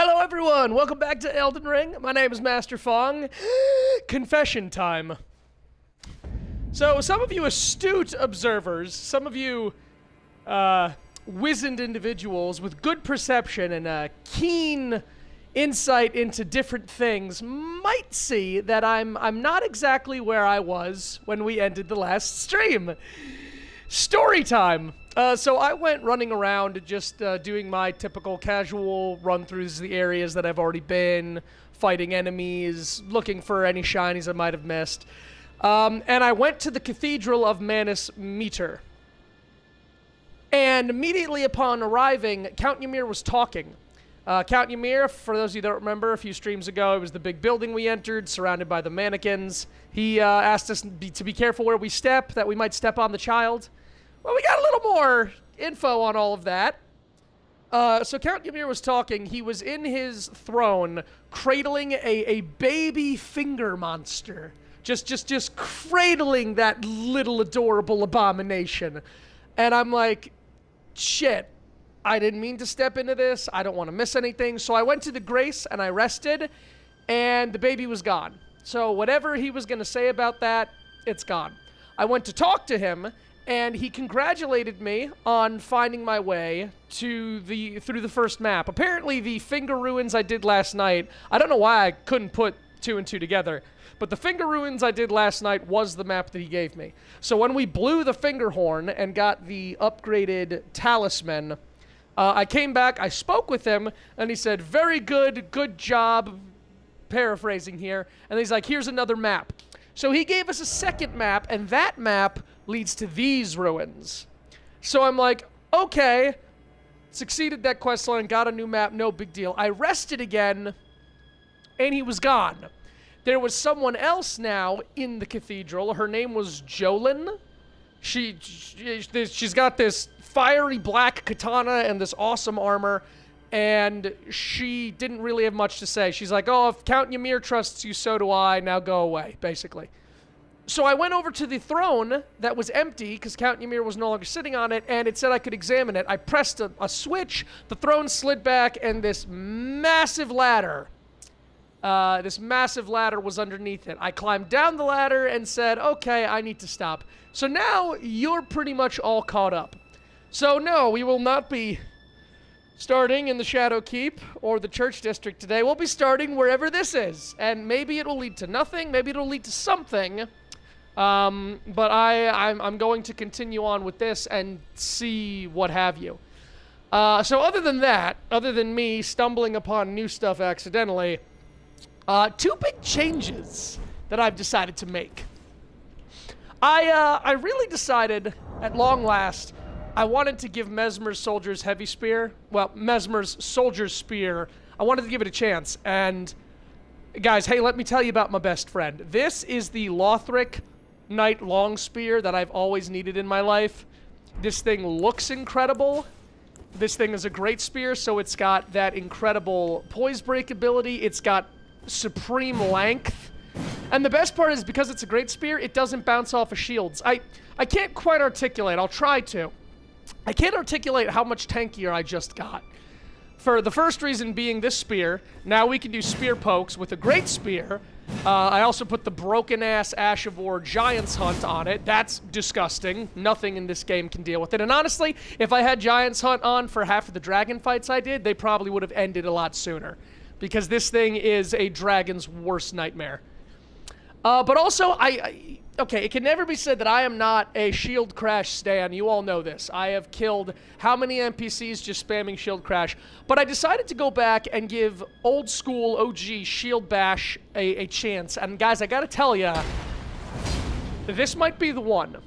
Hello everyone, welcome back to Elden Ring. My name is Master Fong. Confession time. So some of you astute observers, some of you wizened individuals with good perception and keen insight into different things might see that I'm not exactly where I was when we ended the last stream. Story time. So I went running around just doing my typical casual run-throughs of the areas that I've already been, fighting enemies, looking for any shinies I might have missed. And I went to the Cathedral of Manus Meter. And immediately upon arriving, Count Ymir was talking. Count Ymir, for those of you that don't remember, a few streams ago, it was the big building we entered, surrounded by the mannequins. He asked us to be careful where we step, that we might step on the child. Well, we got a little more info on all of that. So Count Ymir was talking. He was in his throne, cradling a baby finger monster. Just cradling that little adorable abomination. And I'm like, shit, I didn't mean to step into this. I don't want to miss anything. So I went to the Grace and I rested, and the baby was gone. So whatever he was going to say about that, it's gone. I went to talk to him, and he congratulated me on finding my way to through the first map. Apparently, the Finger Ruins I did last night, I don't know why I couldn't put two and two together, but the Finger Ruins I did last night was the map that he gave me. So when we blew the Finger Horn and got the upgraded Talisman, I came back, I spoke with him, and he said, very good job, paraphrasing here, and he's like, here's another map. So he gave us a second map, and that map leads to these ruins. So I'm like, okay, succeeded that quest line, got a new map, no big deal. I rested again, and he was gone. There was someone else now in the cathedral. Her name was Jolyn. She's got this fiery black katana and this awesome armor, and she didn't really have much to say. She's like, oh, if Count Ymir trusts you, so do I, now go away, basically. So I went over to the throne that was empty, because Count Ymir was no longer sitting on it, and it said I could examine it. I pressed a switch, the throne slid back, and this massive ladder was underneath it. I climbed down the ladder and said, okay, I need to stop. So now you're pretty much all caught up. So no, we will not be starting in the Shadow Keep or the Church District today. We'll be starting wherever this is. And maybe it'll lead to nothing, maybe it'll lead to something. But I'm going to continue on with this and see what have you. So other than that, other than me stumbling upon new stuff accidentally, two big changes that I've decided to make. I really decided, at long last, I wanted to give Mesmer's Soldier's Heavy Spear, well, Mesmer's Soldier's Spear, I wanted to give it a chance. And, guys, hey, let me tell you about my best friend. This is the Lothric Knight Long Spear that I've always needed in my life. This thing looks incredible. This thing is a great spear, so it's got that incredible poise break ability. It's got supreme length. And the best part is, because it's a great spear, it doesn't bounce off of shields. I can't quite articulate. I'll try to. I can't articulate how much tankier I just got. For the first reason being this spear. Now we can do spear pokes with a great spear. I also put the broken-ass Ash of War Giant's Hunt on it. That's disgusting. Nothing in this game can deal with it. And honestly, if I had Giant's Hunt on for half of the dragon fights I did, they probably would have ended a lot sooner. Because this thing is a dragon's worst nightmare. But also, okay, it can never be said that I am not a Shield Crash stan. You all know this. I have killed how many NPCs just spamming Shield Crash. But I decided to go back and give old school OG Shield Bash a chance. And guys, I gotta tell ya, this might be the one.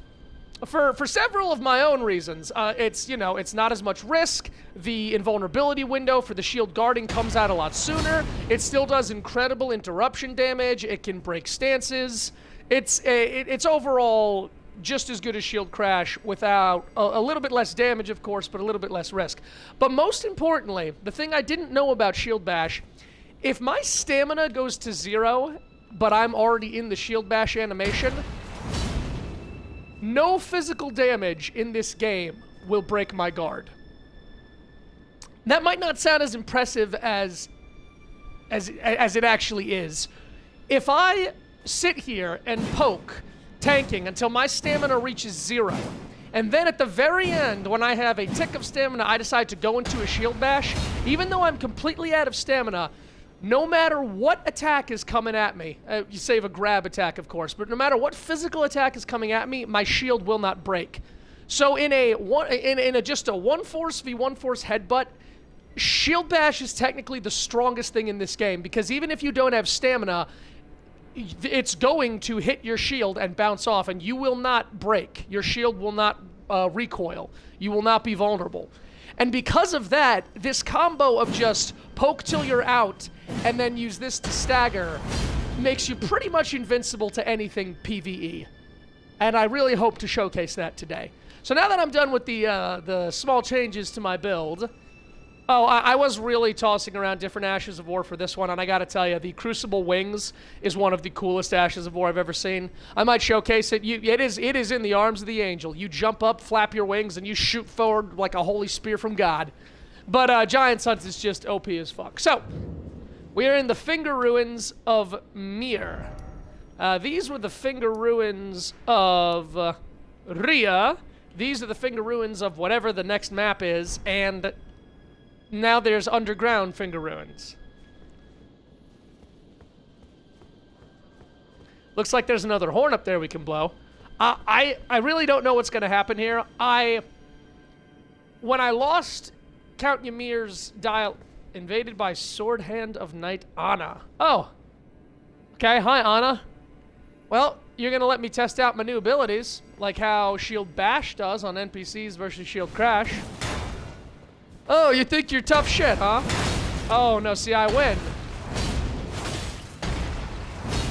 For several of my own reasons. It's, you know, it's not as much risk. The invulnerability window for the shield guarding comes out a lot sooner. It still does incredible interruption damage. It can break stances. It's overall just as good as Shield Crash without a little bit less damage, of course, but a little bit less risk. But most importantly, the thing I didn't know about Shield Bash, if my stamina goes to 0, but I'm already in the Shield Bash animation, no physical damage in this game will break my guard. That might not sound as impressive as as it actually is. If I sit here and poke, tanking until my stamina reaches 0, and then at the very end, when I have a tick of stamina, I decide to go into a shield bash, even though I'm completely out of stamina, no matter what attack is coming at me, you save a grab attack, of course, but no matter what physical attack is coming at me, my shield will not break. So in just a 1-force v 1-force headbutt, shield bash is technically the strongest thing in this game, because even if you don't have stamina, it's going to hit your shield and bounce off, and you will not break. Your shield will not recoil. You will not be vulnerable. And because of that, this combo of just poke till you're out and then use this to stagger makes you pretty much invincible to anything PvE. And I really hope to showcase that today. So now that I'm done with the small changes to my build... Oh, I was really tossing around different Ashes of War for this one, and I gotta tell you, the Crucible Wings is one of the coolest Ashes of War I've ever seen. I might showcase it. It is in the arms of the angel. You jump up, flap your wings, and you shoot forward like a holy spear from God. But Giant's Hunt is just OP as fuck. So, we are in the Finger Ruins of Mir. These were the Finger Ruins of Ria. These are the Finger Ruins of whatever the next map is, and... now there's underground Finger Ruins. Looks like there's another horn up there we can blow. I really don't know what's going to happen here. When I lost Count Ymir's dial... invaded by Sword Hand of Knight Anna. Oh. Okay, hi Anna. Well, you're going to let me test out my new abilities, like how Shield Bash does on NPCs versus Shield Crash. Oh, you think you're tough shit, huh? Oh, no, see, I win.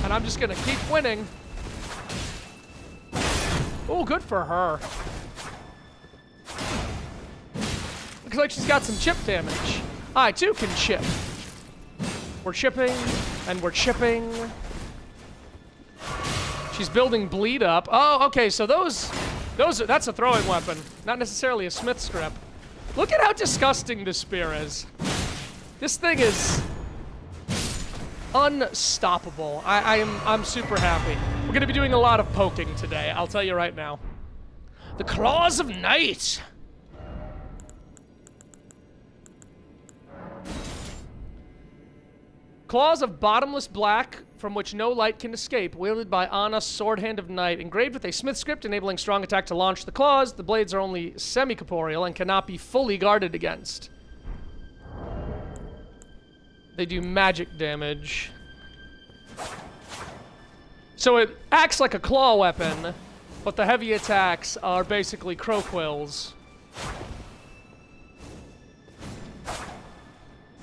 And I'm just gonna keep winning. Oh, good for her. Looks like she's got some chip damage. I, too, can chip. We're chipping, and we're chipping. She's building bleed up. Oh, okay, so that's a throwing weapon, not necessarily a smith's grip. Look at how disgusting this spear is. This thing is unstoppable. I'm super happy. We're gonna be doing a lot of poking today, I'll tell you right now. The Claws of Night. Claws of bottomless black, from which no light can escape, wielded by Anna, Sword Hand of Night, engraved with a smith script enabling strong attack to launch the claws. The blades are only semi-corporeal and cannot be fully guarded against. They do magic damage. So it acts like a claw weapon, but the heavy attacks are basically crow quills.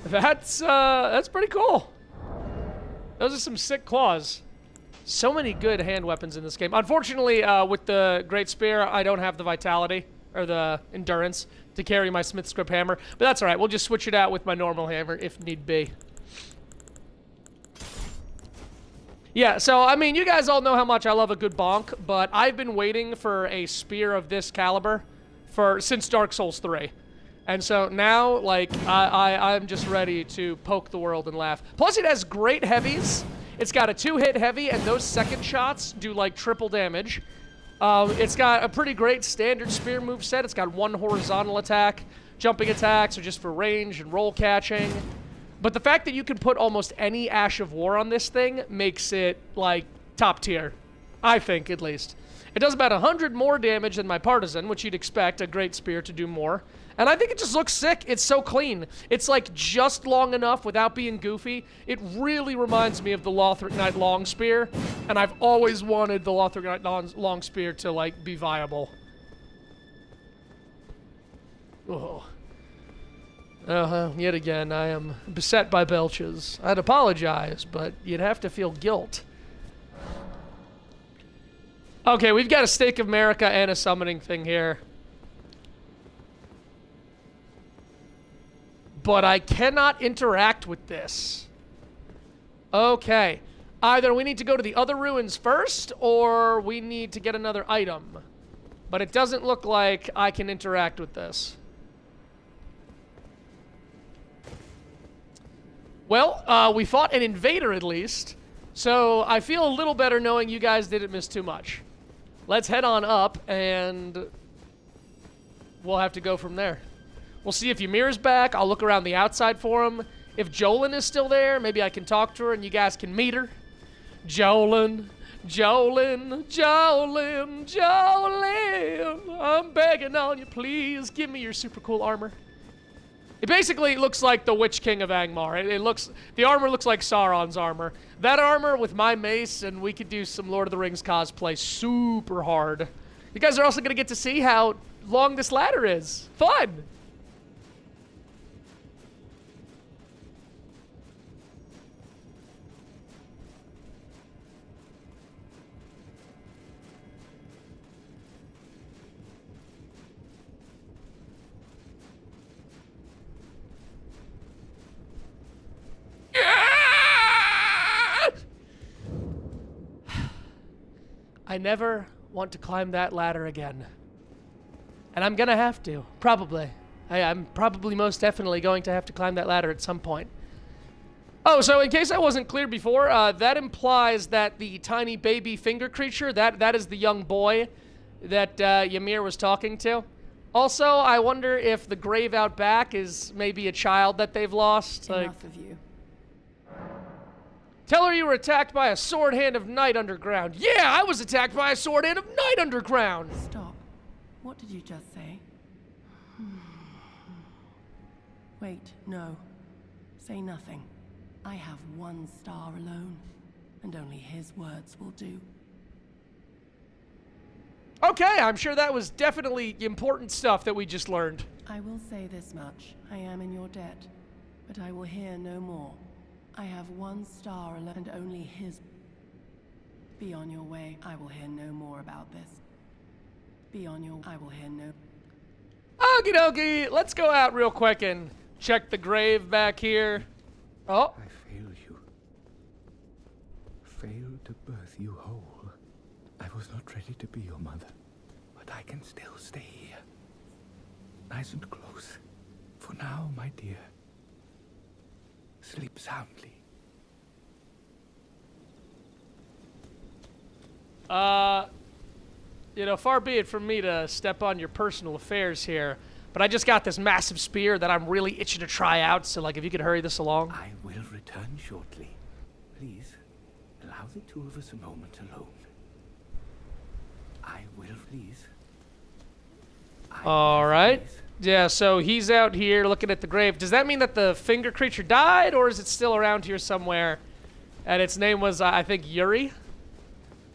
That's pretty cool. Those are some sick claws. So many good hand weapons in this game. Unfortunately, with the Great Spear, I don't have the vitality or the endurance to carry my Smith's Grip hammer. But that's all right. We'll just switch it out with my normal hammer if need be. Yeah, so, I mean, you guys all know how much I love a good bonk, but I've been waiting for a spear of this caliber since Dark Souls 3. And so now, like, I'm just ready to poke the world and laugh. Plus, it has great heavies. It's got a 2-hit heavy, and those second shots do, like, triple damage. It's got a pretty great standard spear moveset. It's got 1 horizontal attack. Jumping attacks are just for range and roll catching. But the fact that you can put almost any Ash of War on this thing makes it, like, top tier. I think, at least. It does about 100 more damage than my Partisan, which you'd expect a great spear to do more. And I think it just looks sick. It's so clean. It's, like, just long enough without being goofy. It really reminds me of the Lothric Knight Long Spear, and I've always wanted the Lothric Knight Long Spear to, like, be viable. Oh. Yet again, I am beset by belches. I'd apologize, but you'd have to feel guilt. Okay, we've got a Stake of America and a summoning thing here. But I cannot interact with this. Okay. Either we need to go to the other ruins first, or we need to get another item. But it doesn't look like I can interact with this. Well, we fought an invader at least, so I feel a little better knowing you guys didn't miss too much. Let's head on up, and we'll have to go from there. We'll see if Ymir's back. I'll look around the outside for him. If Jolin is still there, maybe I can talk to her and you guys can meet her. Jolin, Jolin, Jolin, Jolin, I'm begging on you, please give me your super cool armor. It basically looks like the Witch King of Angmar. The armor looks like Sauron's armor. That armor with my mace, and we could do some Lord of the Rings cosplay super hard. You guys are also going to get to see how long this ladder is. Fun! I never want to climb that ladder again. And I'm gonna have to, probably. I'm probably most definitely going to have to climb that ladder at some point. Oh, so in case I wasn't clear before, that implies that the tiny baby finger creature, that is the young boy that Ymir was talking to. Also, I wonder if the grave out back is maybe a child that they've lost. Enough of you. Tell her you were attacked by a sword hand of night underground. Yeah, I was attacked by a sword hand of night underground. Stop. What did you just say? Wait, no. Say nothing. I have one star alone, and only his words will do. Okay, I'm sure that was definitely important stuff that we just learned. I will say this much. I am in your debt, but I will hear no more. I have one star alone, and only his. Be on your way. I will hear no more about this. Be on your. I will hear no. Okie dokie, let's go out real quick and check the grave back here. Oh. I failed you. Failed to birth you whole. I was not ready to be your mother, but I can still stay here. Nice and close. For now, my dear. Sleep soundly. You know, far be it from me to step on your personal affairs here, but I just got this massive spear that I'm really itching to try out, so, like, if you could hurry this along. I will return shortly. Please, allow the two of us a moment alone. I will, please. All right. Yeah, so he's out here looking at the grave. Does that mean that the finger creature died, or is it still around here somewhere? And its name was, I think, Yuri?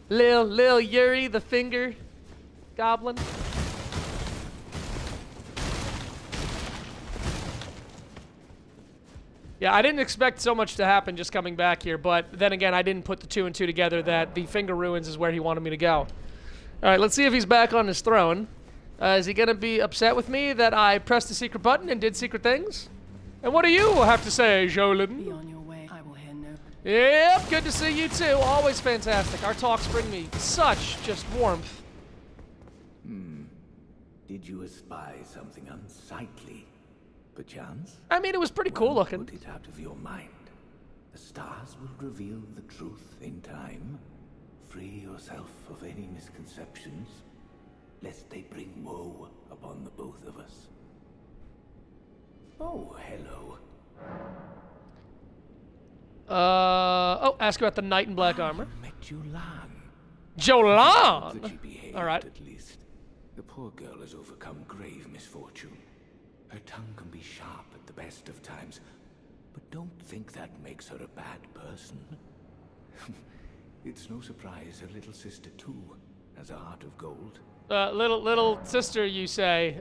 Lil Yuri, the finger goblin. Yeah, I didn't expect so much to happen just coming back here, but then again, I didn't put the two and two together that the Finger Ruins is where he wanted me to go. All right, let's see if he's back on his throne. Is he gonna be upset with me that I pressed the secret button and did secret things? And what do you have to say, Jolin? Be on your way. I will hear no. Yep, good to see you too. Always fantastic. Our talks bring me such just warmth. Did you espy something unsightly, perchance? I mean, it was pretty cool looking. Put it out of your mind. The stars will reveal the truth in time. Free yourself of any misconceptions, lest they bring woe upon the both of us. Oh, hello. Oh, ask about the knight in black armor. You met Jolan. Jolan! That she behaved, All right. at least. The poor girl has overcome grave misfortune. Her tongue can be sharp at the best of times, but don't think that makes her a bad person. It's no surprise her little sister, too, has a heart of gold. Little sister, you say.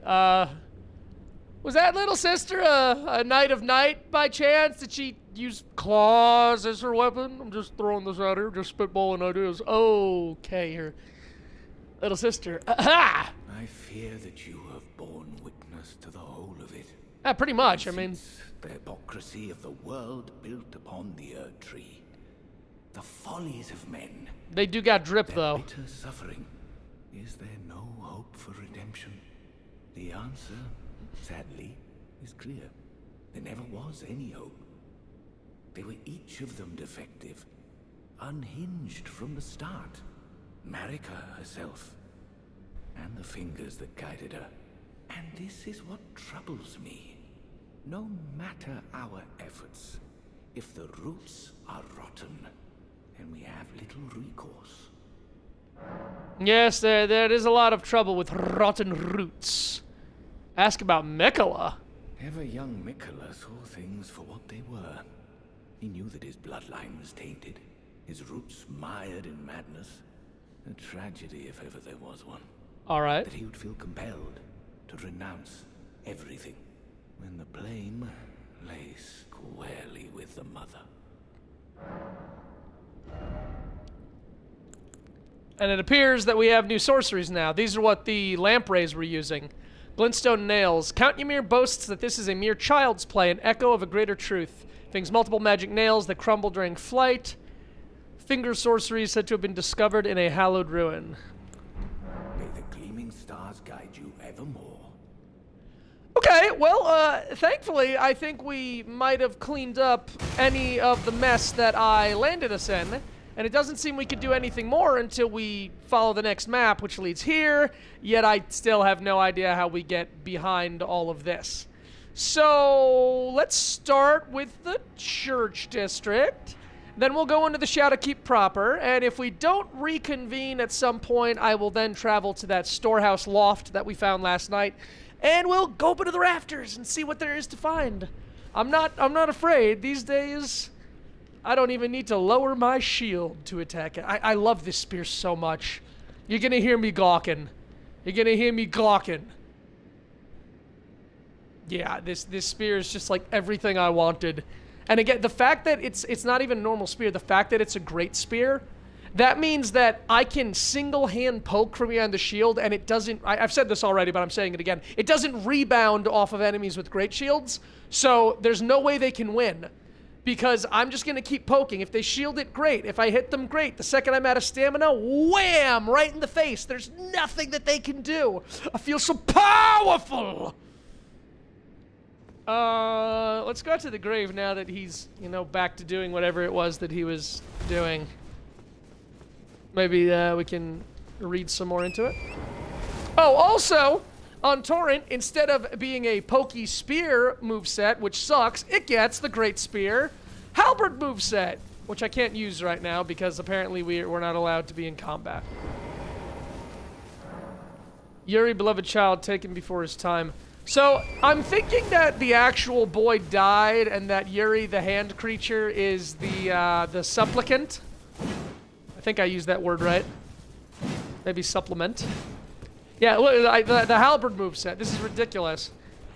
Was that little sister a knight of night by chance? Did she use claws as her weapon? I'm just throwing this out here, just spitballing ideas. Okay, her little sister. Aha! I fear that you have borne witness to the whole of it. Pretty much, I mean. The hypocrisy of the world built upon the Erd Tree. The follies of men. They do got drip, Their though. bitter suffering. Is there no hope for redemption? The answer, sadly, is clear. There never was any hope. They were each of them defective, unhinged from the start. Marika herself, and the fingers that guided her. And this is what troubles me. No matter our efforts, if the roots are rotten, then we have little recourse. Yes, there is a lot of trouble with rotten roots. Ask about Mikola. Ever young Mikola saw things for what they were. He knew that his bloodline was tainted, his roots mired in madness. A tragedy if ever there was one. All right. That he would feel compelled to renounce everything when the blame lay squarely with the mother. And it appears that we have new sorceries now. These are what the lampreys were using. Glintstone nails. Count Ymir boasts that this is a mere child's play, an echo of a greater truth. Things multiple magic nails that crumble during flight. Finger sorcery is said to have been discovered in a hallowed ruin. May the gleaming stars guide you evermore. Okay, well, thankfully, I think we might have cleaned up any of the mess that I landed us in. And it doesn't seem we could do anything more until we follow the next map, which leads here. Yet I still have no idea how we get behind all of this. So let's start with the church district. Then we'll go into the Shadowkeep proper. And if we don't reconvene at some point, I will then travel to that storehouse loft that we found last night. And we'll go up into the rafters and see what there is to find. I'm not afraid. These days, I don't even need to lower my shield to attack it. I love this spear so much. You're gonna hear me gawking. You're gonna hear me gawking. Yeah, this spear is just like everything I wanted. And again, the fact that it's not even a normal spear, the fact that it's a great spear, that means that I can single-hand poke from behind the shield, and it doesn't... I've said this already, but I'm saying it again. It doesn't rebound off of enemies with great shields, so there's no way they can win. Because I'm just going to keep poking. If they shield it, great. If I hit them, great. The second I'm out of stamina, wham! Right in the face. There's nothing that they can do. I feel so powerful! Let's go to the grave now that he's, you know, back to doing whatever it was that he was doing. Maybe we can read some more into it. Oh, also, on Torrent, instead of being a pokey spear moveset, which sucks, it gets the great spear halberd moveset, which I can't use right now because apparently we're not allowed to be in combat. Yuri, beloved child, taken before his time. So, I'm thinking that the actual boy died and that Yuri, the hand creature, is the supplicant. I think I used that word right. Maybe supplement. Yeah, look, the halberd moveset. This is ridiculous.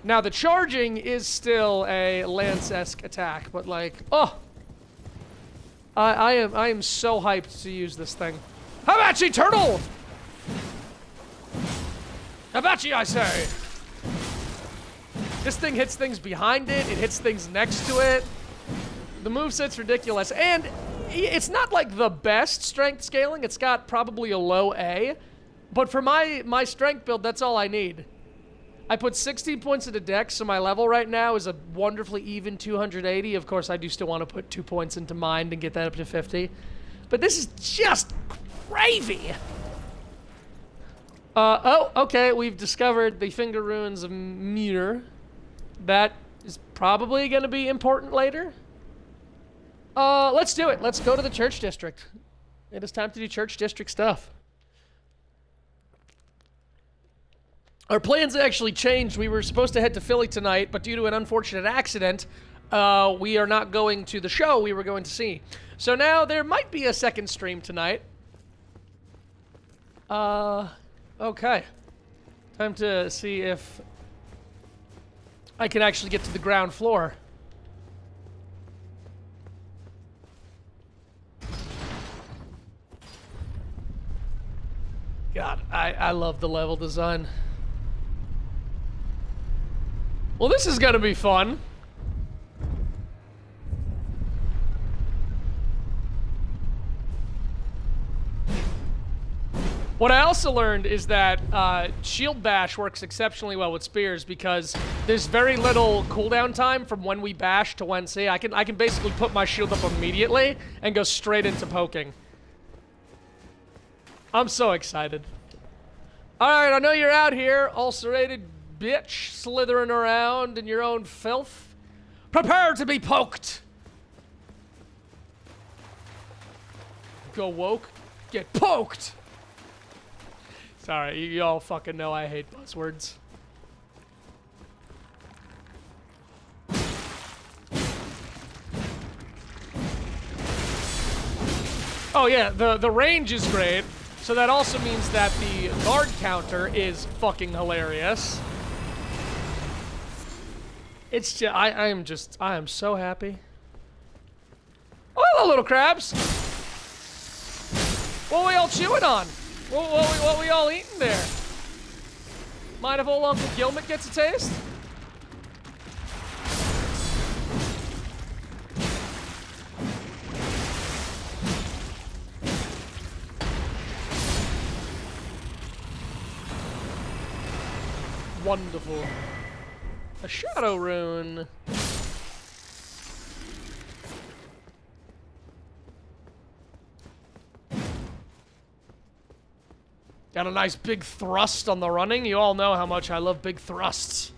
Now, the charging is still a lance-esque attack, but like, oh! I am so hyped to use this thing. Habachi turtle! Habachi, I say! This thing hits things behind it, it hits things next to it. The moveset's ridiculous, and it's not like the best strength scaling. It's got probably a low A, but for my strength build, that's all I need. I put 16 points into dex, so my level right now is a wonderfully even 280. Of course, I do still want to put 2 points into mind and get that up to 50. But this is just gravy. Oh, okay, we've discovered the finger ruins of Mir. That is probably going to be important later. Let's do it. Let's go to the church district. It is time to do church district stuff. Our plans actually changed. We were supposed to head to Philly tonight, but due to an unfortunate accident, we are not going to the show we were going to see. So now there might be a second stream tonight. Okay. Time to see if I can actually get to the ground floor. God, I love the level design. Well, this is gonna be fun. What I also learned is that shield bash works exceptionally well with spears because there's very little cooldown time from when we bash to when, see, I can basically put my shield up immediately and go straight into poking. I'm so excited. Alright, I know you're out here, ulcerated bitch, slithering around in your own filth. Prepare to be poked! Go woke, get poked! Sorry, you all fucking know I hate buzzwords. Oh yeah, the range is great, so that also means that the guard counter is fucking hilarious. It's just, I am so happy. Oh, hello, little crabs! What are we all chewing on? What we all eating there? Mind if old Uncle Gilmet gets a taste? Wonderful. A shadow rune. Got a nice big thrust on the running. You all know how much I love big thrusts.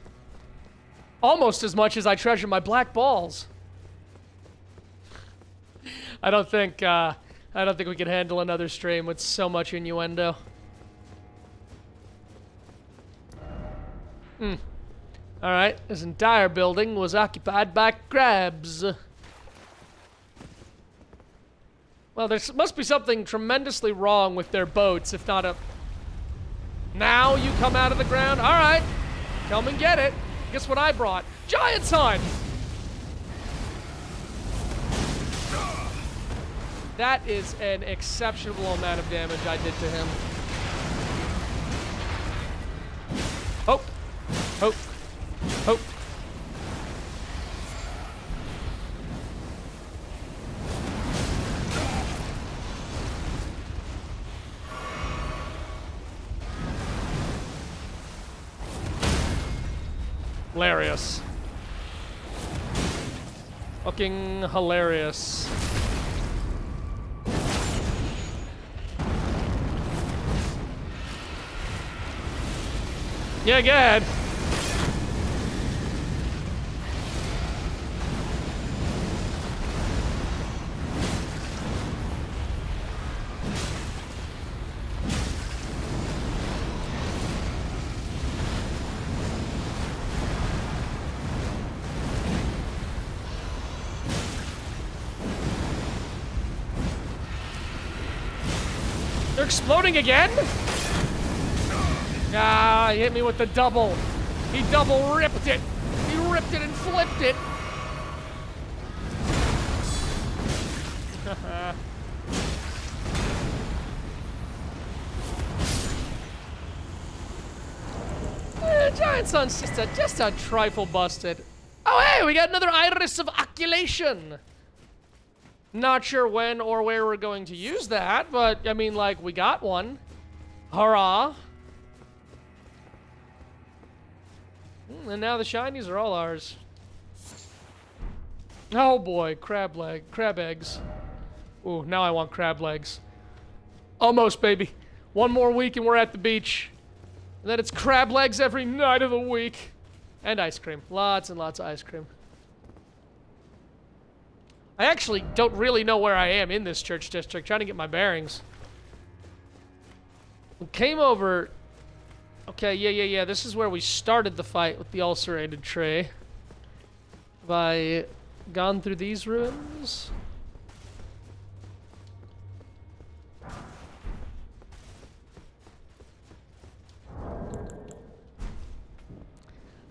Almost as much as I treasure my black balls. I don't think we can handle another stream with so much innuendo. Alright, this entire building was occupied by crabs. Well, there must be something tremendously wrong with their boats, if not a... Now you come out of the ground? Alright, come and get it. Guess what I brought? Giant Hunt! That is an exceptional amount of damage I did to him. Hope. Hope. Hope. Hilarious. Fucking hilarious. Yeah, go ahead. They're exploding again? Ah, he hit me with the double. He double ripped it. He ripped it and flipped it. Giant Sun's just a trifle busted. Oh, hey, we got another Iris of Oculation. Not sure when or where we're going to use that, but, I mean, like, we got one. Hurrah. And now the shinies are all ours. Oh boy, crab eggs. Ooh, now I want crab legs. Almost, baby. One more week and we're at the beach. And then it's crab legs every night of the week. And ice cream. Lots and lots of ice cream. I actually don't really know where I am in this church district, trying to get my bearings. We came over... Okay, yeah. This is where we started the fight with the ulcerated tree. Have I gone through these ruins?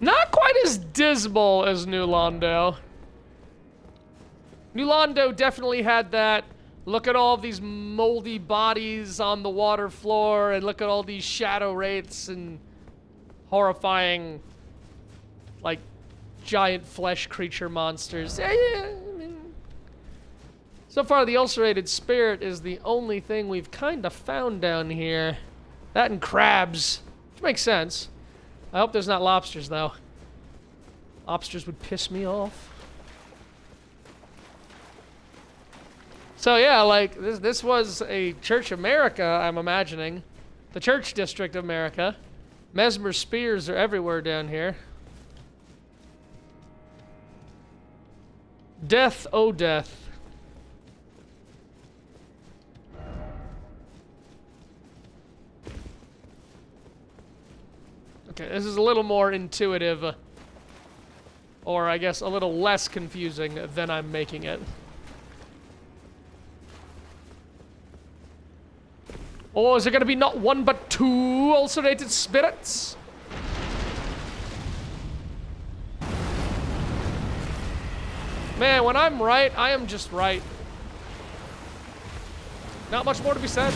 Not quite as dismal as New Londo. New Londo definitely had that, look at all these moldy bodies on the water floor, and look at all these shadow wraiths and horrifying, like, giant flesh creature monsters. Yeah, I mean, so far the ulcerated spirit is the only thing we've kind of found down here. That and crabs. Which makes sense. I hope there's not lobsters, though. Lobsters would piss me off. So yeah, like, this was a Church America, I'm imagining. The Church District of America. Mesmer spears are everywhere down here. Death, oh death. Okay, this is a little more intuitive. Or I guess a little less confusing than I'm making it. Oh, is there gonna be not one but two ulcerated spirits? Man, when I'm right, I am just right. Not much more to be said.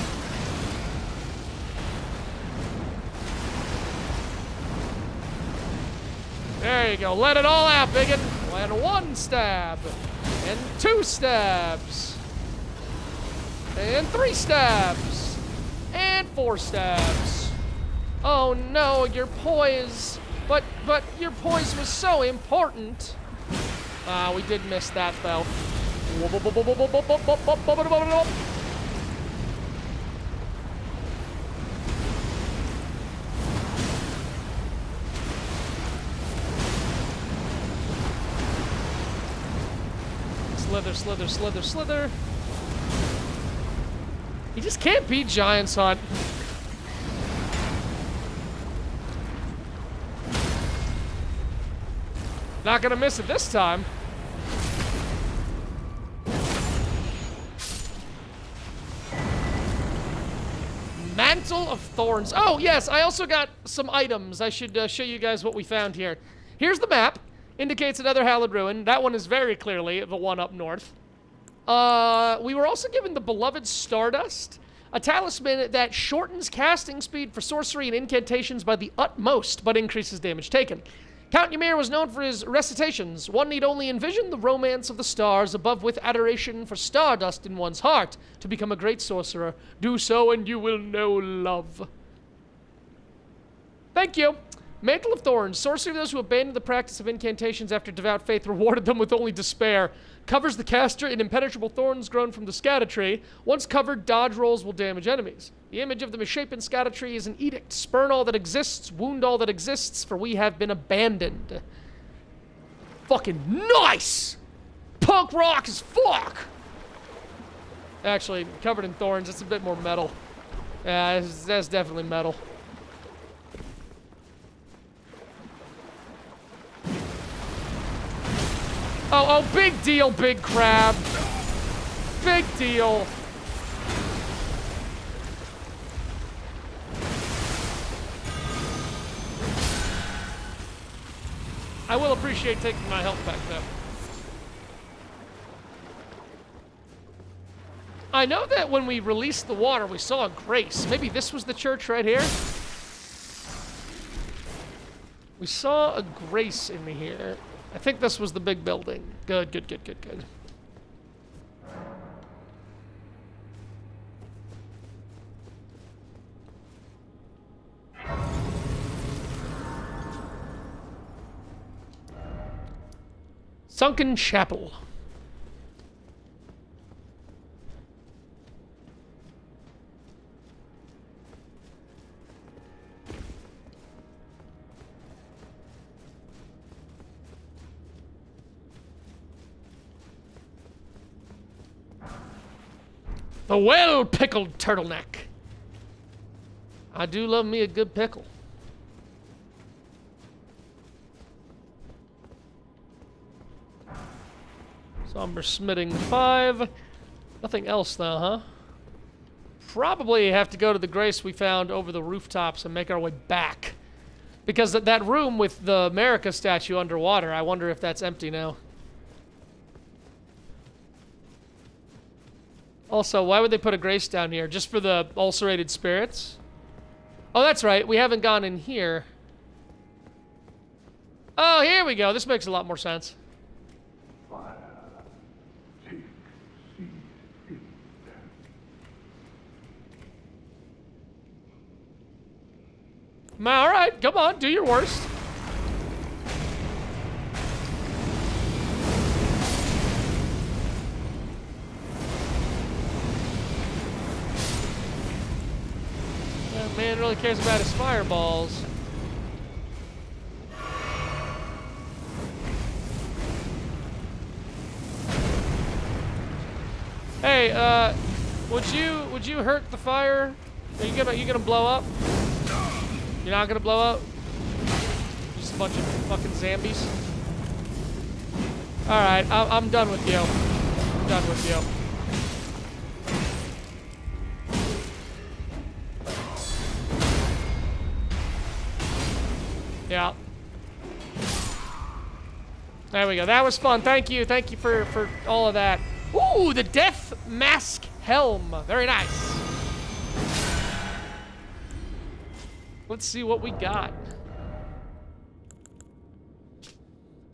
There you go. Let it all out, biggin. And one stab. And two stabs. And three stabs. And four stabs. Oh no, your poise. But your poise was so important. We did miss that, though. Slither, slither, slither, slither. You just can't beat Giant's Hunt. Not gonna miss it this time. Mantle of Thorns. Oh, yes, I also got some items. I should show you guys what we found here. Here's the map. Indicates another hallowed ruin. That one is very clearly the one up north. We were also given the Beloved Stardust, a talisman that shortens casting speed for sorcery and incantations by the utmost, but increases damage taken. Count Ymir was known for his recitations. One need only envision the romance of the stars above with adoration for stardust in one's heart to become a great sorcerer. Do so and you will know love. Thank you. Mantle of Thorns. Sorcery of those who abandoned the practice of incantations after devout faith rewarded them with only despair. Covers the caster in impenetrable thorns grown from the scatter tree. Once covered, dodge rolls will damage enemies. The image of the misshapen scatter tree is an edict. Spurn all that exists, wound all that exists, for we have been abandoned. Fucking nice! Punk rock as fuck! Actually, covered in thorns, it's a bit more metal. Yeah, that's definitely metal. Oh, big deal, big crab. Big deal. I will appreciate taking my health back, though. I know that when we released the water, we saw a grace. Maybe this was the church right here? We saw a grace in here. I think this was the big building. Good, good, good, good, good. Sunken Chapel. The well-pickled turtleneck. I do love me a good pickle. Somber Smithing 5. Nothing else, though, huh? Probably have to go to the grace we found over the rooftops and make our way back. Because that room with the America statue underwater, I wonder if that's empty now. Also, why would they put a grace down here? Just for the ulcerated spirits? Oh, that's right. We haven't gone in here. Oh, here we go. This makes a lot more sense. Fire. Take seed in them. All right, come on, do your worst. That man really cares about his fireballs. Hey, would you hurt the fire? Are you gonna blow up? You're not gonna blow up? Just a bunch of fucking zombies. All right, I'm done with you. I'm done with you. Yeah. There we go. That was fun. Thank you for all of that. Ooh, the Death Mask Helm. Very nice. Let's see what we got.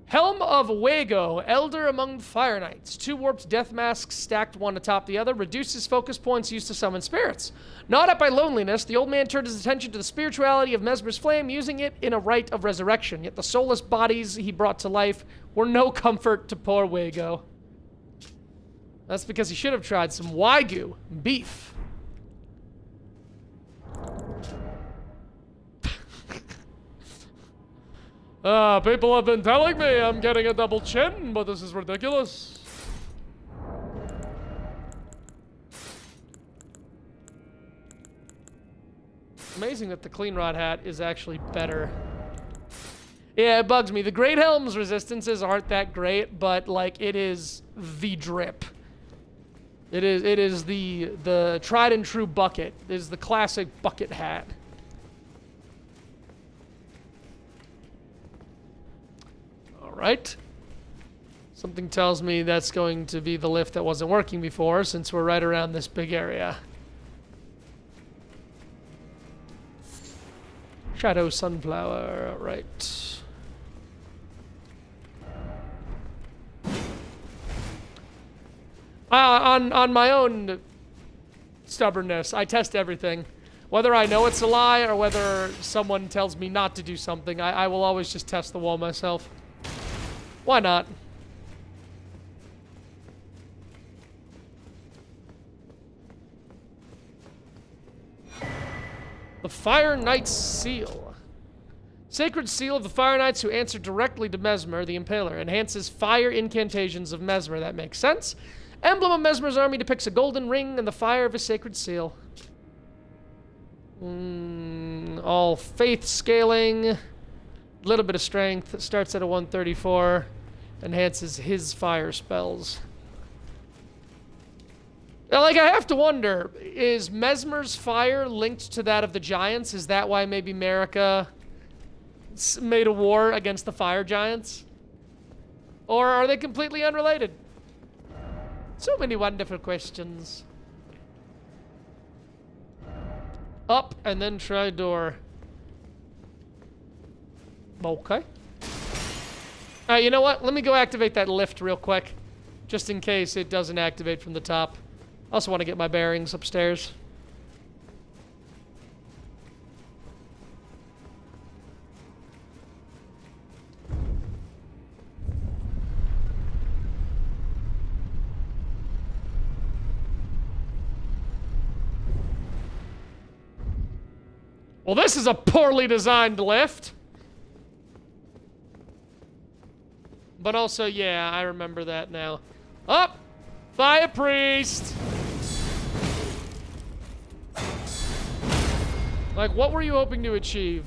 Helm of Wago, Elder among the Fire Knights. 2 warped death masks stacked one atop the other. Reduces focus points used to summon spirits. Gnawed up by loneliness, the old man turned his attention to the spirituality of Mesmer's flame, using it in a rite of resurrection. Yet the soulless bodies he brought to life were no comfort to poor Wago. That's because he should have tried some Wagyu beef. People have been telling me I'm getting a double chin, but this is ridiculous. Amazing that the Clean Rod hat is actually better. Yeah, it bugs me. The Great Helm's resistances aren't that great, but like it is the drip. It is the tried and true bucket. It is the classic bucket hat. All right. Something tells me that's going to be the lift that wasn't working before, since we're right around this big area. Shadow Sunflower, all right. On my own stubbornness, I test everything. Whether I know it's a lie or whether someone tells me not to do something, I will always just test the wall myself. Why not? The Fire Knight's Seal. Sacred seal of the Fire Knights who answer directly to Mesmer, the Impaler. Enhances fire incantations of Mesmer. That makes sense. Emblem of Mesmer's army depicts a golden ring and the fire of his sacred seal. All faith scaling. Little bit of strength. Starts at a 134. Enhances his fire spells. Now, like, I have to wonder, is Mesmer's fire linked to that of the giants? Is that why maybe Marika made a war against the fire giants? Or are they completely unrelated? So many wonderful questions. Up and then try door. Okay. You know what? Let me go activate that lift real quick. Just in case it doesn't activate from the top. I also want to get my bearings upstairs. Well, this is a poorly designed lift. But also, yeah, I remember that now. Up! Fire Priest! Like, what were you hoping to achieve?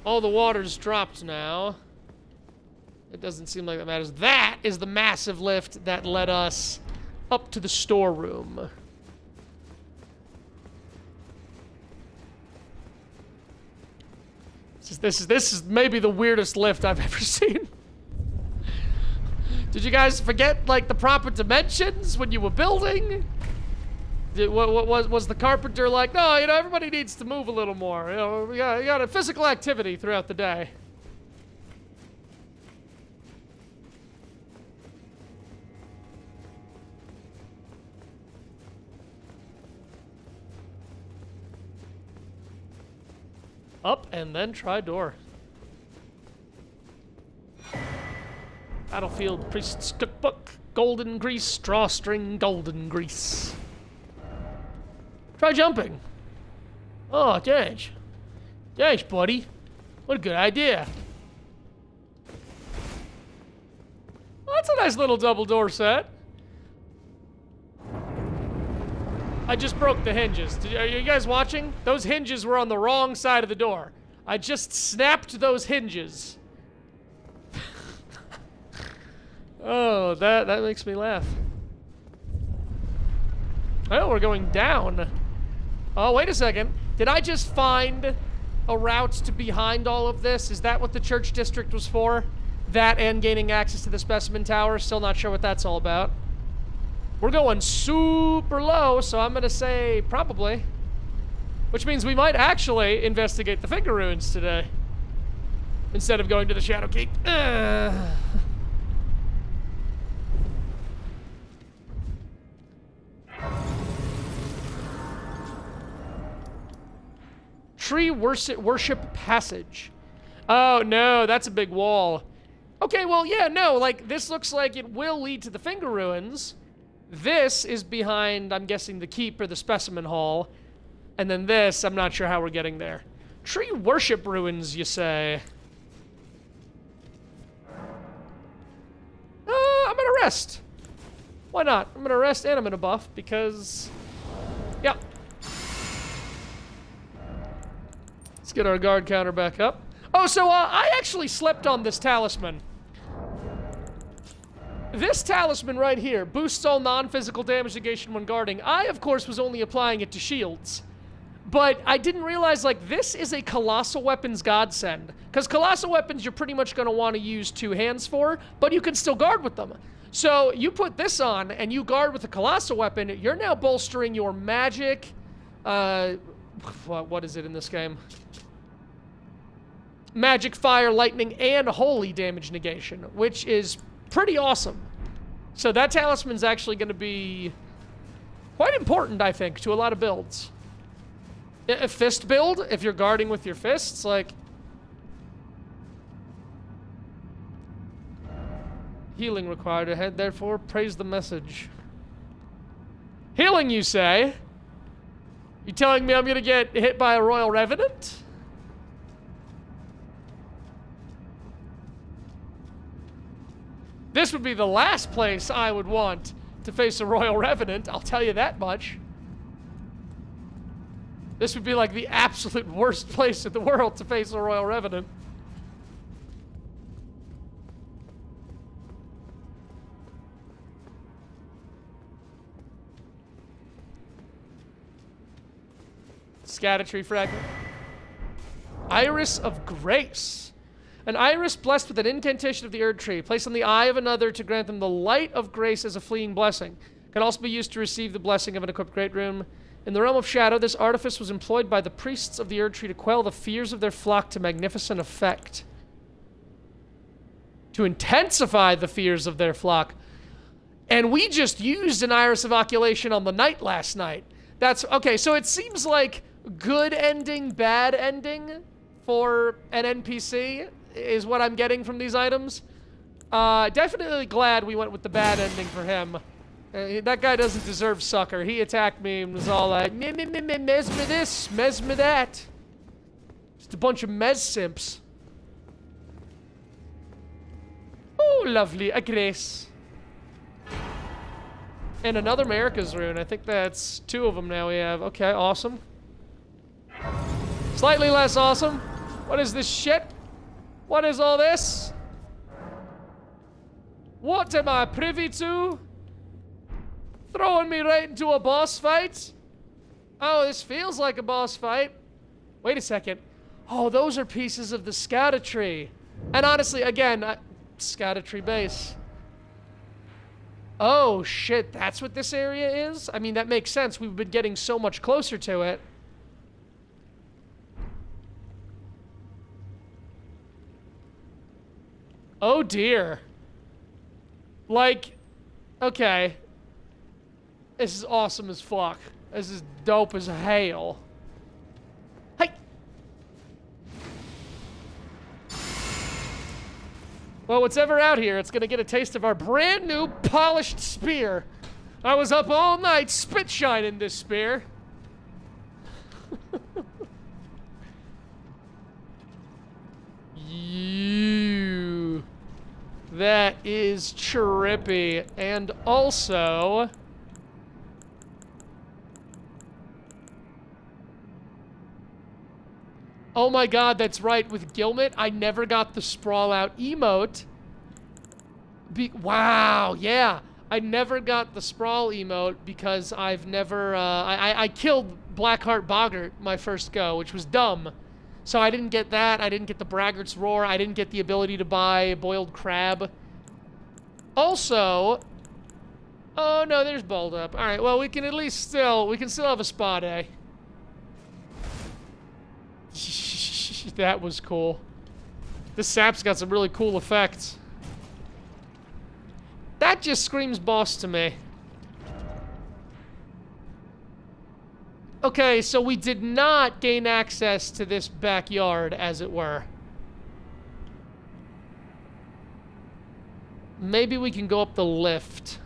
Oh, the water's dropped now. It doesn't seem like that matters. That is the massive lift that led us up to the storeroom. This is maybe the weirdest lift I've ever seen. Did you guys forget, like, the proper dimensions when you were building? Was the carpenter like, no, you know, everybody needs to move a little more. You know, we got a physical activity throughout the day. Up and then try door. Battlefield Priest's Cookbook. Golden grease, drawstring, golden grease. Try jumping. Oh, thanks. Thanks, buddy. What a good idea. Well, that's a nice little double door set. I just broke the hinges. Are you guys watching? Those hinges were on the wrong side of the door. I just snapped those hinges. Oh, that makes me laugh. Oh, we're going down. Oh, wait a second. Did I just find a route to behind all of this? Is that what the church district was for? That and gaining access to the specimen tower? Still not sure what that's all about. We're going super low, so I'm gonna say probably. Which means we might actually investigate the finger ruins today. Instead of going to the Shadow Keep. Tree Worship Passage. Oh, no, that's a big wall. Okay, well, yeah, no, like, this looks like it will lead to the finger ruins. This is behind, I'm guessing, the keep or the specimen hall. And then this, I'm not sure how we're getting there. Tree Worship Ruins, you say? I'm gonna rest. Why not? I'm gonna rest and I'm gonna buff because... yeah. Let's get our guard counter back up. Oh, so I actually slept on this talisman. This talisman right here boosts all non-physical damage negation when guarding. I, of course, was only applying it to shields. But I didn't realize, like, this is a Colossal Weapons godsend. Because Colossal Weapons you're pretty much going to want to use two hands for, but you can still guard with them. So you put this on and you guard with a Colossal Weapon, you're now bolstering your magic... what is it in this game? Magic, fire, lightning, and holy damage negation, which is pretty awesome. So that talisman's actually going to be quite important, I think, to a lot of builds. A fist build, if you're guarding with your fists, like... healing required ahead, therefore praise the message. Healing, you say? You telling me I'm going to get hit by a Royal Revenant? This would be the last place I would want to face a Royal Revenant, I'll tell you that much. This would be like the absolute worst place in the world to face a Royal Revenant. Scatter fragment. Iris of Grace. An iris blessed with an incantation of the Erd Tree, placed on the eye of another to grant them the light of grace as a fleeting blessing. Can also be used to receive the blessing of an equipped great rune. In the realm of shadow, this artifice was employed by the priests of the Erd Tree to quell the fears of their flock to magnificent effect. To intensify the fears of their flock. And we just used an Iris of Oculation on the knight last night. That's, okay, so it seems like good ending, bad ending for an NPC is what I'm getting from these items. Definitely glad we went with the bad ending for him. That guy doesn't deserve sucker. He attacked me and was all like, mesmer this, mesmer that. Just a bunch of mez simps. Oh, lovely, a grace. And another America's rune. I think that's 2 of them now we have. Okay, awesome. Slightly less awesome. What is this shit? What is all this? What am I privy to? Throwing me right into a boss fight? Oh, this feels like a boss fight. Wait a second. Oh, those are pieces of the Scata tree. And honestly, again, Scata tree base. Oh, shit, that's what this area is? I mean, that makes sense. We've been getting so much closer to it. Oh, dear. Like, okay. This is awesome as fuck. This is dope as hail. Hey! Well, what's ever out here, it's gonna get a taste of our brand new polished spear. I was up all night spit shining this spear. You. That is trippy. And also... Oh my god, that's right. With Gilmet, I never got the sprawl out emote. Wow, yeah. I never got the sprawl emote because I've never... I killed Blackheart Boggart my first go, which was dumb. So I didn't get that. I didn't get the Braggart's Roar. I didn't get the ability to buy Boiled Crab. Also... Oh, no, there's Balled Up. Alright, well, we can at least still... We can still have a spa day. That was cool. This sap's got some really cool effects. That just screams boss to me. Okay, so we did not gain access to this backyard, as it were. Maybe we can go up the lift.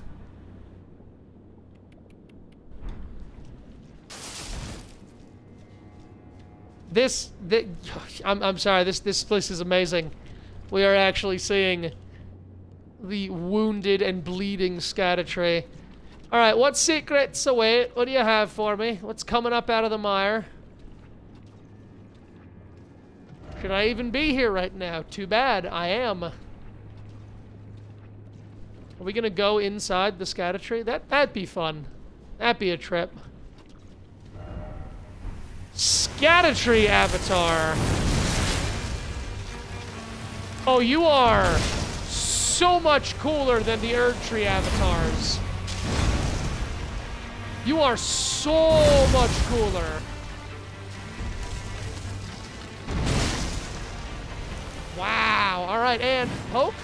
I'm sorry, this place is amazing. We are actually seeing the wounded and bleeding Scattertree. Alright, what secrets await? What do you have for me? What's coming up out of the mire? Should I even be here right now? Too bad, I am. Are we gonna go inside the Scattertree? That'd be fun. That'd be a trip. Scattertree avatar. Oh, you are so much cooler than the Erdtree avatars. You are so much cooler. Wow. All right, and poke.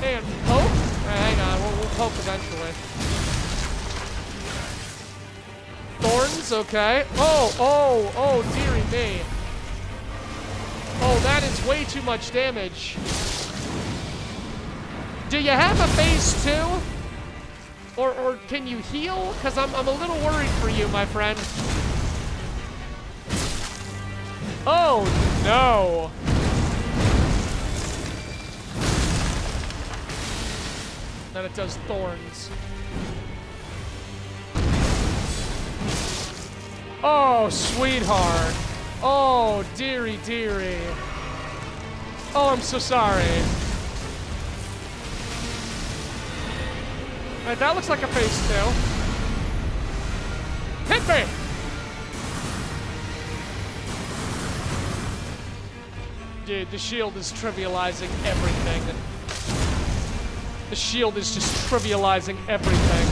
And poke. Hang on, we'll poke eventually. Thorns, okay. Oh, dearie me. Oh, that is way too much damage. Do you have a phase 2? Or can you heal? Because I'm a little worried for you, my friend. Oh, no. Then it does thorns. Oh, sweetheart. Oh, dearie, dearie. Oh, I'm so sorry. Alright, that looks like a phase 2. Hit me! Dude, the shield is trivializing everything. The shield is just trivializing everything.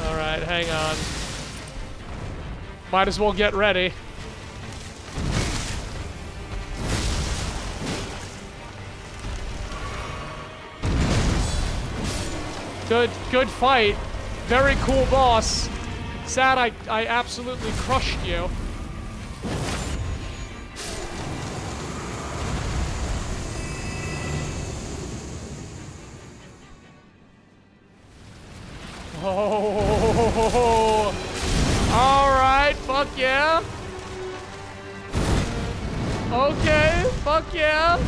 Alright, hang on. Might as well get ready. Good fight. Very cool boss. Sad I absolutely crushed you. Oh, all right, fuck yeah. Okay, fuck yeah.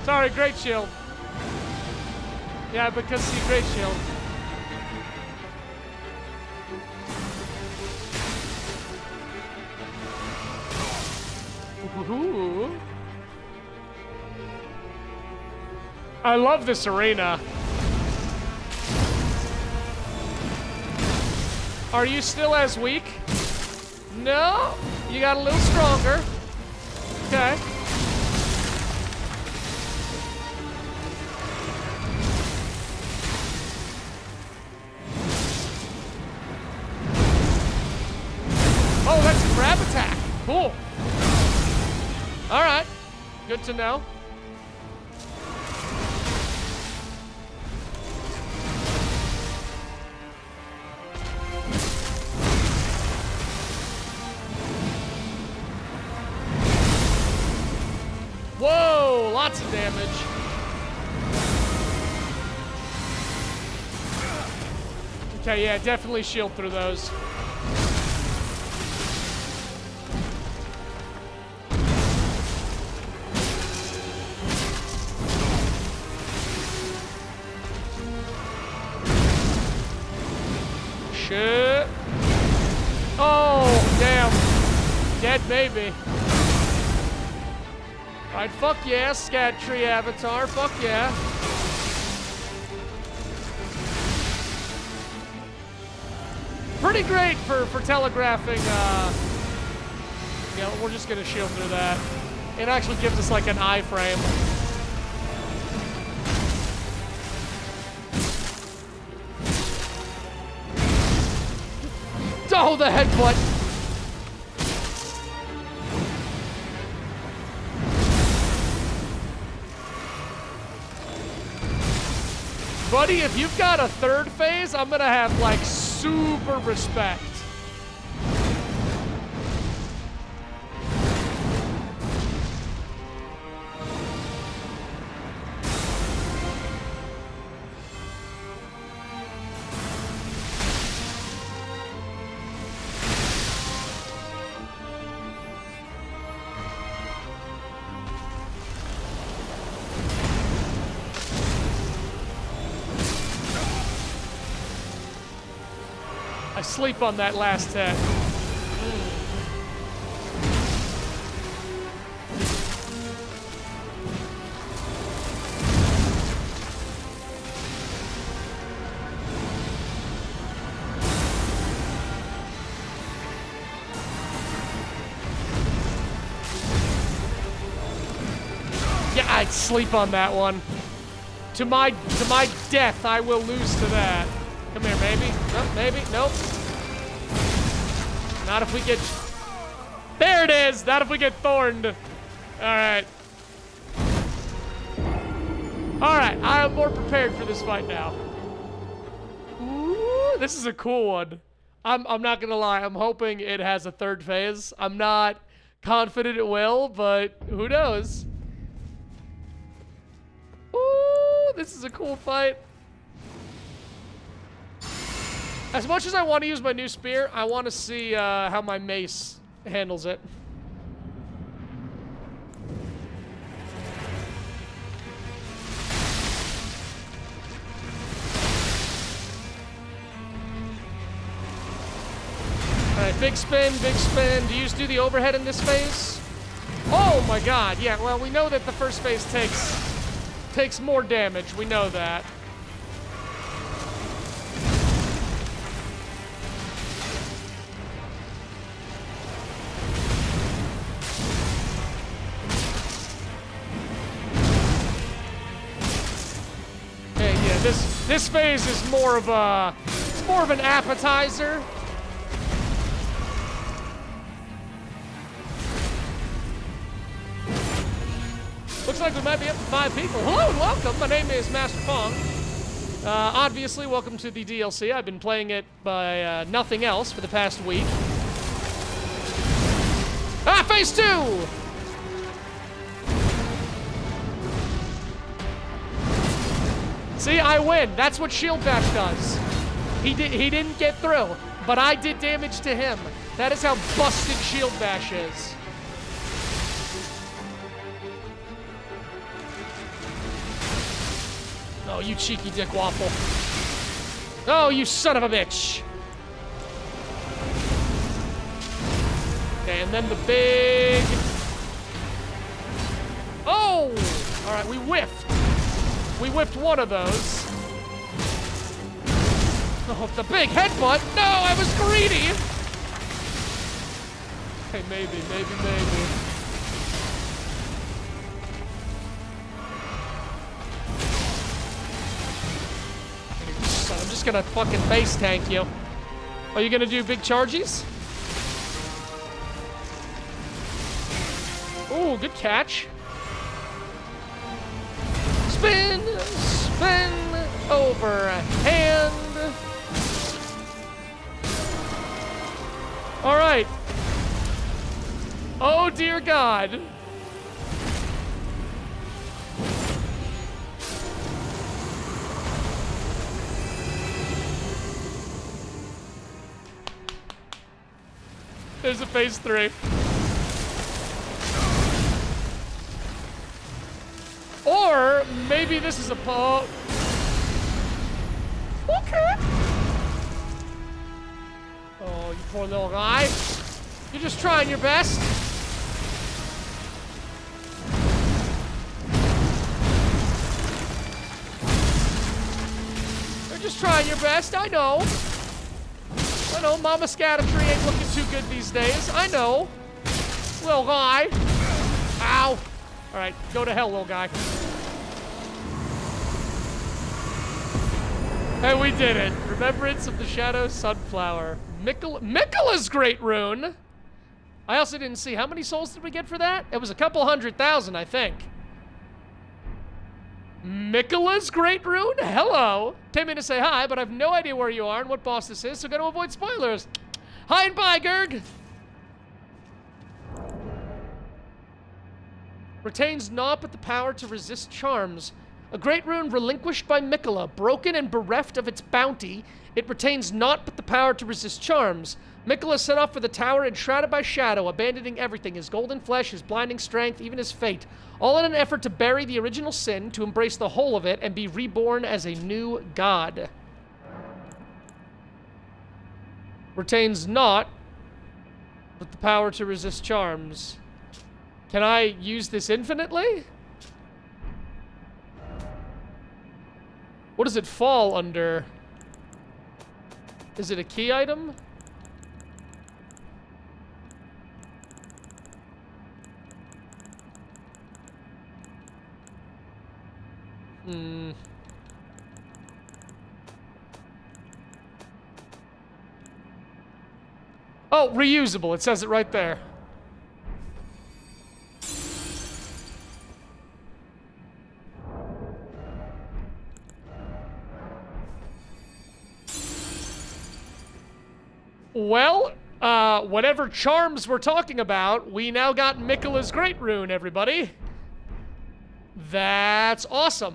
Sorry, great shield. Yeah, because see, great shield. Ooh. I love this arena. Are you still as weak? No? You got a little stronger. Okay. Oh, that's a grab attack. Cool. All right. Good to know. lots of damage. Okay, yeah, definitely shield through those. Shit. Oh, damn. Dead baby. Alright, fuck yeah, Scat Tree Avatar, fuck yeah. Pretty great for telegraphing, yeah, we're just gonna shield through that. It actually gives us like an iframe. Oh, the headbutt! Buddy, if you've got a third phase, I'm gonna have, like, super respect. I sleep on that last hit. Yeah, I'd sleep on that one. To my death, I will lose to that. Come here, maybe. Nope, maybe. Nope. Not if we get... There it is! Not if we get thorned. Alright. Alright, I am more prepared for this fight now. Ooh, this is a cool one. I'm not gonna lie, I'm hoping it has a third phase. I'm not confident it will, but who knows? Ooh, this is a cool fight. As much as I want to use my new spear, I want to see how my mace handles it. Alright, big spin, big spin. Do you just do the overhead in this phase? Oh my god, yeah, well, we know that the first phase takes more damage. We know that. This phase is more of an appetizer. Looks like we might be up to 5 people. Hello and welcome. My name is Master Fong. Obviously, welcome to the DLC. I've been playing it by nothing else for the past week. Ah, phase 2! See, I win. That's what Shield Bash does. He didn't get through, but I did damage to him. That is how busted Shield Bash is. Oh, you cheeky dick waffle. Oh, you son of a bitch. Okay, and then the big... Oh! All right, we whiffed. We whiffed one of those. Oh, the big headbutt! No, I was greedy! Okay, maybe. I'm just gonna fucking base tank you. Are you gonna do big charges? Ooh, good catch. Spin, spin, overhand. All right. Oh, dear God. There's a phase 3. Or maybe this is a okay. Oh, you poor little guy. You're just trying your best. You're just trying your best. I know. I know, Mama Scattertree ain't looking too good these days. I know. Little guy. Ow. Alright, go to hell, little guy. And we did it. Remembrance of the Shadow Sunflower. Miquella's Great Rune. I also didn't see. How many souls did we get for that? It was a couple 100,000, I think. Miquella's Great Rune? Hello. Came in to say hi, but I have no idea where you are and what boss this is, so gotta avoid spoilers. Hi and bye, Gerg. Retains naught but the power to resist charms. A great rune relinquished by Miquella, broken and bereft of its bounty. It retains naught but the power to resist charms. Miquella set off for the tower enshrouded by shadow, abandoning everything, his golden flesh, his blinding strength, even his fate, all in an effort to bury the original sin, to embrace the whole of it, and be reborn as a new god. Retains naught but the power to resist charms. Can I use this infinitely? What does it fall under? Is it a key item? Oh, reusable. It says it right there. Well, whatever charms we're talking about, we now got Miquella's Great Rune, everybody. That's awesome.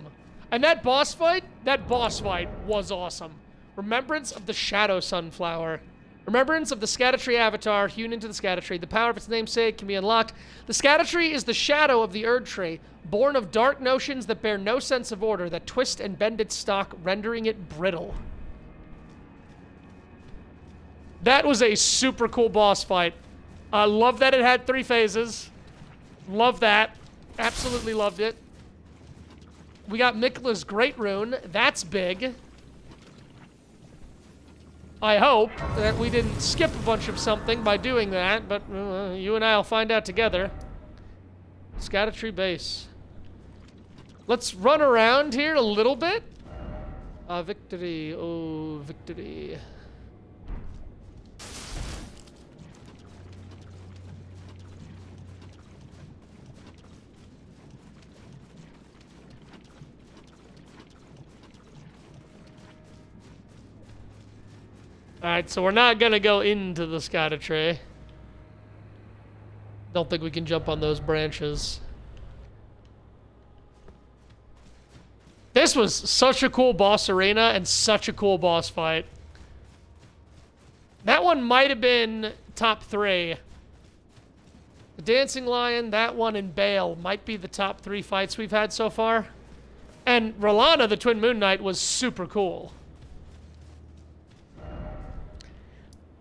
And that boss fight was awesome. Remembrance of the Shadow Sunflower. Remembrance of the Scattertree avatar hewn into the Scattertree. The power of its namesake can be unlocked. The Scattertree is the shadow of the Erdtree, born of dark notions that bear no sense of order, that twist and bend its stalk, rendering it brittle. That was a super cool boss fight. I love that it had 3 phases. Love that. Absolutely loved it. We got Miquella's Great Rune. That's big. I hope that we didn't skip a bunch of something by doing that, but you and I will find out together. Scattertree base. Let's run around here a little bit. Victory. Oh, victory. Alright, so we're not gonna go into the Scattertree. Don't think we can jump on those branches. This was such a cool boss arena and such a cool boss fight. That one might have been top 3. The Dancing Lion, that one, and Bale might be the top 3 fights we've had so far. And Rolana, the Twin Moon Knight, was super cool.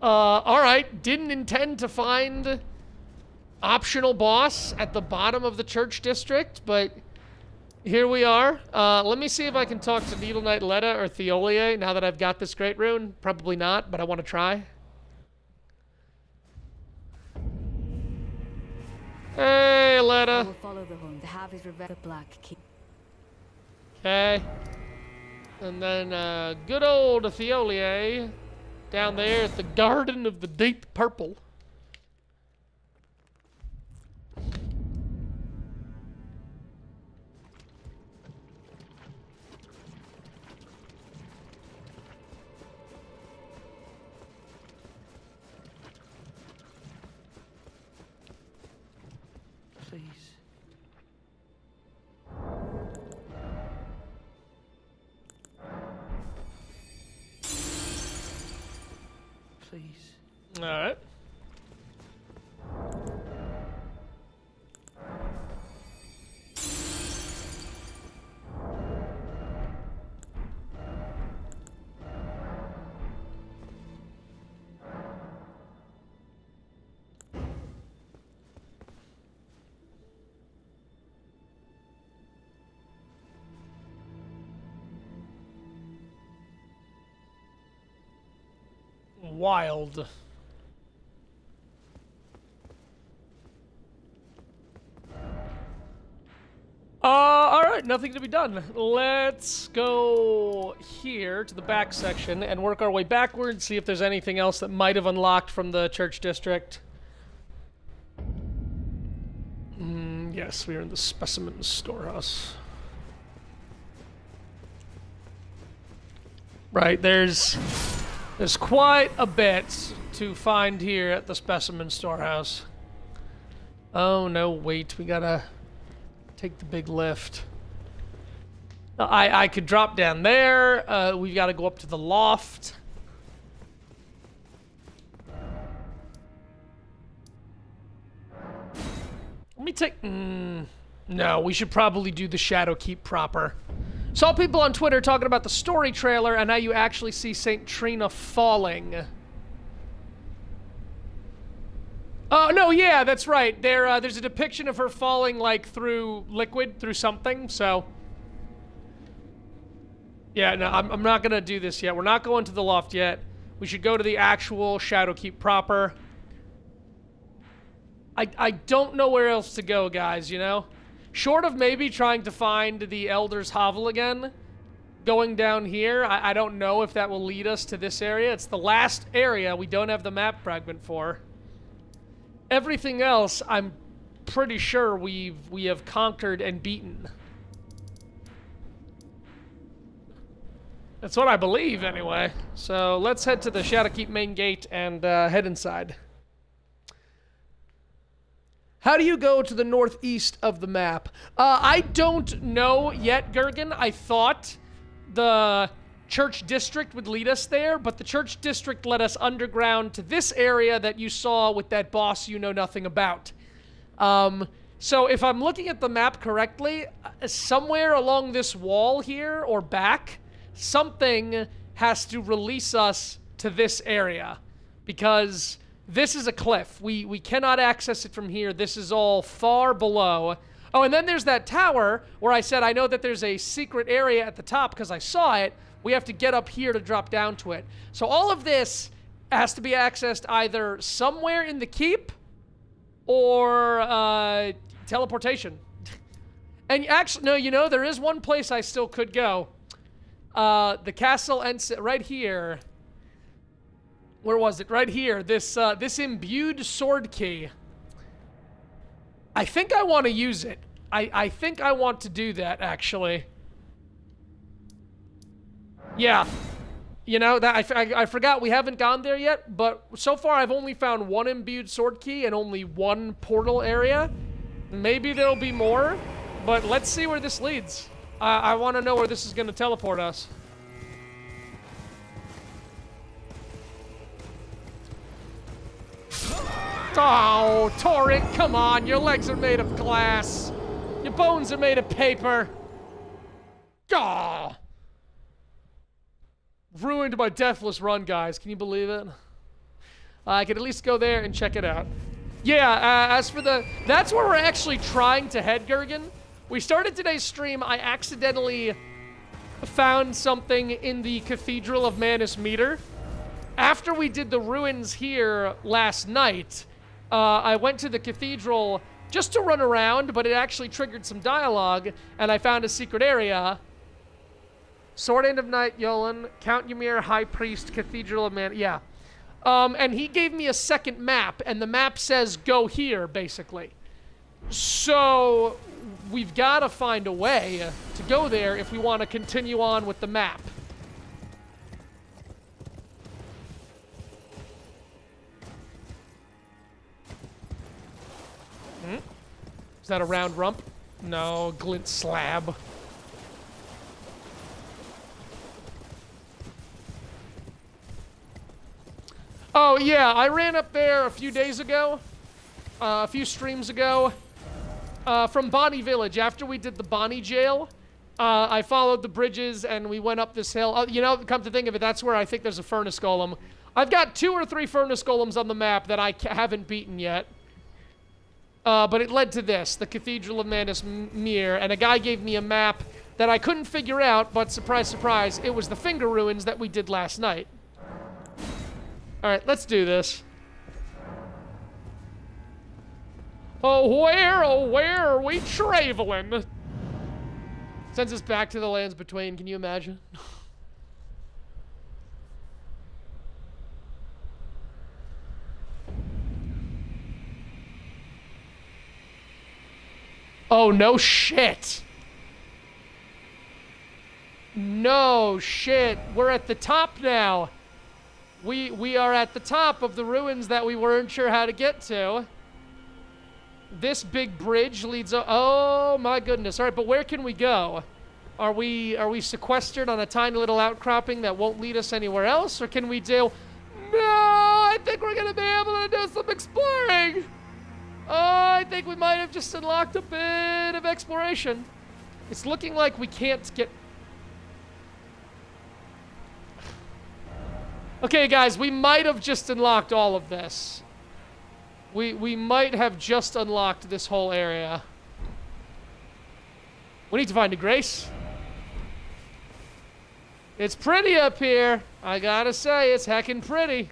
Alright, didn't intend to find optional boss at the bottom of the church district, but here we are. Let me see if I can talk to Needle Knight Letta or Theolier now that I've got this Great Rune. Probably not, but I want to try. Hey, Letta. I will follow the home. The have is the black key. Okay. And then, good old Theolier down there at the Garden of the Deep Purple. Please. Please. All right. wild. Alright, nothing to be done. Let's go here to the back section and work our way backwards, see if there's anything else that might have unlocked from the church district. Yes, we are in the specimen storehouse. Right, there's quite a bit to find here at the specimen storehouse. Oh no, wait, we gotta take the big lift. I could drop down there. We've got to go up to the loft. Let me take... no, we should probably do the Shadow Keep proper. Saw people on Twitter talking about the story trailer and how you actually see St. Trina falling. Oh, no, yeah, that's right. There's a depiction of her falling, like, through liquid, through something, so... Yeah, no, I'm not gonna do this yet. We're not going to the loft yet. We should go to the actual Shadow Keep proper. I don't know where else to go, guys, you know? Short of maybe trying to find the Elder's Hovel again, going down here, I don't know if that will lead us to this area. It's the last area we don't have the map fragment for. Everything else, I'm pretty sure we have conquered and beaten. That's what I believe, anyway. So let's head to the Shadowkeep main gate and head inside. How do you go to the northeast of the map? I don't know yet, Gergen. I thought the church district would lead us there, but the church district led us underground to this area that you saw with that boss you know nothing about. So if I'm looking at the map correctly, somewhere along this wall here, or back, something has to release us to this area, because this is a cliff. We cannot access it from here. This is all far below. Oh, and then there's that tower where I said I know that there's a secret area at the top because I saw it. We have to get up here to drop down to it. So all of this has to be accessed either somewhere in the keep or teleportation. And actually, no, you know, there is one place I still could go. The castle ends right here. Where was it? Right here. This imbued sword key. I think I want to use it. I think I want to do that, actually. Yeah. You know, that I forgot we haven't gone there yet, but so far I've only found one imbued sword key and only one portal area. Maybe there'll be more, but let's see where this leads. I want to know where this is going to teleport us. Oh, Torrent, come on. Your legs are made of glass. Your bones are made of paper. Gah! Ruined my deathless run, guys. Can you believe it? I could at least go there and check it out. Yeah, as for the... That's where we're actually trying to head, Gergen. We started today's stream. I accidentally found something in the Cathedral of Manus Meter. After we did the ruins here last night, I went to the cathedral just to run around, but it actually triggered some dialogue, and I found a secret area. Sword End of Night, Yolan, Count Ymir, High Priest, Cathedral of Man, yeah. And he gave me a second map, and the map says, go here, basically. So, we've got to find a way to go there if we want to continue on with the map. Is that a round rump? No, glint slab. Oh, yeah, I ran up there a few days ago, a few streams ago, from Bonnie Village. After we did the Bonnie jail, I followed the bridges and we went up this hill. You know, come to think of it, that's where I think there's a furnace golem. I've got 2 or 3 furnace golems on the map that I haven't beaten yet. But it led to this, the Cathedral of Manus Mir, and a guy gave me a map that I couldn't figure out, but surprise, surprise, it was the Finger Ruins that we did last night. Alright, let's do this. Oh, where are we traveling? Sends us back to the lands between, can you imagine? Oh, no shit. No shit. We're at the top now. We are at the top of the ruins that we weren't sure how to get to. This big bridge leads oh my goodness. All right, but where can we go? Are we sequestered on a tiny little outcropping that won't lead us anywhere else, or can we do? No, I think we're gonna be able to do some exploring. Oh, I think we might have just unlocked a bit of exploration. It's looking like we can't get... Okay, guys, we might have just unlocked all of this. We might have just unlocked this whole area. We need to find a Grace. It's pretty up here. I gotta say, it's heckin' pretty.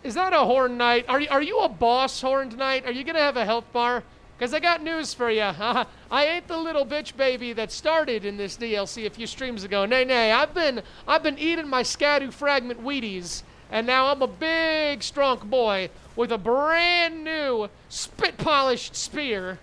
Is that a Horned Knight? Are you a boss Horned Knight? Are you gonna have a health bar? Because I got news for you. I ain't the little bitch baby that started in this DLC a few streams ago. Nay, I've been eating my Scadu Fragment Wheaties, and now I'm a big, strong boy with a brand new spit-polished spear.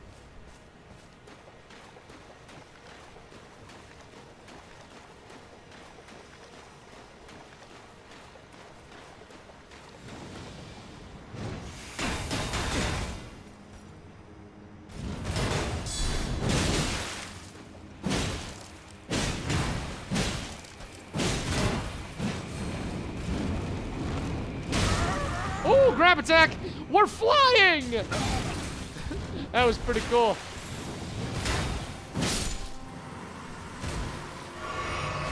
Ooh, grab attack! We're flying! That was pretty cool.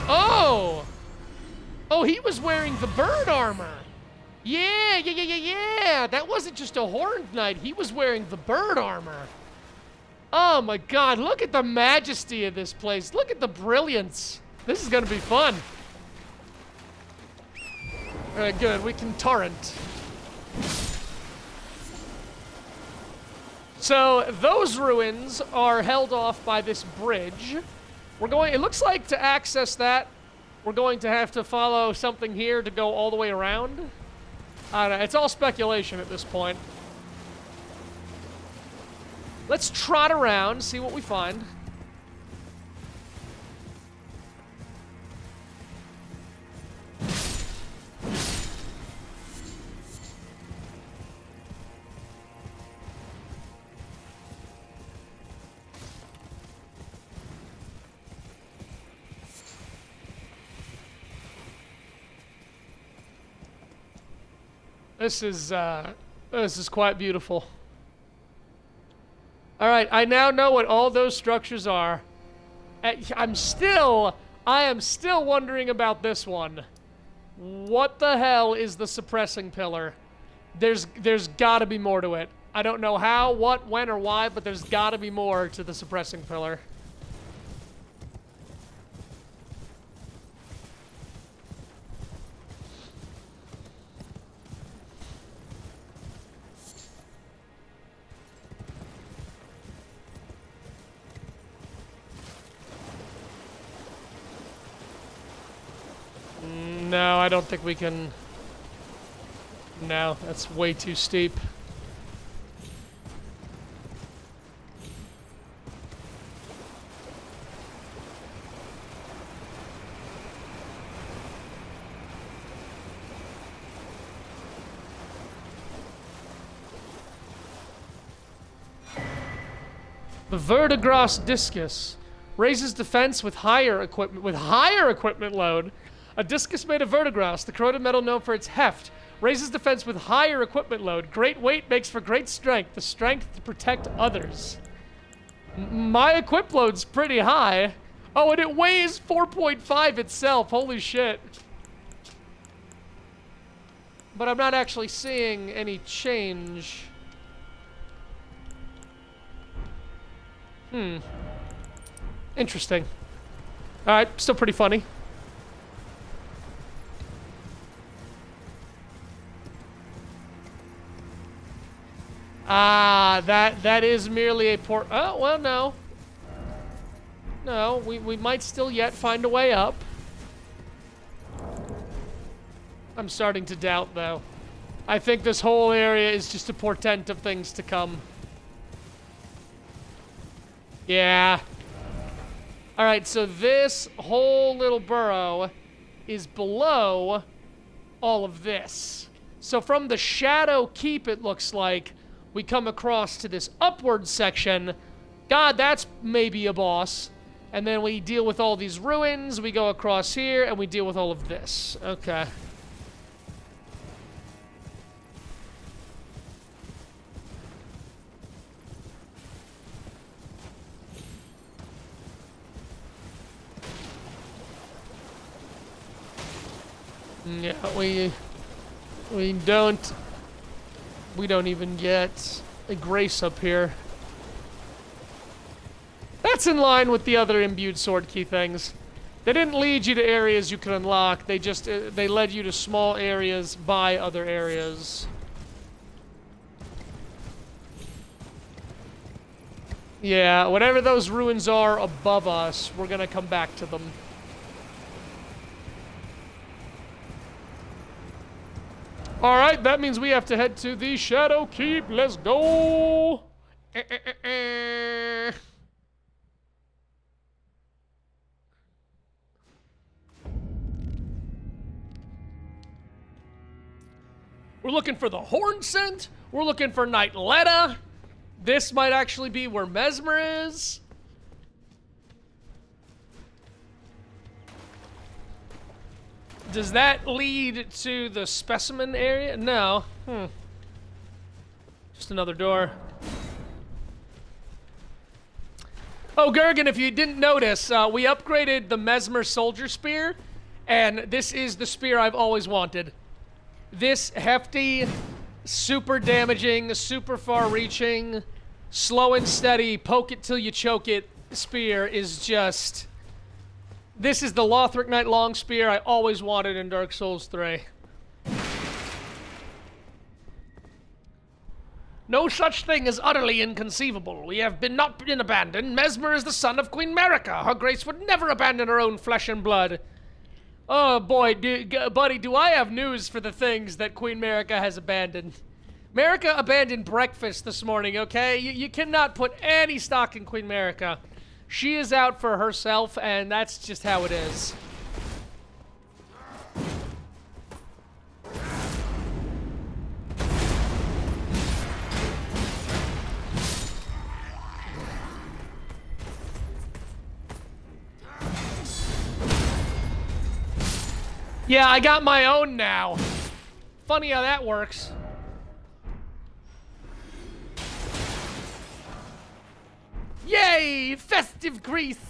Oh! Oh, he was wearing the bird armor. Yeah. That wasn't just a Horned Knight. He was wearing the bird armor. Oh my god, look at the majesty of this place. Look at the brilliance. This is gonna be fun. Alright, good. We can torrent. So those ruins are held off by this bridge. It looks like to access that, we're going to have to follow something here to go all the way around. I don't know, it's all speculation at this point. Let's trot around, see what we find. This is quite beautiful. All right, I now know what all those structures are. I am still wondering about this one. What the hell is the suppressing pillar? There's gotta be more to it. I don't know how, what, when, or why, but there's gotta be more to the suppressing pillar. No, I don't think we can... No, that's way too steep. The Verdigras Discus raises defense with higher equipment load. A discus made of verdigras, the corroded metal known for its heft, raises defense with higher equipment load. Great weight makes for great strength, the strength to protect others. My equip load's pretty high. Oh, and it weighs 4.5 itself, holy shit. But I'm not actually seeing any change. Interesting. Alright, still pretty funny. Ah, that is merely a port. Oh, well, no. No, we might still yet find a way up. I'm starting to doubt, though. I think this whole area is just a portent of things to come. Yeah. Alright, so this whole little burrow is below all of this. So from the Shadow Keep, it looks like, we come across to this upward section. God, that's maybe a boss. And then we deal with all these ruins, we go across here, and we deal with all of this. Okay. Yeah, we don't even get a grace up here. That's in line with the other imbued sword key things. They didn't lead you to areas you could unlock. They just they led you to small areas by other areas. Yeah, whatever those ruins are above us, we're gonna come back to them. Alright, that means we have to head to the Shadow Keep. Let's go! We're looking for the Horn Scent. We're looking for Nightletta. This might actually be where Mesmer is. Does that lead to the specimen area? No. Just another door. Oh, Gergen, if you didn't notice, we upgraded the Mesmer Soldier Spear, and this is the spear I've always wanted. This hefty, super damaging, super far-reaching, slow and steady, poke it till you choke it spear is just... This is the Lothric Knight long spear I always wanted in Dark Souls 3. No such thing as utterly inconceivable. We have not been abandoned. Mesmer is the son of Queen Marika. Her grace would never abandon her own flesh and blood. Oh boy, buddy, do I have news for the things that Queen Marika has abandoned. Marika abandoned breakfast this morning, okay? You cannot put any stock in Queen Marika. She is out for herself, and that's just how it is. Yeah, I got my own now. Funny how that works. Yay! Festive grease!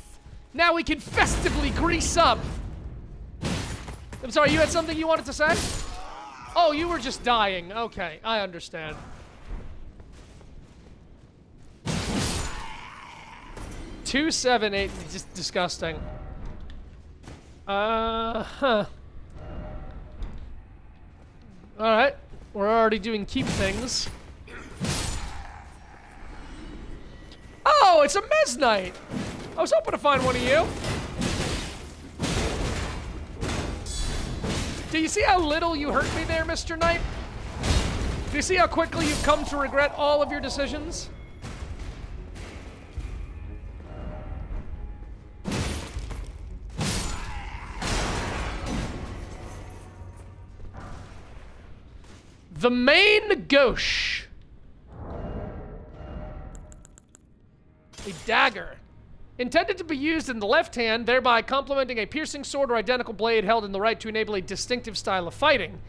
Now we can festively grease up! I'm sorry, you had something you wanted to say? Oh, you were just dying. Okay, I understand. $278, just disgusting. Huh. Alright, we're already doing keep things. Oh, it's a Mez Knight! I was hoping to find one of you. Do you see how little you hurt me there, Mr. Knight? Do you see how quickly you've come to regret all of your decisions? The main gauche. A dagger. Intended to be used in the left hand, thereby complementing a piercing sword or identical blade held in the right to enable a distinctive style of fighting.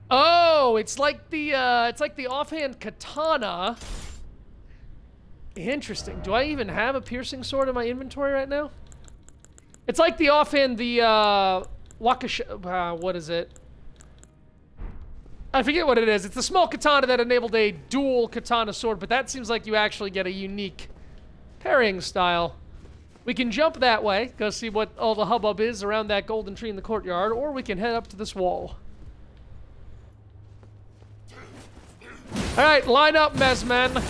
Oh, it's like the offhand katana. Interesting. Do I even have a piercing sword in my inventory right now? It's like the offhand, what is it? I forget what it is. It's the small katana that enabled a dual katana sword, but that seems like you actually get a unique Parrying style. We can jump that way, go see what all the hubbub is around that golden tree in the courtyard, or we can head up to this wall. Alright, line up, Mesmen.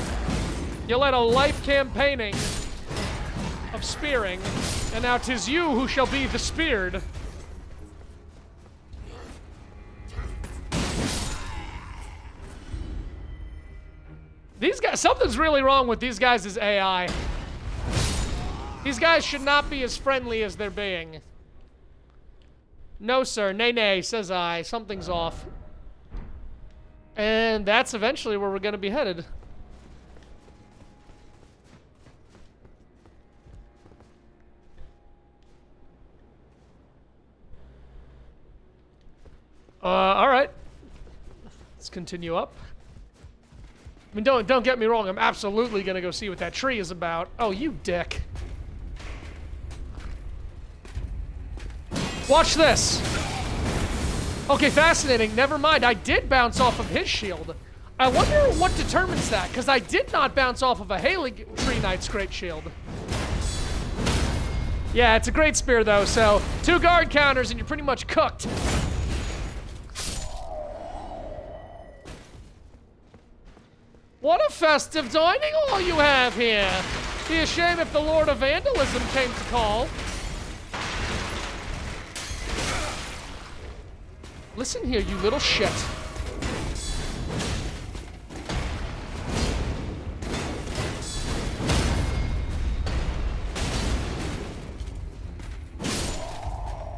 You led a life campaigning of spearing, and now 'tis you who shall be the speared. These guys, something's really wrong with these guys' AI. These guys should not be as friendly as they're being. No, sir. Nay, nay, says I. Something's off. And that's eventually where we're going to be headed. All right. Let's continue up. I mean, don't get me wrong. I'm absolutely gonna go see what that tree is about. Oh, you dick! Watch this. Okay, fascinating. Never mind. I did bounce off of his shield. I wonder what determines that, because I did not bounce off of a Haley Tree Knight's great shield. Yeah, it's a great spear though. So 2 guard counters and you're pretty much cooked. What a festive dining hall you have here! Be a shame if the Lord of Vandalism came to call. Listen here, you little shit.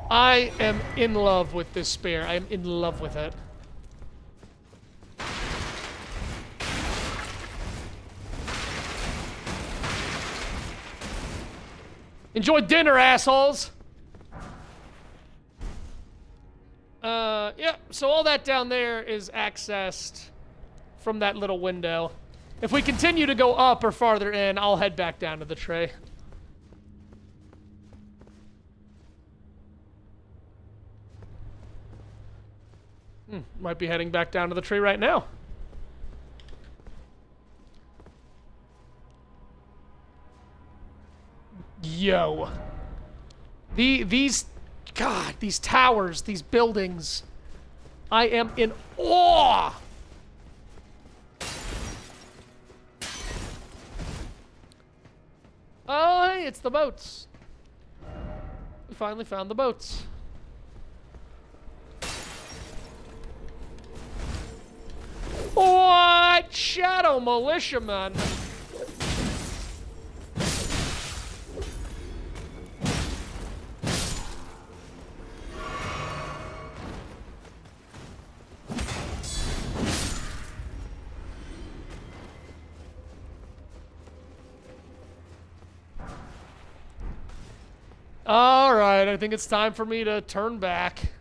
I am in love with this spear. I am in love with it. Enjoy dinner, assholes! Yeah, so all that down there is accessed from that little window. If we continue to go up or farther in, I'll head back down to the tray. Might be heading back down to the tree right now. Yo. These towers, these buildings. I am in awe. Oh, hey, it's the boats. We finally found the boats. What? Shadow militiamen. All right, I think it's time for me to turn back.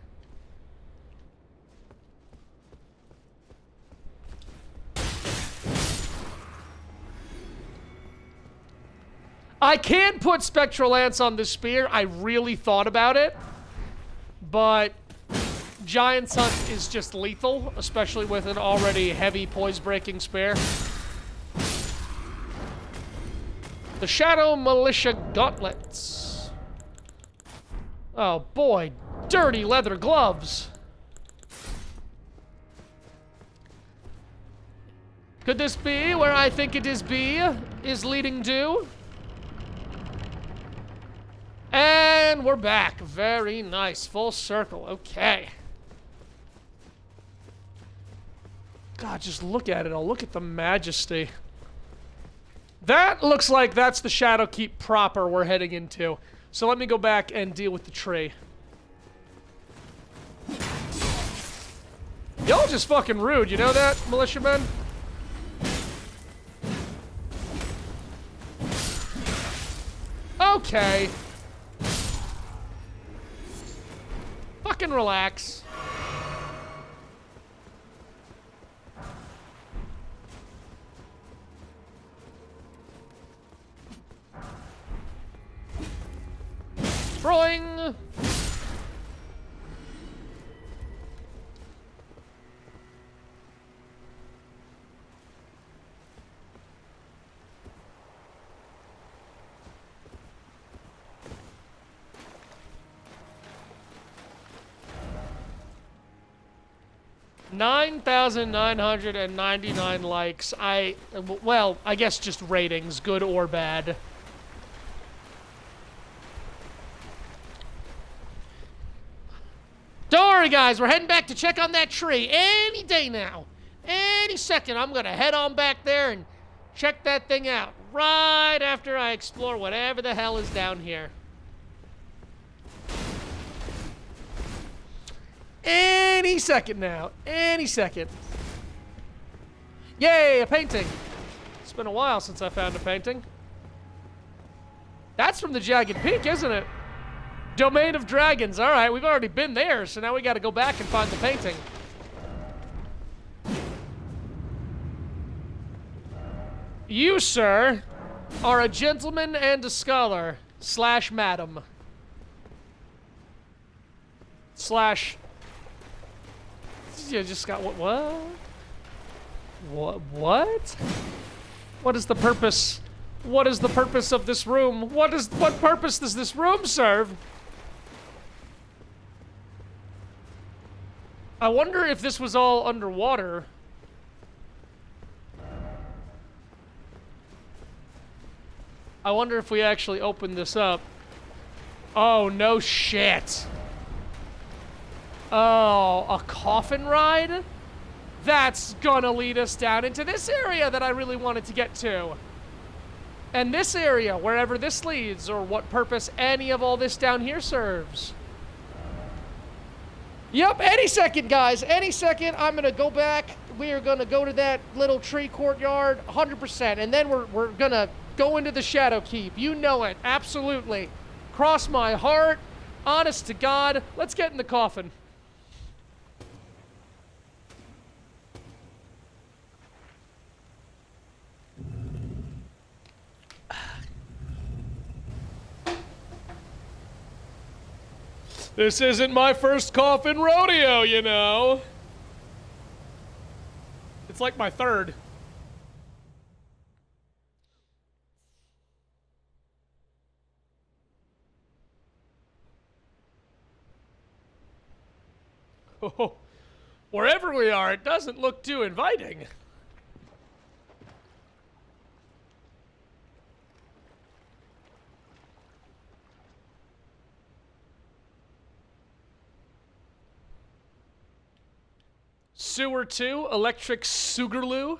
I can put Spectral Lance on this spear. I really thought about it. But Giant's Hunt is just lethal, especially with an already heavy poise-breaking spear. The Shadow Militia Gauntlets. Oh boy, dirty leather gloves. Could this be where I think it is leading to? And we're back. Very nice. Full circle. Okay. God, just look at it all. Look at the majesty. That looks like that's the Shadowkeep proper we're heading into. So let me go back and deal with the tree. Y'all just fucking rude, you know that, militiamen? Okay. Fucking relax. Throwing. 9,999 likes. Well, I guess just ratings, good or bad. Don't worry, guys. We're heading back to check on that tree any day now. Any second, I'm going to head on back there and check that thing out. Right after I explore whatever the hell is down here. Any second now. Any second. Yay, a painting. It's been a while since I found a painting. That's from the Jagged Peak, isn't it? Domain of Dragons. All right, we've already been there, so now we got to go back and find the painting. You, sir, are a gentleman and a scholar, / madam. / You just got what? What? What is the purpose? What is the purpose of this room? What purpose does this room serve? I wonder if this was all underwater. I wonder if we actually open this up. Oh, no shit. Oh, a coffin ride? That's gonna lead us down into this area that I really wanted to get to. And this area, wherever this leads, or what purpose any of all this down here serves. Yep, any second, guys. Any second, I'm gonna go back. We are gonna go to that little tree courtyard, 100%. And then we're gonna go into the Shadow Keep. You know it, absolutely. Cross my heart, honest to God. Let's get in the coffin. This isn't my first coffin rodeo, you know. It's like my third. Oh, wherever we are, it doesn't look too inviting. Sewer 2, Electric Sugarloo.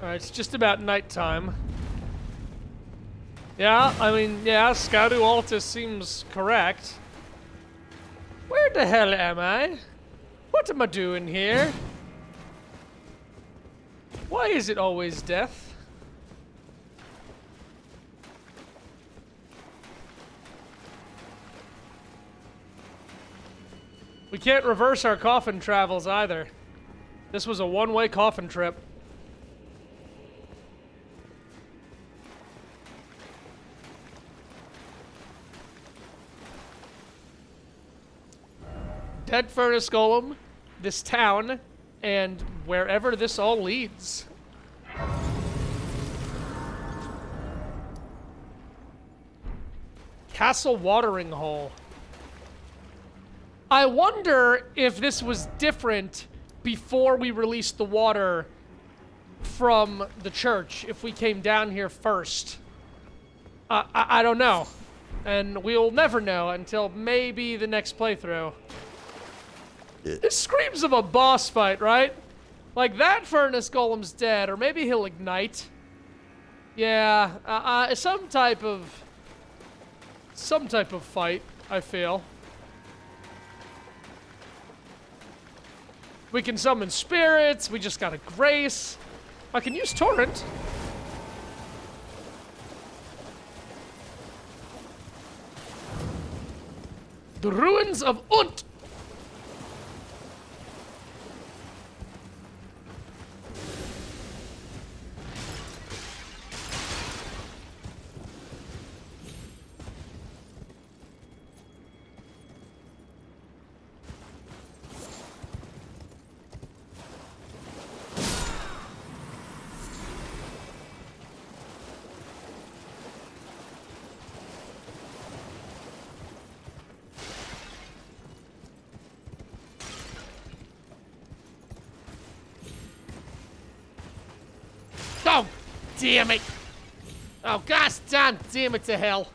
Alright, it's just about nighttime. Yeah, I mean, yeah, Scoutu Altus seems correct. Where the hell am I? What am I doing here? Why is it always death? We can't reverse our coffin travels either. This was a one-way coffin trip. Dead Furnace Golem, this town, and wherever this all leads. Castle Watering Hole. I wonder if this was different before we released the water from the church, if we came down here first. I don't know. And we'll never know until maybe the next playthrough. This screams of a boss fight, right? Like, that Furnace Golem's dead, or maybe he'll ignite. Yeah, some type of fight, I feel. We can summon spirits, we just got a grace. I can use Torrent. The Ruins of Unt. damn it! Oh, gosh damn it to hell.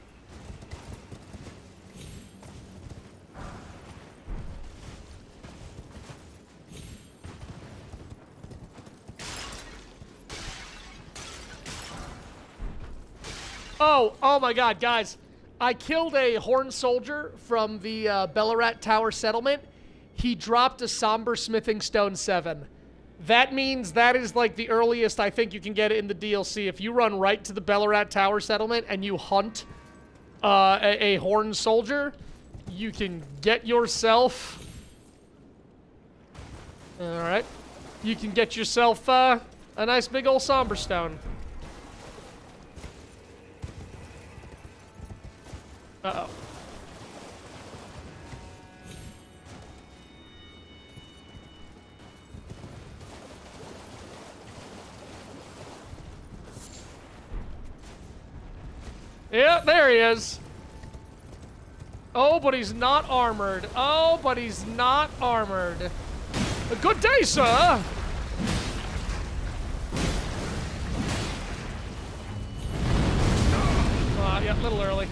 Oh my god, guys. I killed a Horn Soldier from the Bellarat Tower settlement. He dropped a Somber Smithing Stone 7. That means that is like the earliest I think you can get it in the DLC. If you run right to the Bellarat Tower settlement and you hunt a Horn Soldier, you can get yourself... Alright. You can get yourself a nice big old Somber Stone. Uh-oh. Yeah, there he is. Oh, but he's not armored. Oh, but he's not armored. A good day, sir. Yeah, a little early.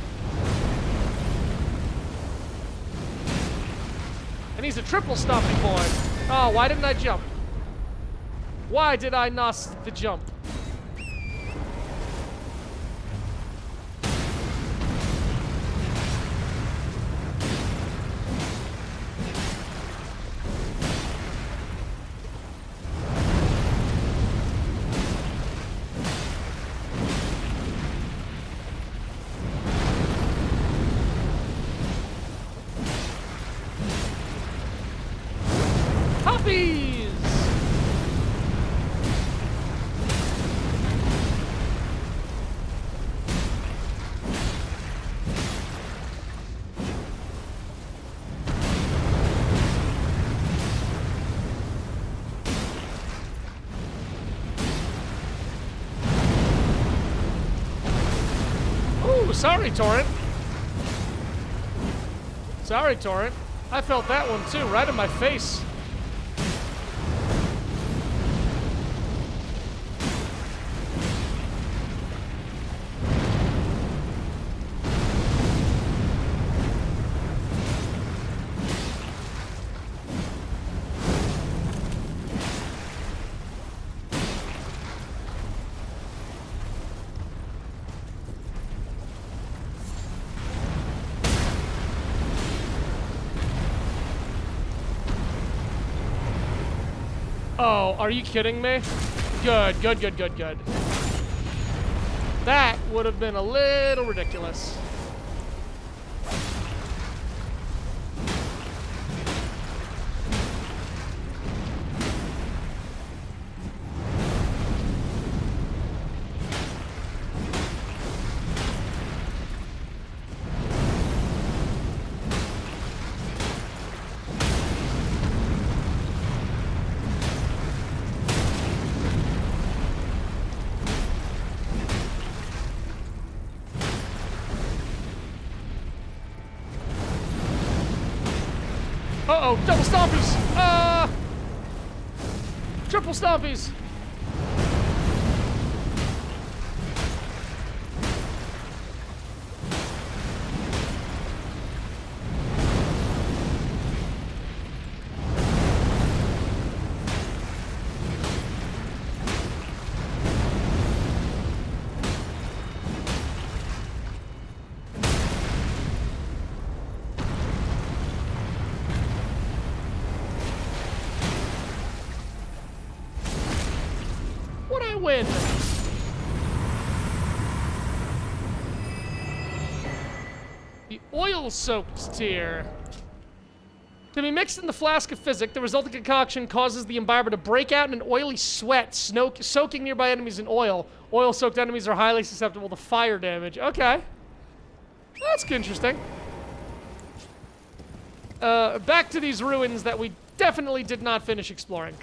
And he's a triple stomping boy. Oh, why didn't I jump? Why did I not the jump? Puppies! Ooh, sorry, Torrent. Sorry, Torrent. I felt that one too, right in my face. Oh, are you kidding me? Good, good, good, good, good. That would have been a little ridiculous. Uh-oh, double stompies! Triple stompies! Win. The oil-soaked tier. To be mixed in the flask of physic, the resulting concoction causes the imbiber to break out in an oily sweat, soaking nearby enemies in oil. Oil-soaked enemies are highly susceptible to fire damage. Okay. That's interesting. Back to these ruins that we definitely did not finish exploring.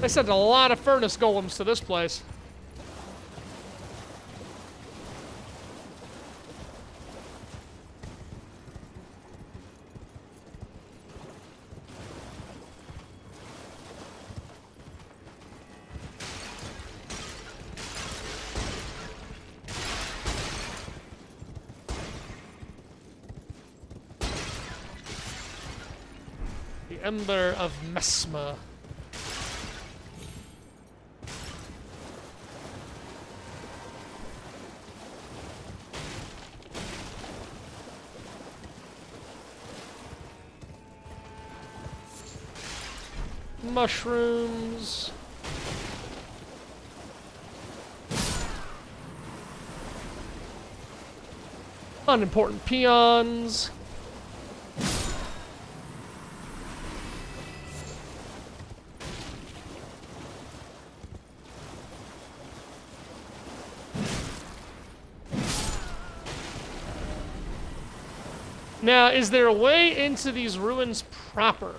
They sent a lot of furnace golems to this place. Ember of Mesmer. Mushrooms. Unimportant peons. Now, is there a way into these ruins proper?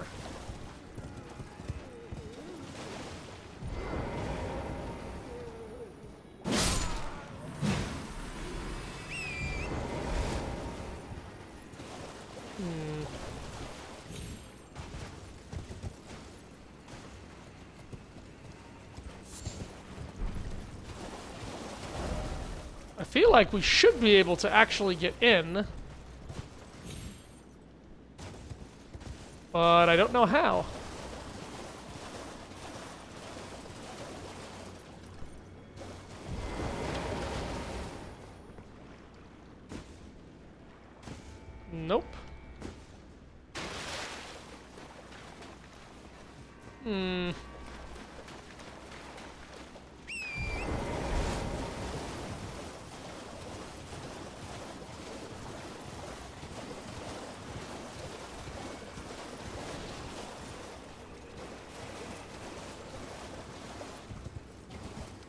I feel like we should be able to actually get in. But I don't know how. Nope.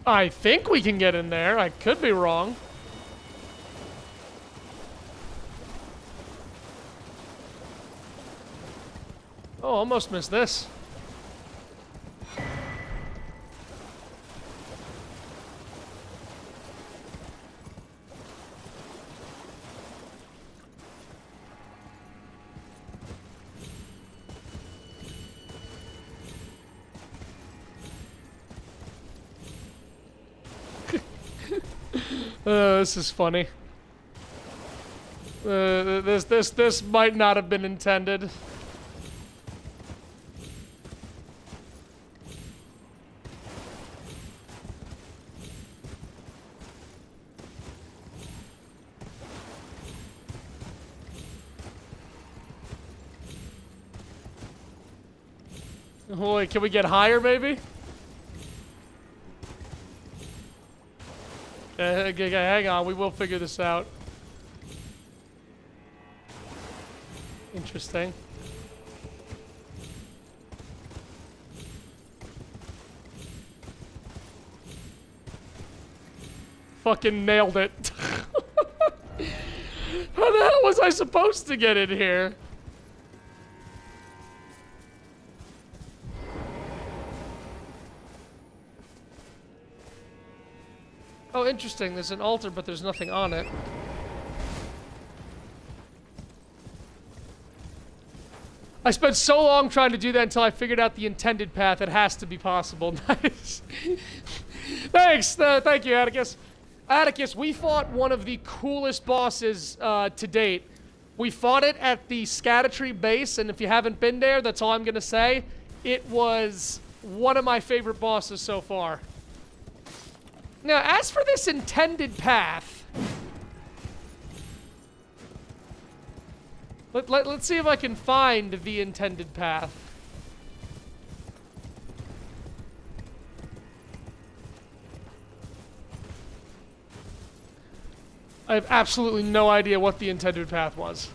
I think we can get in there. I could be wrong. Oh, almost missed this. This is funny. This might not have been intended. Wait, can we get higher, maybe? Okay, hang on, we will figure this out. Interesting. Fucking nailed it. How the hell was I supposed to get in here? Oh, interesting. There's an altar, but there's nothing on it. I spent so long trying to do that until I figured out the intended path. It has to be possible. Nice. Thanks. Thank you, Atticus. Atticus, we fought one of the coolest bosses to date. We fought it at the Scattertree base, and if you haven't been there, that's all I'm going to say. It was one of my favorite bosses so far. Now, as for this intended path, let's see if I can find the intended path. I have absolutely no idea what the intended path was.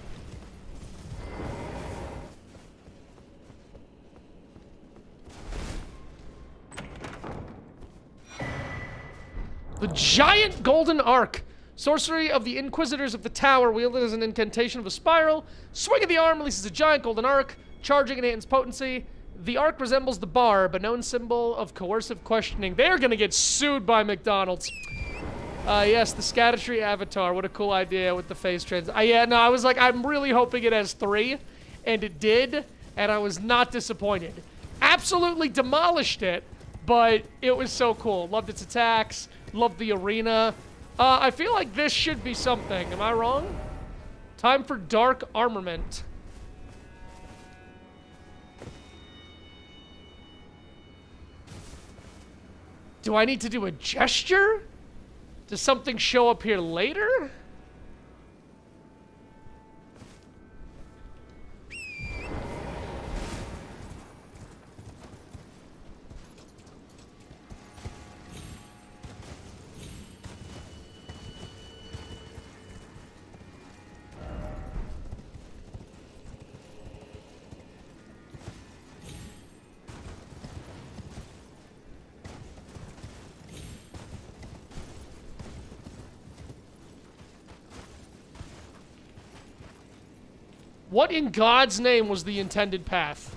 The Giant Golden Arc. Sorcery of the Inquisitors of the Tower, wielded as an incantation of a spiral. Swing of the arm releases a giant golden arc, charging in its potency. The arc resembles the barb, a known symbol of coercive questioning. They're gonna get sued by McDonald's. Yes, the Scattertree avatar. What a cool idea with the face trans. Yeah, no, I was like, I'm really hoping it has 3, and it did, and I was not disappointed. Absolutely demolished it, but it was so cool. Loved its attacks, loved the arena. I feel like this should be something. Am I wrong? Time for Dark Armament. Do I need to do a gesture? Does something show up here later? What in God's name was the intended path?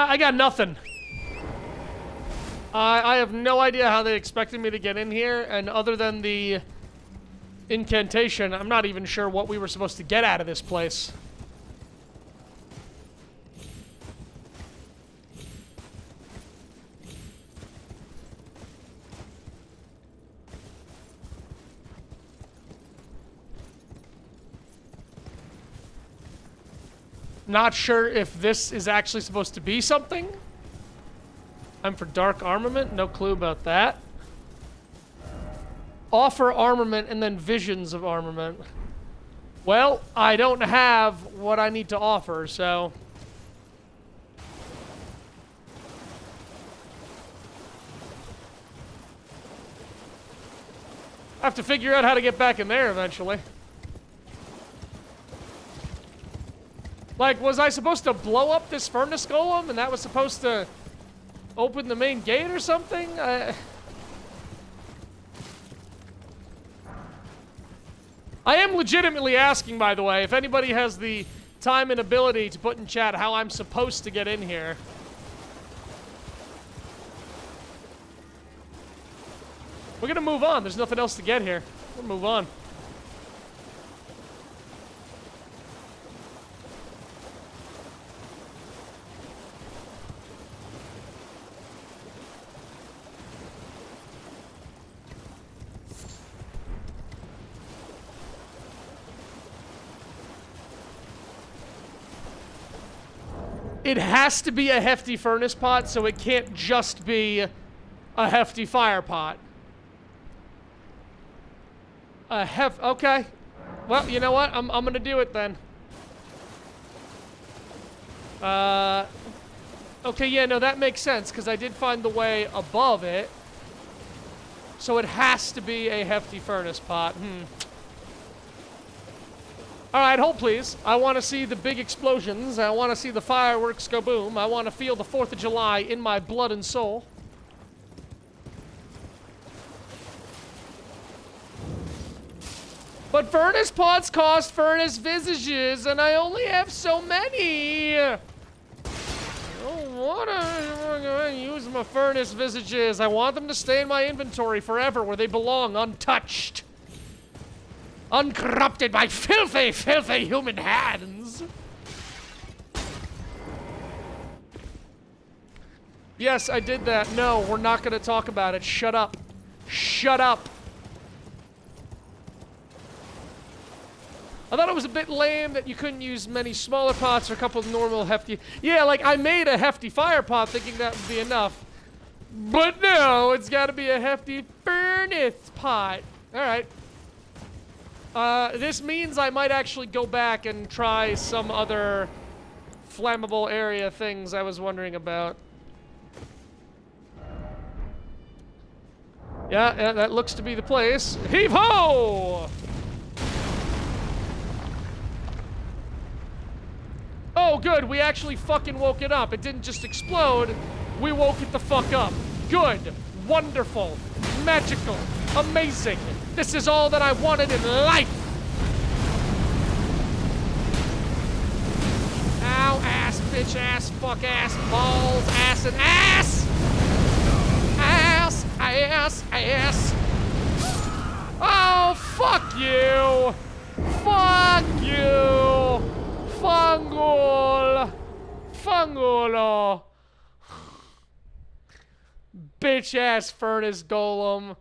I got nothing. I have no idea how they expected me to get in here, and other than the incantation, I'm not even sure what we were supposed to get out of this place. Not sure if this is actually supposed to be something. I'm for dark armament. No clue about that. Offer armament and then visions of armament. Well, I don't have what I need to offer, so... I have to figure out how to get back in there eventually. Like, was I supposed to blow up this furnace golem and that was supposed to open the main gate or something? I am legitimately asking, by the way, if anybody has the time and ability to put in chat how I'm supposed to get in here. We're gonna move on. There's nothing else to get here. We'll move on. It has to be a hefty furnace pot, so it can't just be a hefty fire pot. Okay. Well, you know what? I'm gonna do it then. Okay, yeah, no, that makes sense, because I did find the way above it. So it has to be a hefty furnace pot. Alright, hold please. I want to see the big explosions. I want to see the fireworks go boom. I want to feel the 4th of July in my blood and soul. But furnace pots cost furnace visages, and I only have so many. I don't want to use my furnace visages. I want them to stay in my inventory forever where they belong, untouched. Uncorrupted by filthy, filthy human hands. Yes, I did that. No, we're not going to talk about it. Shut up. Shut up. I thought it was a bit lame that you couldn't use many smaller pots or a couple of normal hefty... Yeah, like, I made a hefty fire pot thinking that would be enough. But no, it's got to be a hefty furnace pot. All right. This means I might actually go back and try some other flammable area things I was wondering about. Yeah, that looks to be the place. Heave-ho! Oh, good, we actually fucking woke it up. It didn't just explode, we woke it the fuck up. Good, wonderful, magical, amazing. This is all that I wanted in life. Ow, ass, bitch ass, fuck ass, balls, ass, and ass! Ass, ass, ass. Oh, fuck you! Fuck you! Fungul! Fungulo! Bitch ass furnace golem.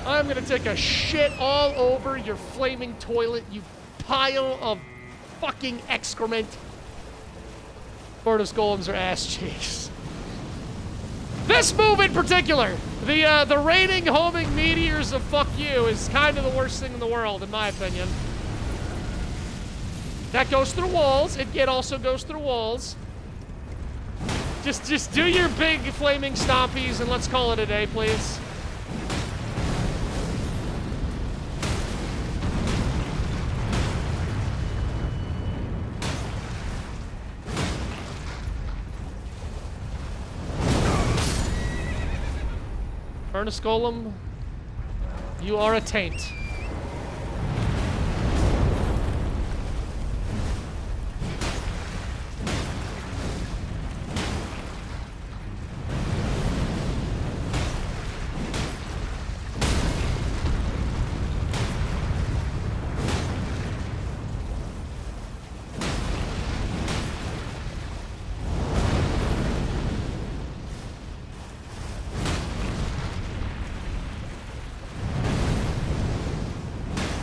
I'm gonna take a shit all over your flaming toilet, you pile of fucking excrement. Furnace golems are ass cheeks. This move in particular, the raining, homing meteors of fuck you is kind of the worst thing in the world, in my opinion. That goes through walls. It also goes through walls. Just do your big flaming stompies and let's call it a day, please. Furnace Golem, you are a taint.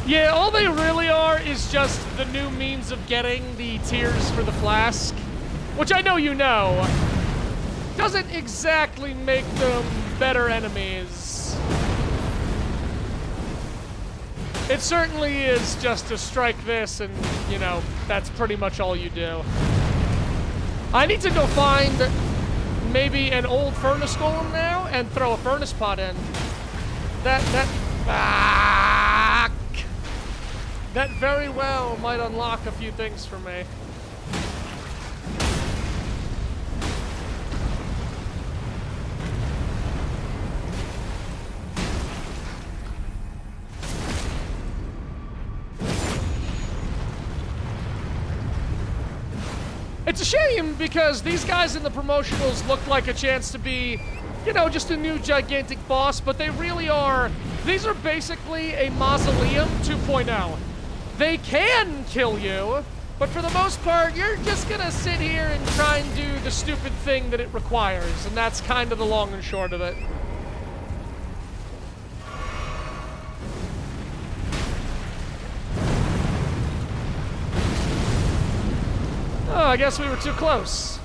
Yeah, all they really are is just the new means of getting the tiers for the flask, which I know you know. Doesn't exactly make them better enemies. It certainly is just to strike this and, you know, that's pretty much all you do. I need to go find maybe an old furnace golem now and throw a furnace pot in. That very well might unlock a few things for me. It's a shame because these guys in the promotionals look like a chance to be, you know, just a new gigantic boss, but they really are. These are basically a Mausoleum 2.0. They can kill you, but for the most part, you're just gonna sit here and try and do the stupid thing that it requires, and that's kind of the long and short of it. Oh, I guess we were too close.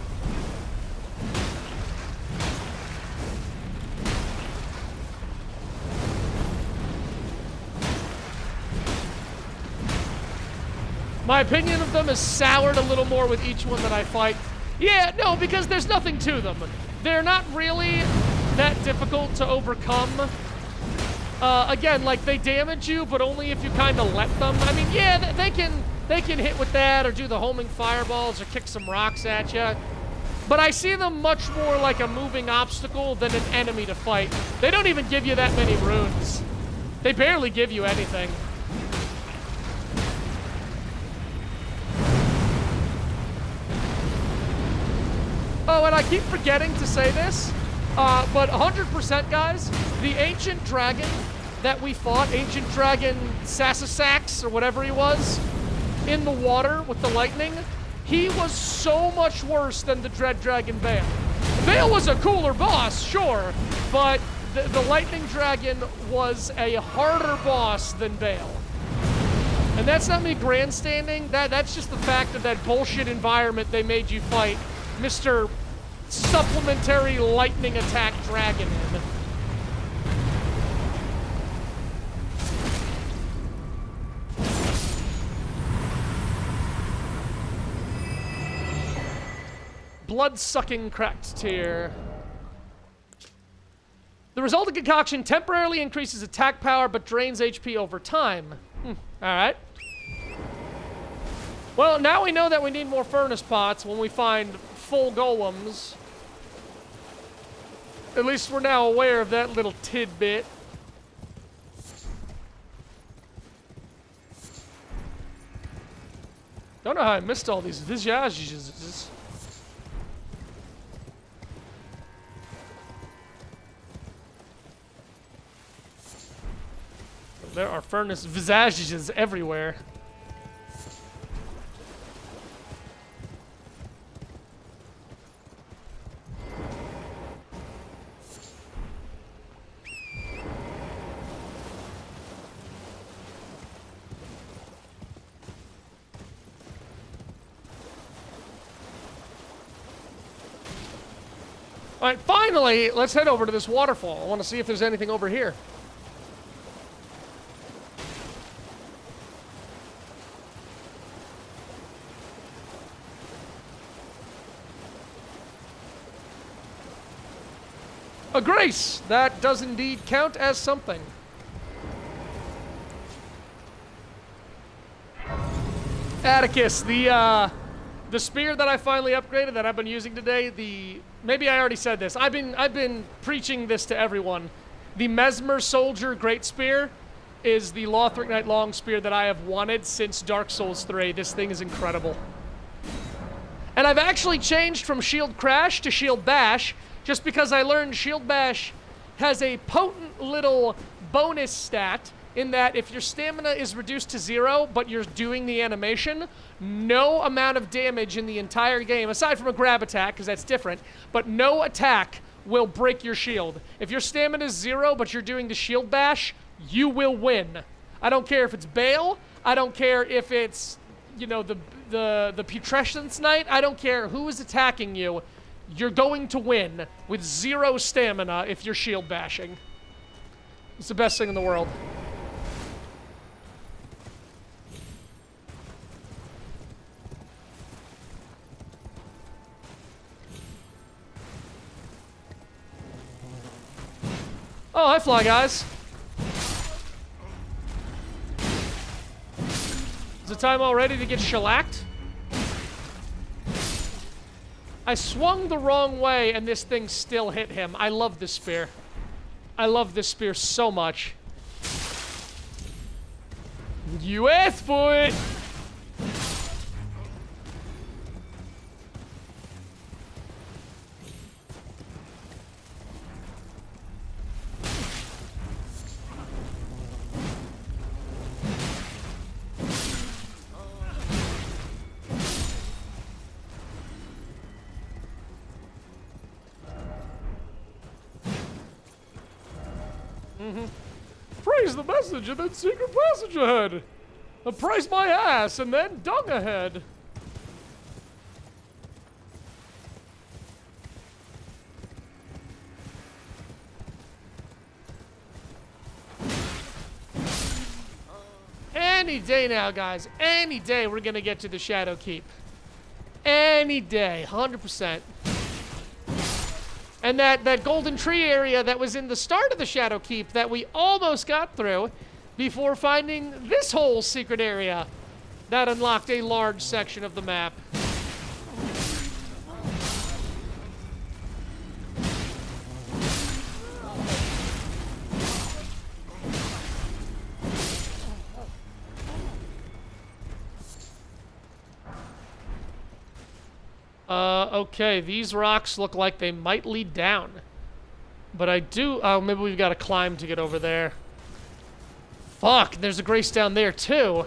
My opinion of them is soured a little more with each one that I fight. Yeah, no, because there's nothing to them. They're not really that difficult to overcome. Again, like, they damage you, but only if you kind of let them. I mean, yeah, they can hit with that or do the homing fireballs or kick some rocks at you. But I see them much more like a moving obstacle than an enemy to fight. They don't even give you that many runes. They barely give you anything. Oh, and I keep forgetting to say this, but 100% guys, the ancient dragon that we fought, ancient dragon Sasasax, or whatever he was, in the water with the lightning, he was so much worse than the Dread Dragon Vale. Vale was a cooler boss, sure, but the lightning dragon was a harder boss than Vale. And that's not me grandstanding, that's just the fact of that bullshit environment they made you fight Mr. Supplementary Lightning Attack Dragon in. blood-sucking cracked tear. The resulting concoction temporarily increases attack power but drains HP over time. Alright. Well, now we know that we need more furnace pots when we find full golems. At least we're now aware of that little tidbit. Don't know how I missed all these visages. There are furnace visages everywhere. All right, finally, let's head over to this waterfall. I want to see if there's anything over here. A grace! That does indeed count as something. Atticus, the spear that I finally upgraded that I've been using today, maybe I already said this. I've been preaching this to everyone. The Mesmer Soldier Great Spear is the Lothric Knight Long Spear that I have wanted since Dark Souls 3. This thing is incredible. And I've actually changed from Shield Crash to Shield Bash just because I learned Shield Bash has a potent little bonus stat in that if your stamina is reduced to 0, but you're doing the animation, no amount of damage in the entire game, aside from a grab attack, because that's different, but no attack will break your shield. If your stamina is 0, but you're doing the shield bash, you will win. I don't care if it's Bale, I don't care if it's, you know, the Putrescence Knight, I don't care who is attacking you, you're going to win with 0 stamina if you're shield bashing. It's the best thing in the world. Oh, hi, Fly Guys. Is it time already to get shellacked? I swung the wrong way and this thing still hit him. I love this spear. I love this spear so much. You asked for it! Praise the message and then secret passage ahead. Praise my ass and then dung ahead. Any day now, guys. Any day we're gonna get to the Shadow Keep. Any day, 100%. And that golden tree area that was in the start of the Shadow Keep that we almost got through before finding this whole secret area that unlocked a large section of the map. Okay, these rocks look like they might lead down. But I do... Oh, maybe we've got to climb to get over there. Fuck, there's a grace down there, too.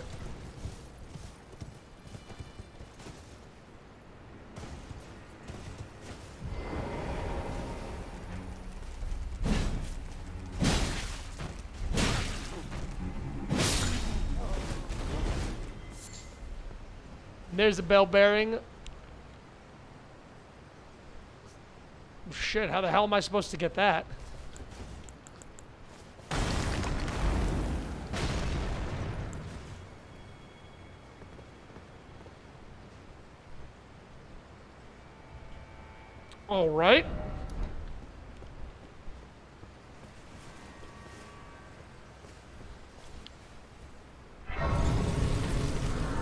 There's a bell bearing. Shit, how the hell am I supposed to get that? All right.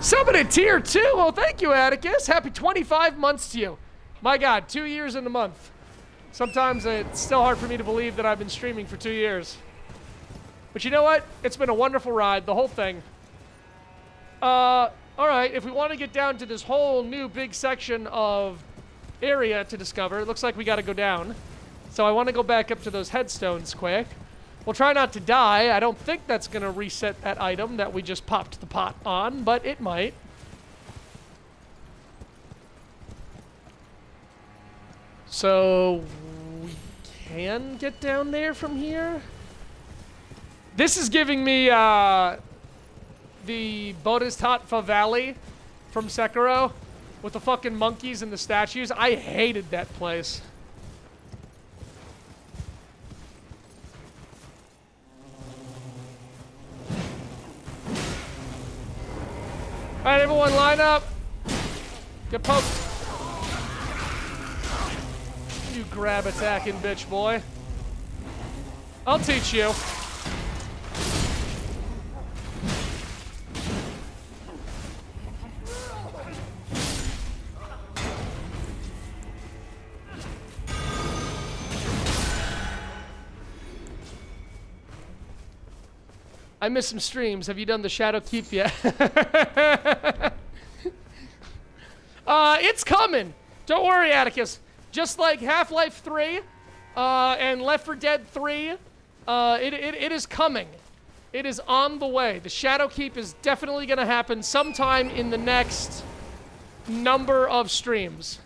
Summon at tier 2. Well, thank you, Atticus. Happy 25 months to you. My God, 2 years in a month. Sometimes it's still hard for me to believe that I've been streaming for 2 years. But you know what? It's been a wonderful ride, the whole thing. All right, if we want to get down to this whole new big section of area to discover, it looks like we got to go down. So I want to go back up to those headstones quick. We'll try not to die. I don't think that's going to reset that item that we just popped the pot on, but it might. So we can get down there from here. This is giving me the Bodhisattva Valley from Sekiro with the fucking monkeys and the statues. I hated that place. All right, everyone, line up. Get poked. You grab attacking bitch, boy. I'll teach you. I missed some streams. Have you done the Shadow Keep yet? It's coming. Don't worry, Atticus. Just like Half-Life 3 and Left 4 Dead 3, it is coming. It is on the way. The Shadow Keep is definitely going to happen sometime in the next number of streams.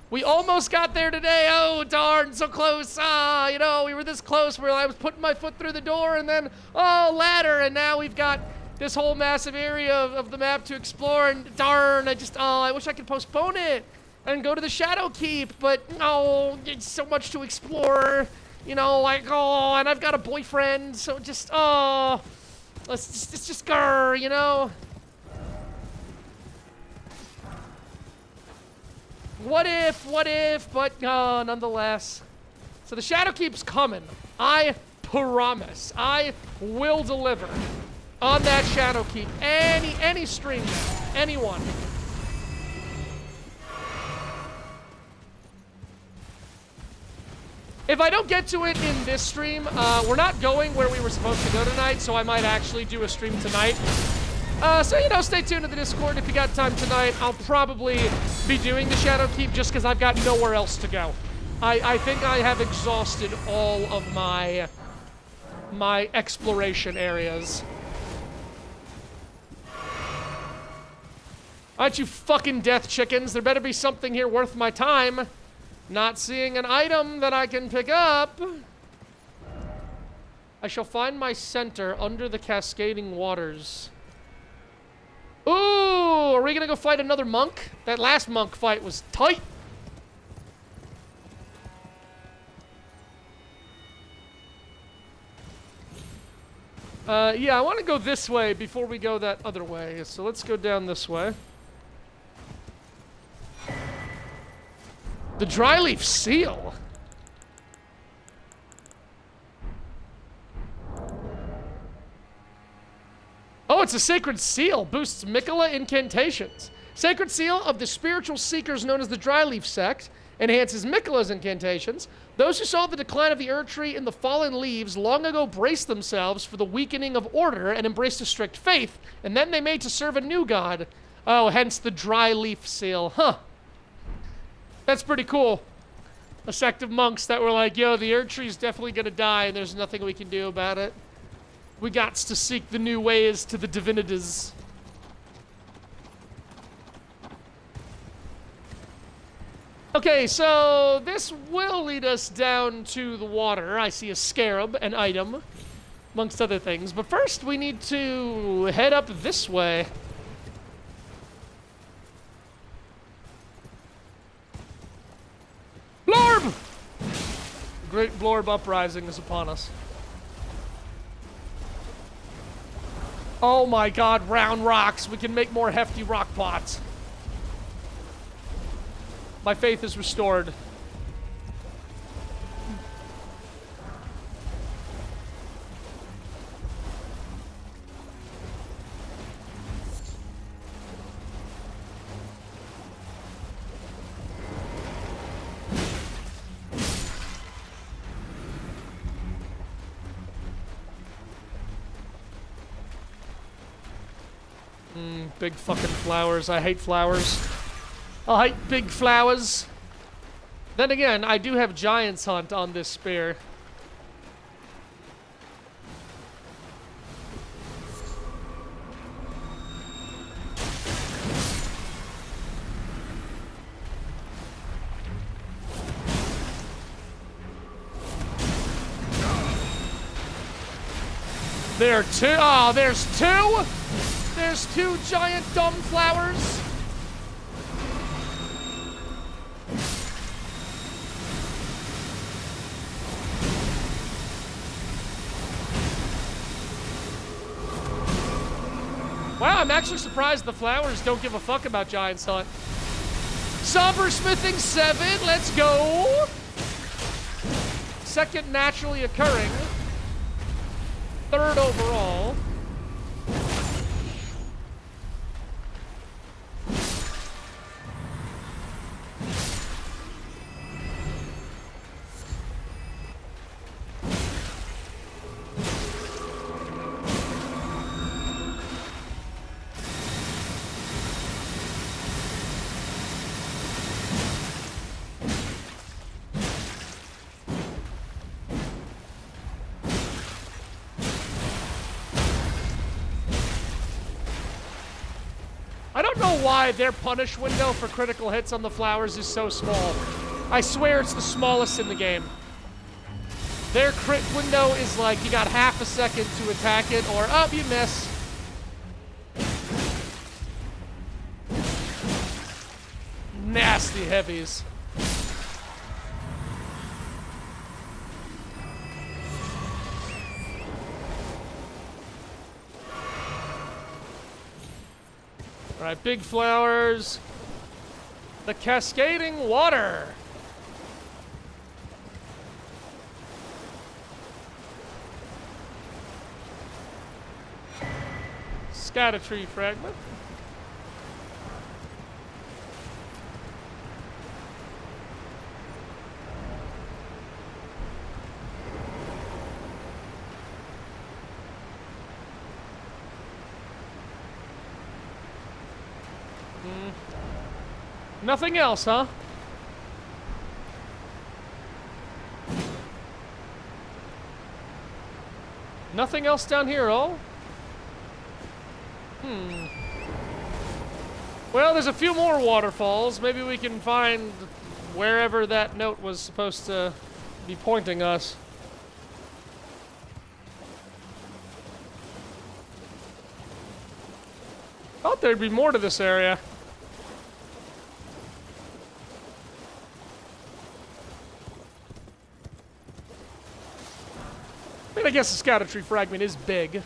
We almost got there today. Oh, darn, so close. You know, we were this close where I was putting my foot through the door and then, oh, ladder. And now we've got this whole massive area of the map to explore. And darn, I wish I could postpone it and go to the Shadow Keep. But no, it's so much to explore. You know, like, oh, and I've got a boyfriend. So just, oh, it's just grr, you know. What if, but nonetheless. So the Shadow Keep's coming. I promise. I will deliver on that Shadow Keep. Any stream, anyone. If I don't get to it in this stream, we're not going where we were supposed to go tonight, so I might actually do a stream tonight. So, you know, stay tuned to the Discord if you got time tonight. I'll probably be doing the Shadow Keep just because I've got nowhere else to go. I think I have exhausted all of my exploration areas. Aren't you fucking death chickens? There better be something here worth my time. Not seeing an item that I can pick up. I shall find my center under the cascading waters. Ooh, are we gonna go fight another monk? That last monk fight was tight. Yeah, I want to go this way before we go that other way. So let's go down this way. The dryleaf seal. Oh, it's a sacred seal. Boosts Mikola incantations. Sacred seal of the spiritual seekers known as the Dryleaf sect. Enhances Mikola's incantations. Those who saw the decline of the Erd tree in the fallen leaves long ago braced themselves for the weakening of order and embraced a strict faith, and then they made to serve a new god. Oh, hence the Dryleaf seal. Huh. That's pretty cool. A sect of monks that were like, yo, the Erd tree's definitely gonna die and there's nothing we can do about it. We gots to seek the new ways to the divinities. Okay, so this will lead us down to the water. I see a scarab, an item, amongst other things. But first, we need to head up this way. Blorb! The great Blorb uprising is upon us. Oh my god, round rocks. We can make more hefty rock pots. My faith is restored. big fucking flowers. I hate flowers. I hate big flowers. Then again, I do have Giant's Hunt on this spear. There are two. Oh, there's two? There's two giant dumb flowers? Wow, I'm actually surprised the flowers don't give a fuck about Giant's Hunt. Somber Smithing 7, let's go! Second naturally occurring. Third overall. I don't know why their punish window for critical hits on the flowers is so small. I swear it's the smallest in the game. Their crit window is like, you got half a second to attack it, or, oh, you miss. Nasty heavies. All right, big flowers. The cascading water. Scatter tree fragment. Nothing else, huh? Nothing else down here at all? Well, there's a few more waterfalls. Maybe we can find wherever that note was supposed to be pointing us. Thought there'd be more to this area. I mean, I guess the scatter tree fragment is big.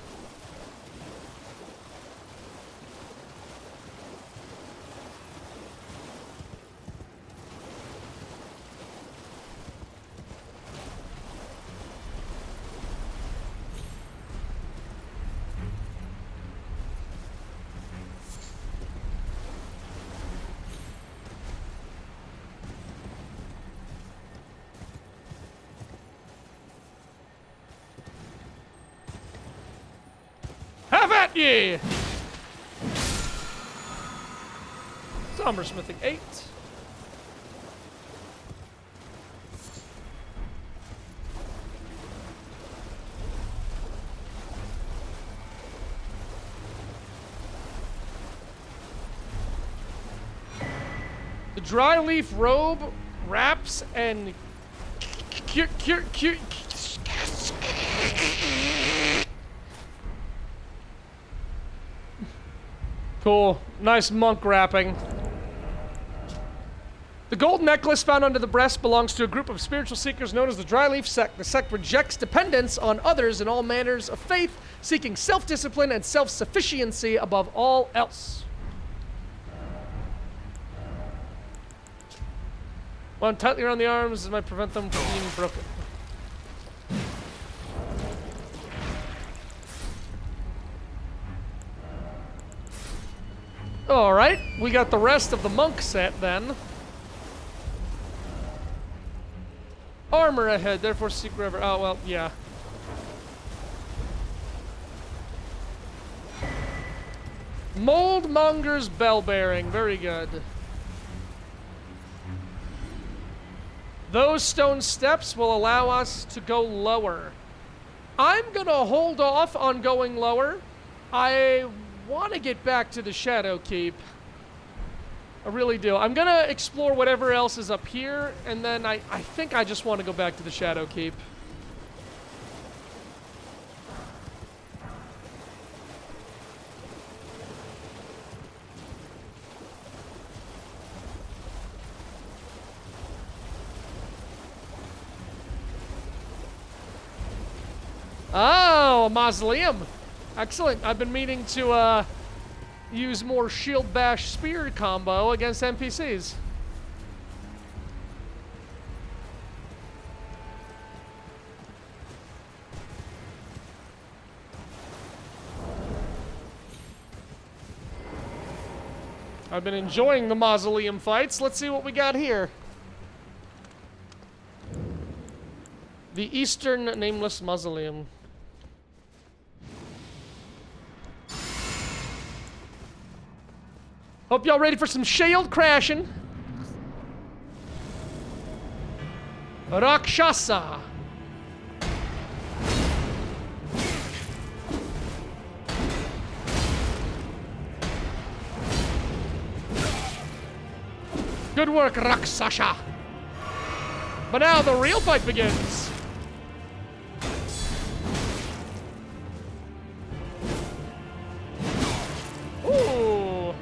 Have at ye! Somber Smithing 8. The dry leaf robe wraps and Cool. Nice monk wrapping. The gold necklace found under the breast belongs to a group of spiritual seekers known as the Dryleaf Sect. The sect rejects dependence on others in all manners of faith, seeking self-discipline and self-sufficiency above all else. Wound tightly around the arms might prevent them from being broken. Alright, we got the rest of the monk set then. Armor ahead, therefore seek wherever. Oh, well, yeah. Moldmonger's bell bearing. Very good. Those stone steps will allow us to go lower. I'm going to hold off on going lower. I want to get back to the Shadow Keep. I really do. I'm going to explore whatever else is up here, and then I think I just want to go back to the Shadow Keep. Oh, a mausoleum. Excellent. I've been meaning to use more shield bash spear combo against NPCs. I've been enjoying the mausoleum fights. Let's see what we got here. The Eastern Nameless Mausoleum. Hope y'all ready for some shield crashing. Rakshasa. Good work, Rakshasa. But now the real fight begins. Ooh.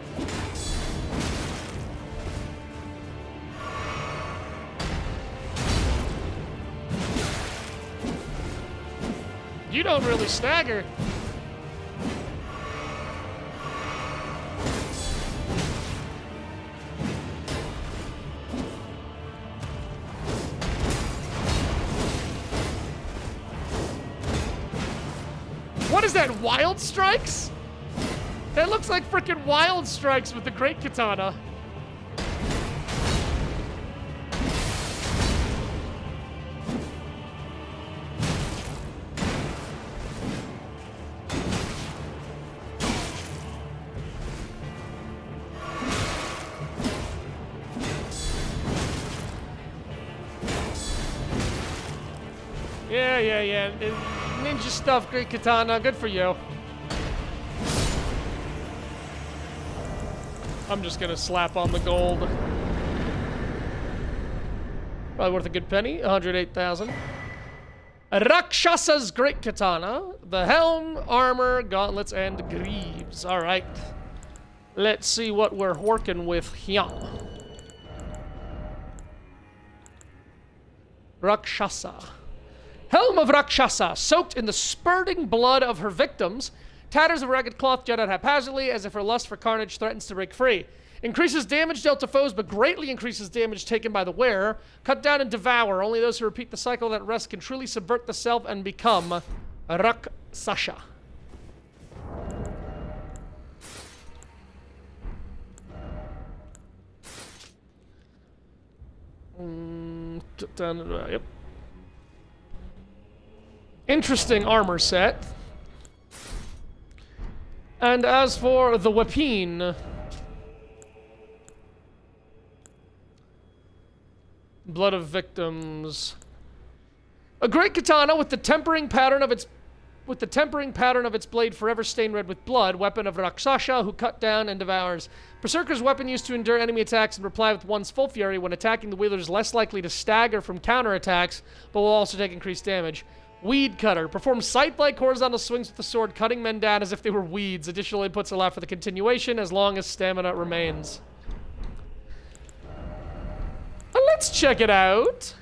You don't really stagger. What is that, Wild Strikes? That looks like frickin' Wild Strikes with the Great Katana. Yeah. Ninja stuff, Great Katana, good for you. I'm just gonna slap on the gold. Probably worth a good penny, 108,000. Rakshasa's Great Katana, the helm, armor, gauntlets, and greaves. All right. Let's see what we're working with here. Rakshasa. Helm of Rakshasa, soaked in the spurting blood of her victims. Tatters of ragged cloth jet out haphazardly as if her lust for carnage threatens to break free. Increases damage dealt to foes, but greatly increases damage taken by the wearer. Cut down and devour. Only those who repeat the cycle that rest can truly subvert the self and become Rakshasa. Yep. Interesting armor set. And as for the weapon, blood of victims. A great katana with the tempering pattern of its blade forever stained red with blood, weapon of Rakshasa who cut down and devours. Berserker's weapon used to endure enemy attacks and reply with one's full fury. When attacking, the wielder is less likely to stagger from counterattacks, but will also take increased damage. Weed Cutter. Performs scythe-like horizontal swings with the sword, cutting men down as if they were weeds. Additional inputs allow for the continuation as long as stamina remains. Let's check it out.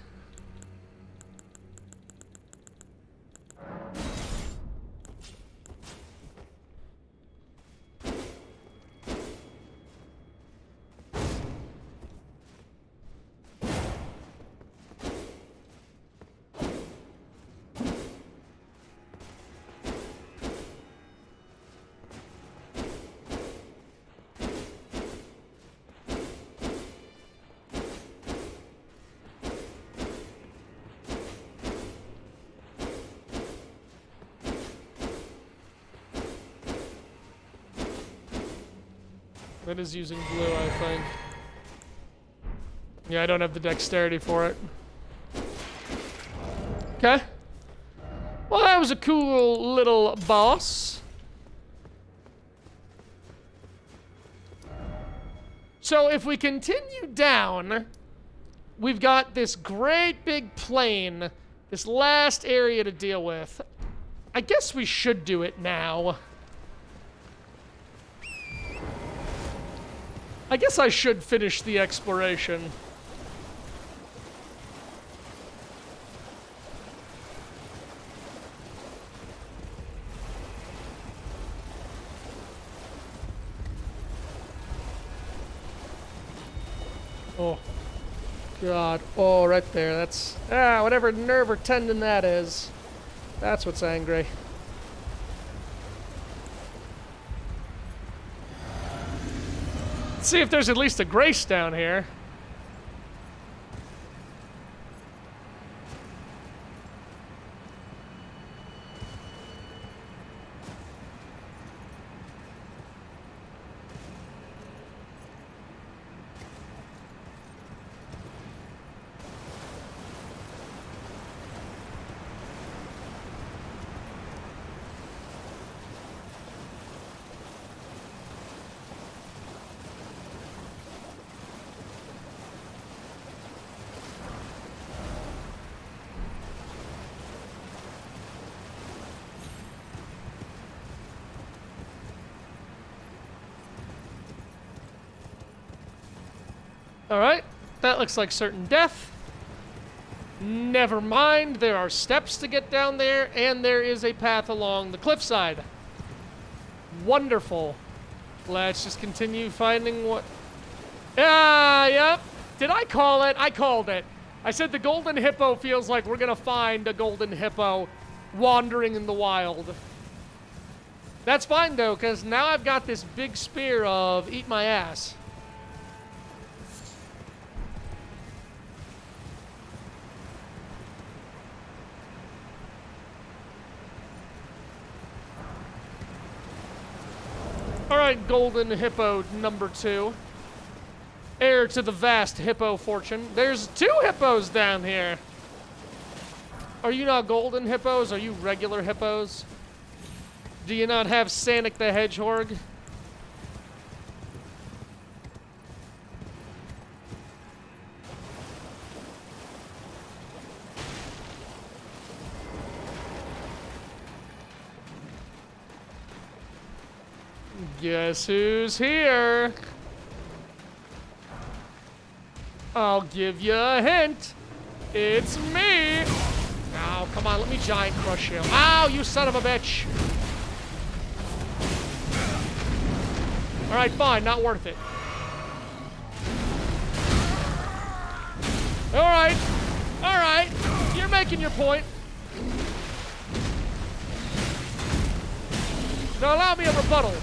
That is using blue, I think. Yeah, I don't have the dexterity for it. Okay. Well, that was a cool little boss. So if we continue down, we've got this great big plain, this last area to deal with. I guess we should do it now. I guess I should finish the exploration. Oh, God. Oh, right there. That's, whatever nerve or tendon that is. That's what's angry. Let's see if there's at least a grace down here. Alright, that looks like certain death. Never mind, there are steps to get down there, and there is a path along the cliffside. Wonderful. Let's just continue finding what... Yep. Did I call it? I called it. I said the golden hippo feels like we're gonna find a golden hippo wandering in the wild. That's fine, though, because now I've got this big spear of eat my ass. Alright, golden hippo number 2. Heir to the vast hippo fortune. There's 2 hippos down here. Are you not golden hippos? Are you regular hippos? Do you not have Sonic the Hedgehog? Guess who's here? I'll give you a hint. It's me. Now, come on, let me giant crush you. Ow, you son of a bitch. All right, fine, not worth it. All right, you're making your point. Now allow me a rebuttal.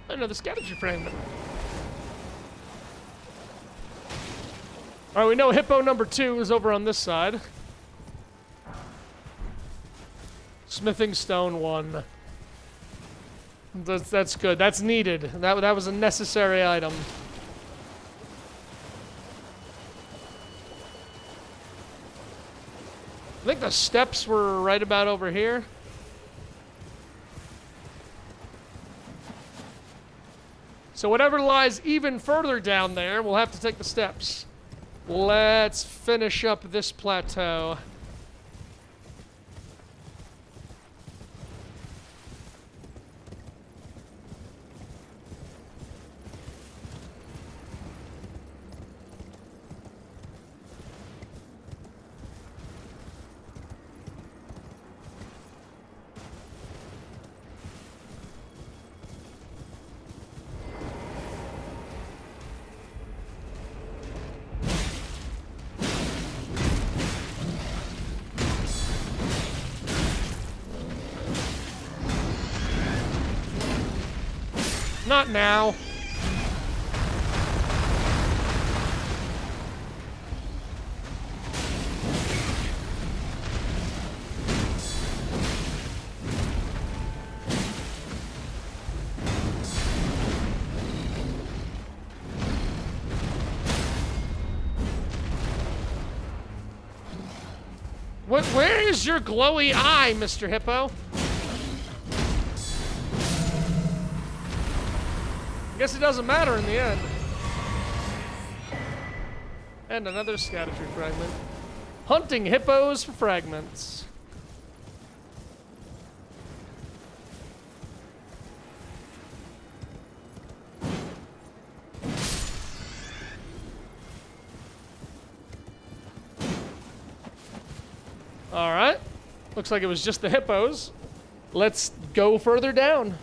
Another scavenger fragment. Alright, we know hippo number 2 is over on this side. Smithing stone 1. That's good. That's needed. That was a necessary item. I think the steps were right about over here. So whatever lies even further down there, we'll have to take the steps. Let's finish up this plateau. Not now. Where is your glowy eye, Mr. Hippo? I guess it doesn't matter in the end. And another scavenger fragment. Hunting hippos for fragments. Alright. Looks like it was just the hippos. Let's go further down.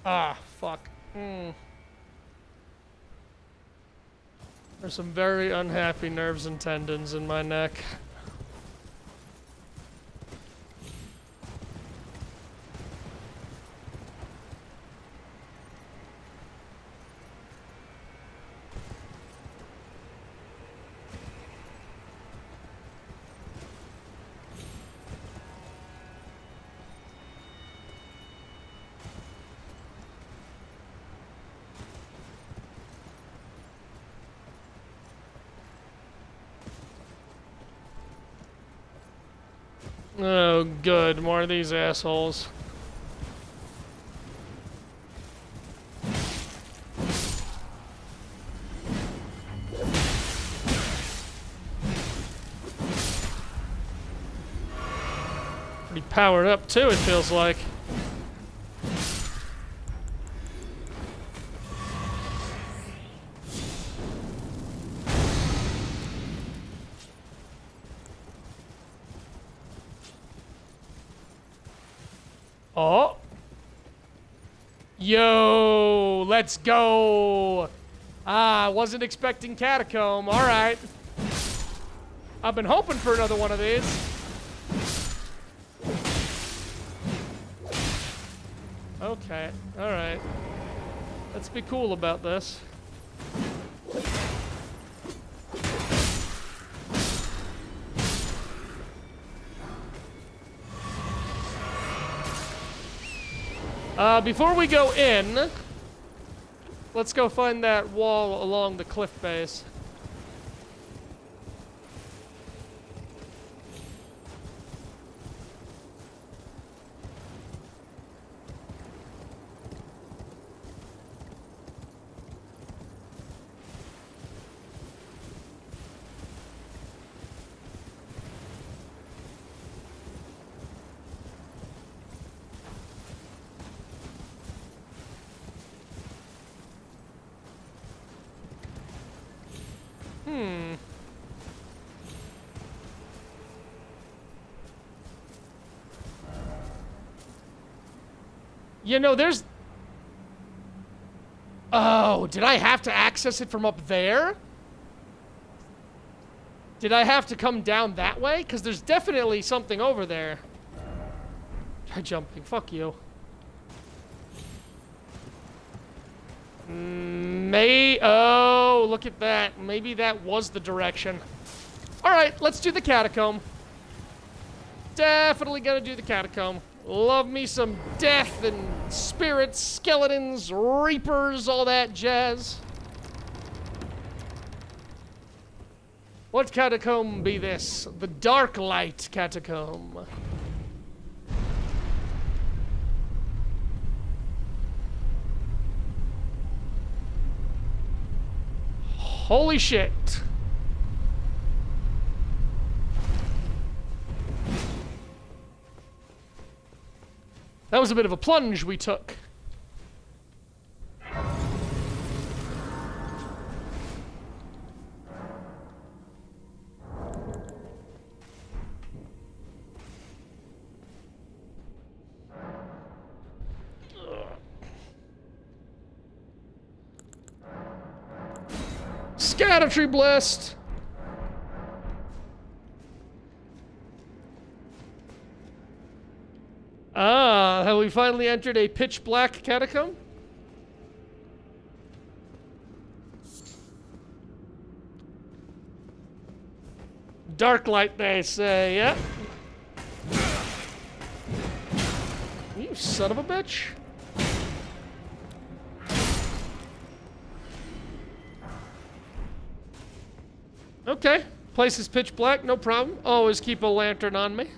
Ah, fuck. There's some very unhappy nerves and tendons in my neck. Oh, good. More of these assholes. Pretty powered up, too, it feels like. Oh. Yo, let's go. Ah, wasn't expecting Catacomb. All right. I've been hoping for another one of these. Okay, all right. Let's be cool about this. Before we go in, let's go find that wall along the cliff base. You know, there's... Oh, did I have to access it from up there? Did I have to come down that way? Because there's definitely something over there. Try jumping. Fuck you. Oh, look at that. Maybe that was the direction. Alright, let's do the catacomb. Definitely gonna do the catacomb. Love me some death and spirits, skeletons, reapers, all that jazz. What catacomb be this? The Dark Light Catacomb. Holy shit. That was a bit of a plunge we took. Scatter Blast! Ah, have we finally entered a pitch black catacomb? Dark light, they say, yeah. You son of a bitch. Okay, place is pitch black, no problem. Always keep a lantern on me.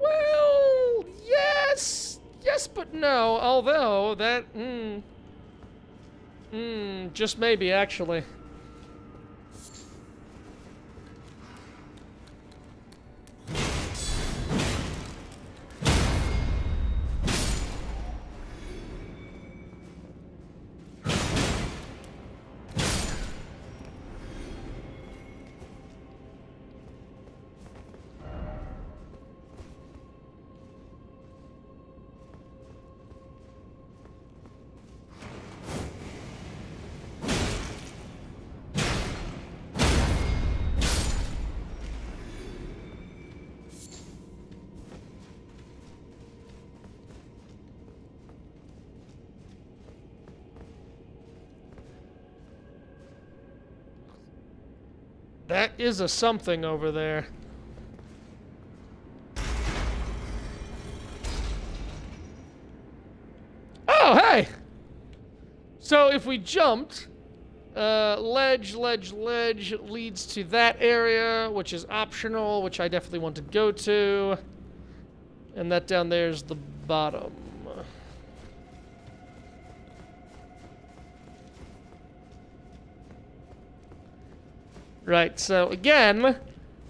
Well, yes, but no. Although that, just maybe actually. That is a something over there. Oh, hey! So if we jumped, ledge leads to that area, which is optional, which I definitely want to go to. And that down there is the bottom. Right, so again,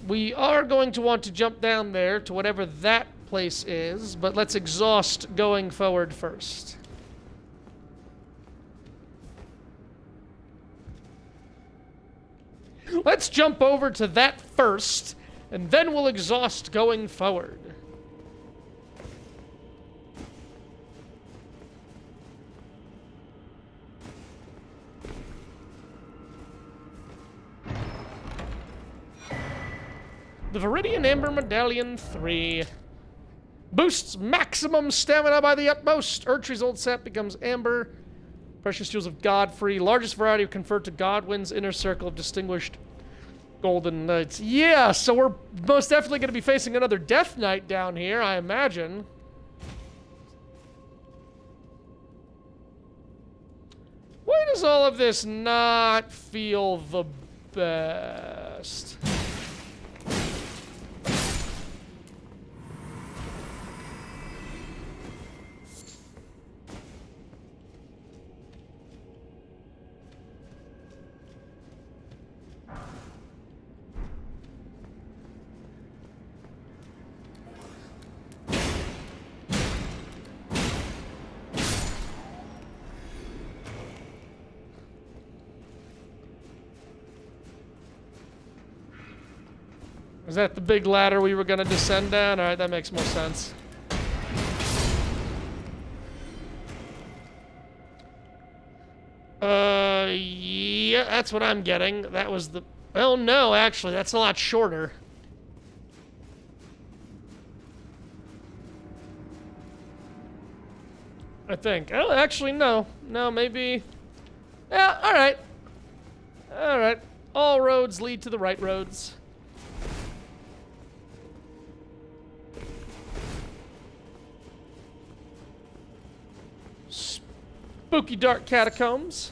we are going to want to jump down there to whatever that place is, but let's exhaust going forward first. Let's jump over to that first, and then we'll exhaust going forward. The Viridian Amber Medallion 3. Boosts maximum stamina by the utmost. Erdtree's old sap becomes amber. Precious Jewels of Godfrey. Largest variety conferred to Godwin's inner circle of distinguished golden knights. Yeah, so we're most definitely going to be facing another Death Knight down here, I imagine. Why does all of this not feel the best? Is that the big ladder we were going to descend down? Alright, that makes more sense. Yeah, that's what I'm getting. That was the... Well, no, actually, that's a lot shorter. I think. Oh, actually, no. No, maybe... Yeah, alright. Alright. All roads lead to the right roads. Spooky dark catacombs.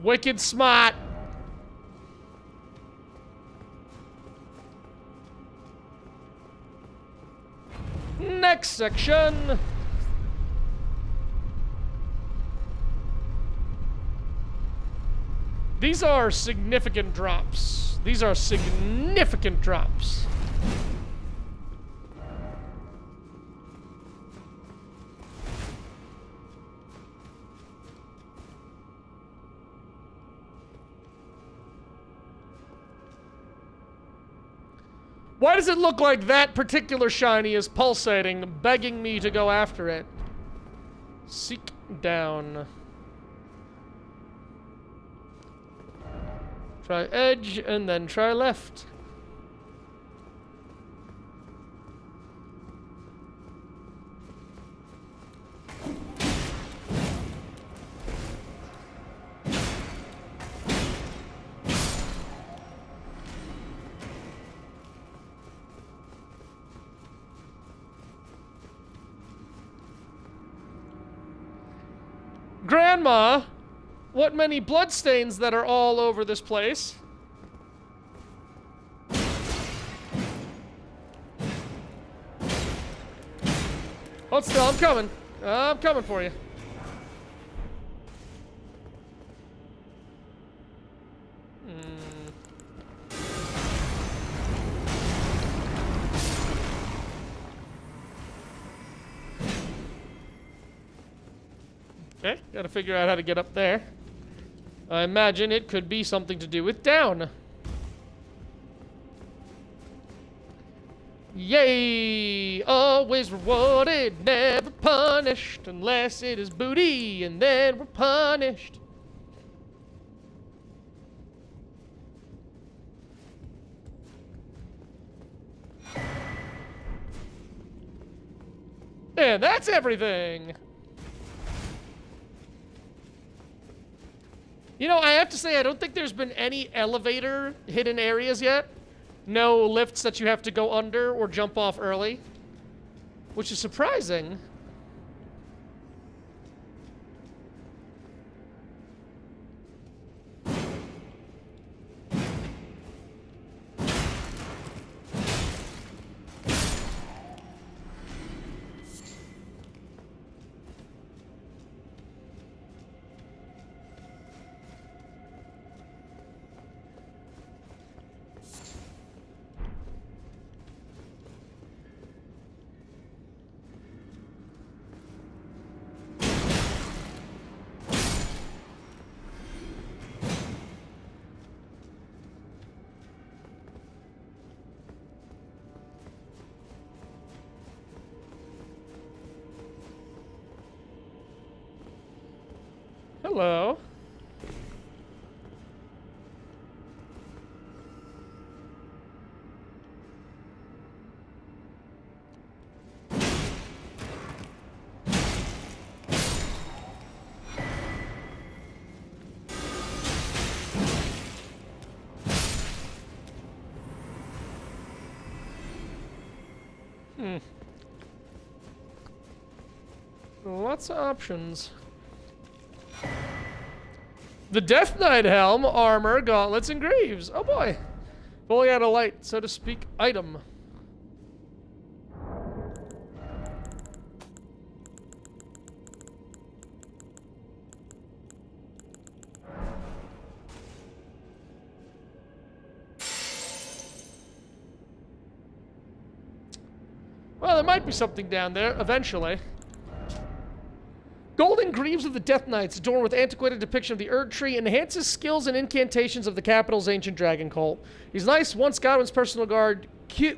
Wicked smart. Next section. These are significant drops. These are significant drops. Why does it look like that particular shiny is pulsating, begging me to go after it? Seek down. Try edge, and then try left. Grandma, what many bloodstains that are all over this place. Hold still, I'm coming. I'm coming for you. Okay, gotta figure out how to get up there. I imagine it could be something to do with down. Yay! Always rewarded, never punished, unless it is booty, and then we're punished. And that's everything! You know, I have to say, I don't think there's been any elevator hidden areas yet. No lifts that you have to go under or jump off early. Which is surprising. Hello. Lots of options. The Death Knight helm, armor, gauntlets, and greaves. Oh boy. Fully out of light, so to speak, item. Well, there might be something down there, eventually. Golden Greaves of the Death Knights, adorned with antiquated depiction of the Erd Tree, enhances skills and incantations of the capital's ancient dragon cult. These knights, once Godwin's personal guard,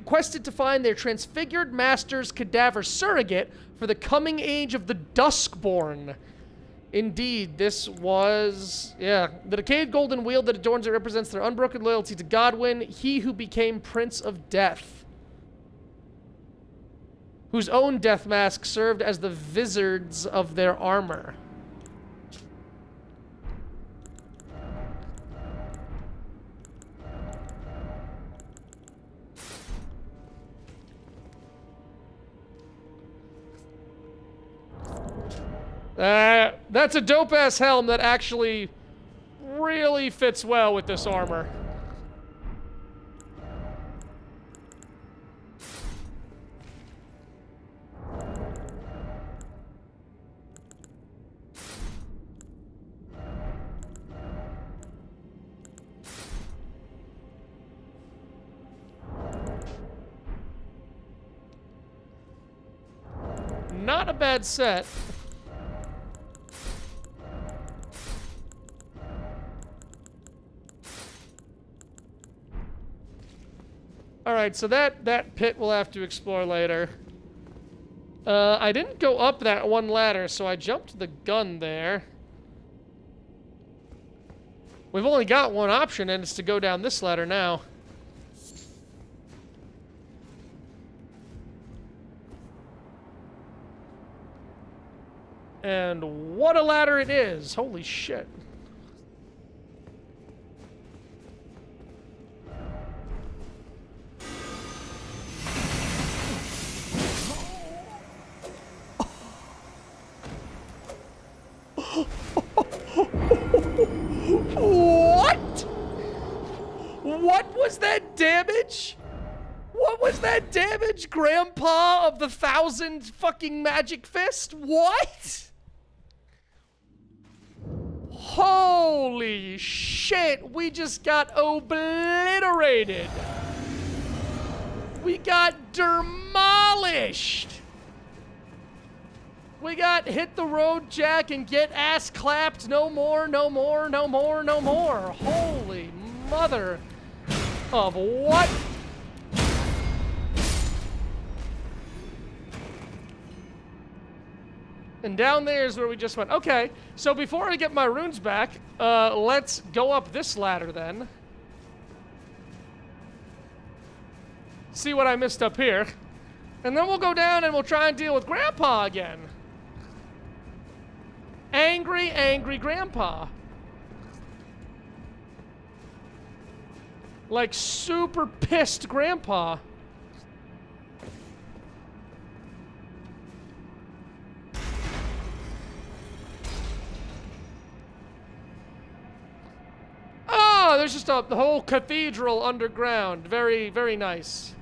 quested to find their transfigured master's cadaver surrogate for the coming age of the Duskborn. Indeed, this was... yeah. The decayed golden wheel that adorns it represents their unbroken loyalty to Godwin, he who became Prince of Death, whose own death mask served as the vizards of their armor. That's a dope-ass helm that actually really fits well with this armor. Not a bad set. Alright, so that pit we'll have to explore later. I didn't go up that one ladder, so I jumped the gun there. We've only got one option, and it's to go down this ladder now. And what a ladder it is! Holy shit. What? What was that damage? What was that damage, Grandpa of the 1,000 fucking magic fist? What? Holy shit, we just got obliterated. We got demolished. We got hit the road, Jack, and get ass clapped. No more, no more, no more, no more. Holy mother of what? And down there is where we just went. Okay, so before I get my runes back, let's go up this ladder then. See what I missed up here. And then we'll go down and we'll try and deal with Grandpa again. Angry, angry Grandpa. Like super pissed Grandpa. Oh, there's just the whole cathedral underground. Very, very nice.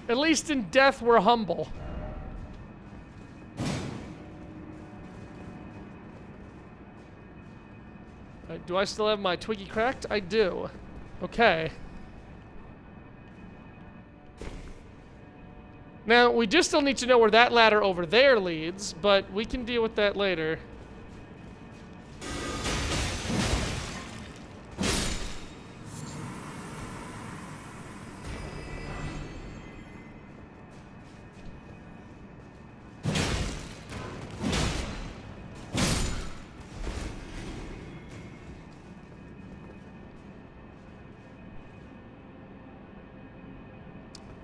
At least in death, we're humble. Do I still have my Twiggy cracked? I do. Okay. Now, we just still need to know where that ladder over there leads, but we can deal with that later.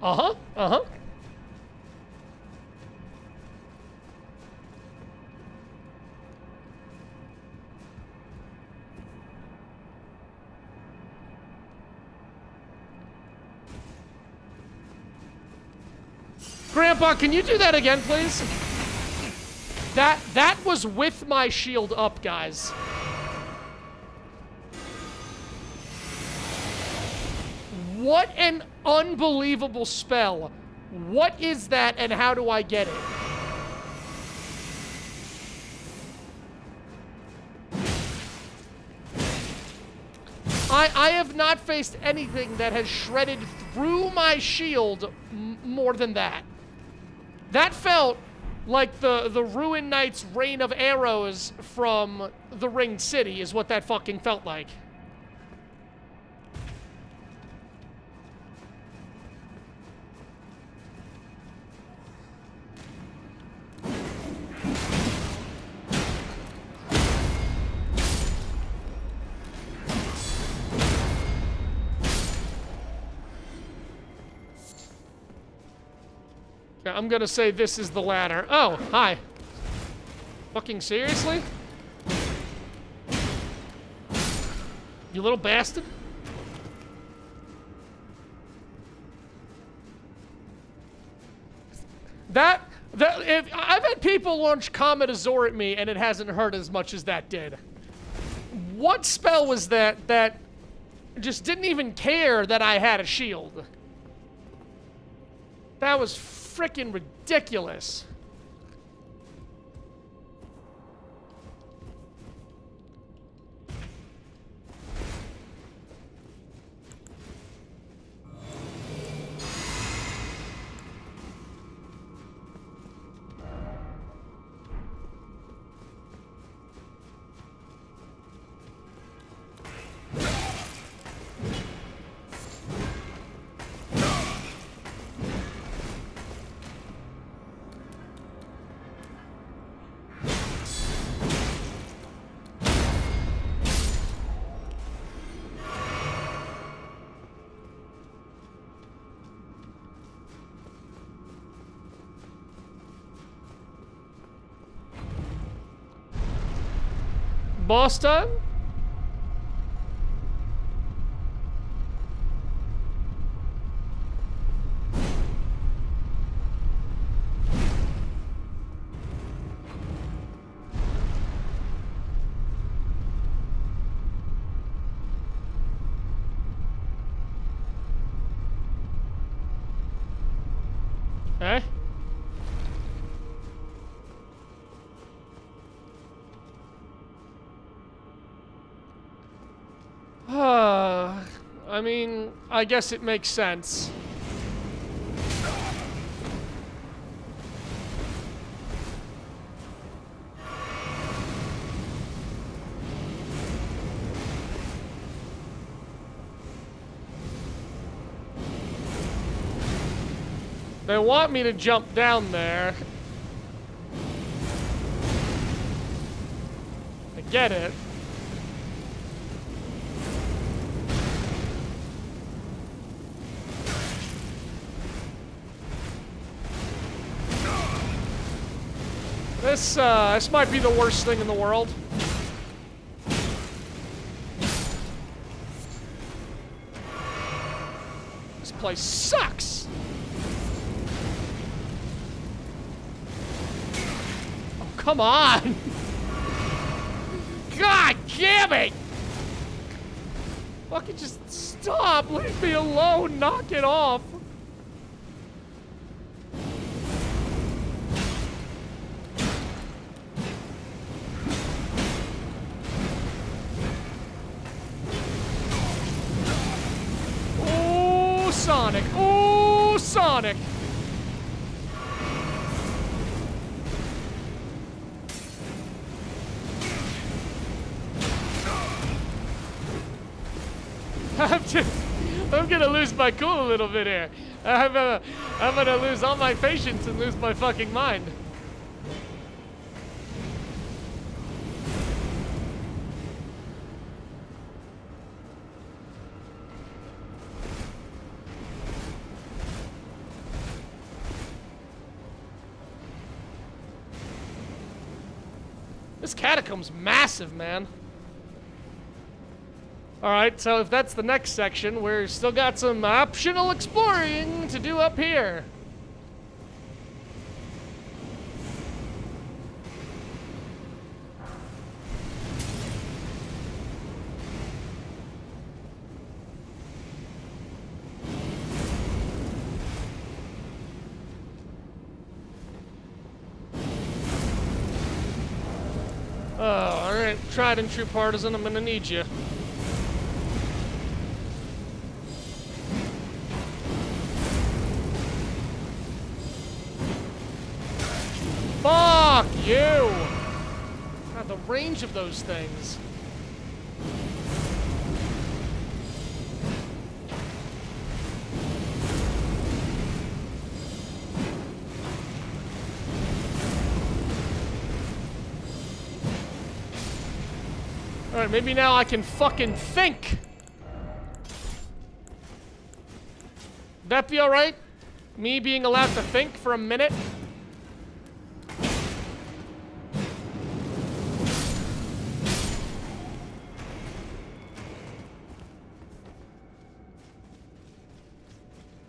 Uh-huh, uh-huh. Grandpa, can you do that again, please? That was with my shield up, guys. What an unbelievable spell. What is that and how do I get it? I have not faced anything that has shredded through my shield more than that. That felt like the Ruin Knight's rain of arrows from the Ringed City is what that fucking felt like. I'm gonna say this is the ladder. Oh, hi. Fucking seriously? You little bastard. If I've had people launch Comet Azor at me and it hasn't hurt as much as that did. What spell was that that just didn't even care that I had a shield? That was freaking ridiculous. Boss time? Eh? I mean, I guess it makes sense. They want me to jump down there. I get it. This might be the worst thing in the world. This place sucks! Oh, come on! God damn it! Fucking just stop! Leave me alone! Knock it off! Sonic! Oh, Sonic! I'm gonna lose my cool a little bit here. I'm gonna lose all my patience and lose my fucking mind. This catacomb's massive, man. Alright, so if that's the next section, we're still got some optional exploring to do up here. Oh, alright. Tried and true partisan, I'm gonna need you. Fuck you! God, the range of those things. Alright, maybe now I can fucking think! That be alright? Me being allowed to think for a minute?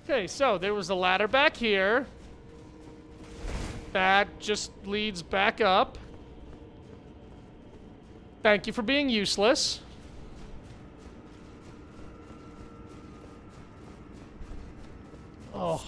Okay, so there was a ladder back here. That just leads back up. Thank you for being useless. Oh.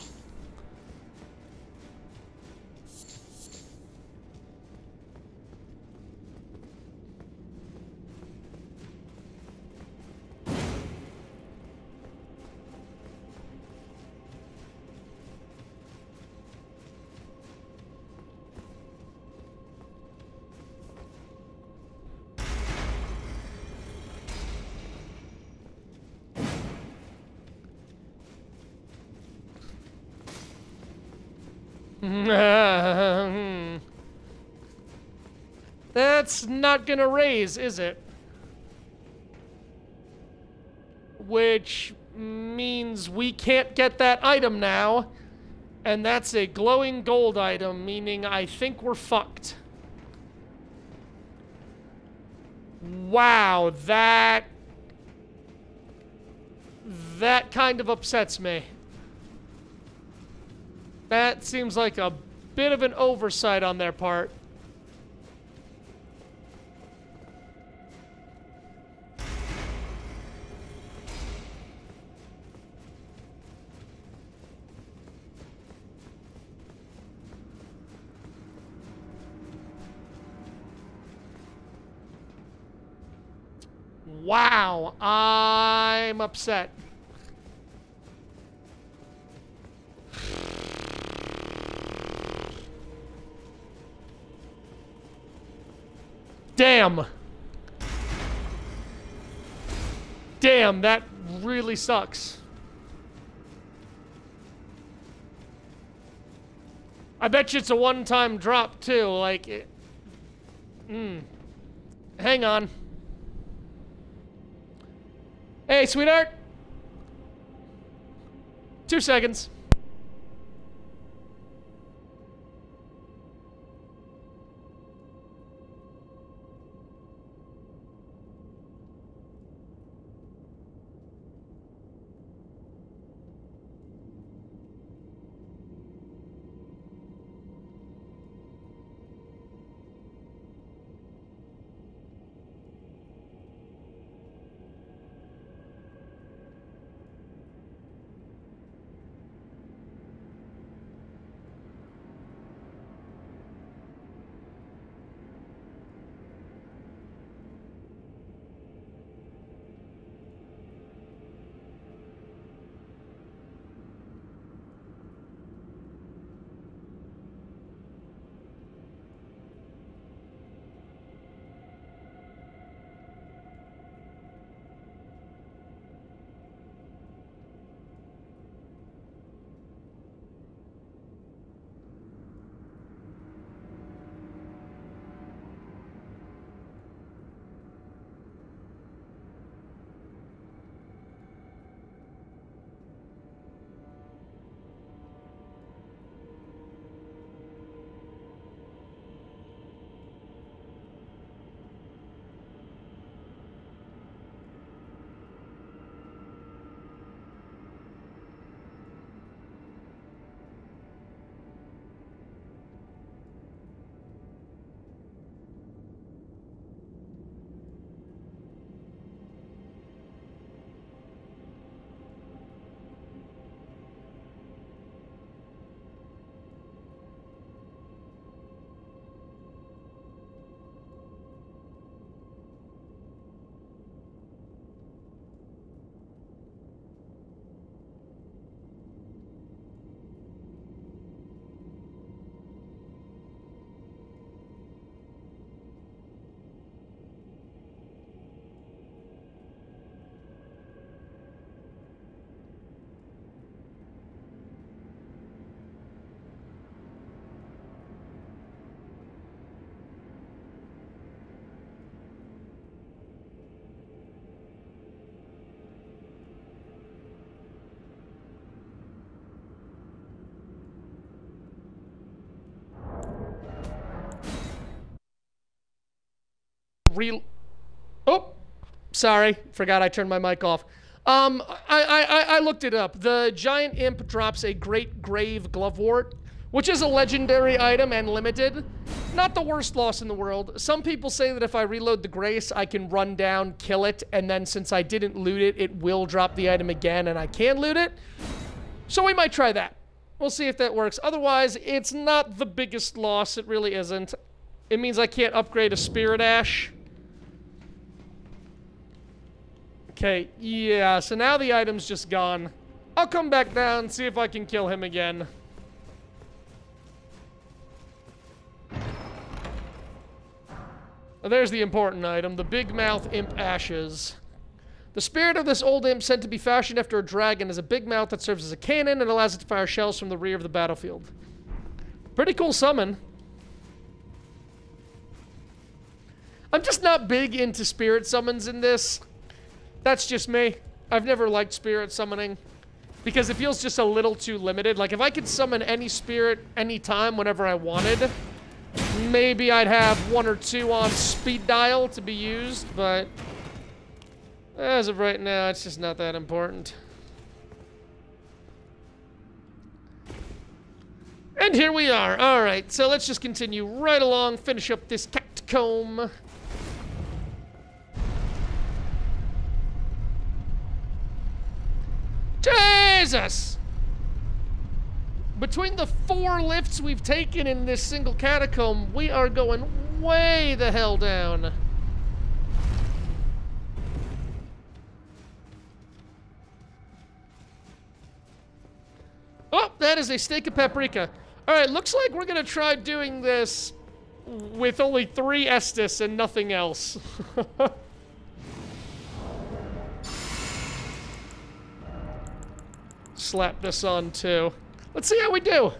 That's not gonna raise, is it? Which means we can't get that item now. And that's a glowing gold item, meaning I think we're fucked. Wow, that kind of upsets me. That seems like a bit of an oversight on their part. Wow, I'm upset. Damn. Damn, that really sucks. I bet you it's a one-time drop, too. Like, Hang on. Hey, sweetheart. 2 seconds. Oh, sorry. Forgot I turned my mic off. I looked it up. The giant imp drops a Great Grave Glovewort, which is a legendary item and limited. Not the worst loss in the world. Some people say that if I reload the Grace, I can run down, kill it, and then since I didn't loot it, it will drop the item again and I can loot it. So we might try that. We'll see if that works. Otherwise, it's not the biggest loss. It really isn't. It means I can't upgrade a Spirit Ash. Okay, yeah, so now the item's just gone. I'll come back down and see if I can kill him again. Now, there's the important item, the Big Mouth Imp Ashes. The spirit of this old imp said to be fashioned after a dragon is a big mouth that serves as a cannon and allows it to fire shells from the rear of the battlefield. Pretty cool summon. I'm just not big into spirit summons in this. That's just me. I've never liked spirit summoning because it feels just a little too limited. Like, if I could summon any spirit anytime, whenever I wanted, maybe I'd have 1 or 2 on speed dial to be used, but as of right now, it's just not that important. And here we are. All right, so let's just continue right along, finish up this catacomb. Jesus! Between the 4 lifts we've taken in this single catacomb, we are going way the hell down. Oh, that is a steak of paprika. All right, looks like we're gonna try doing this with only 3 Estus and nothing else. Slap this on too. Let's see how we do.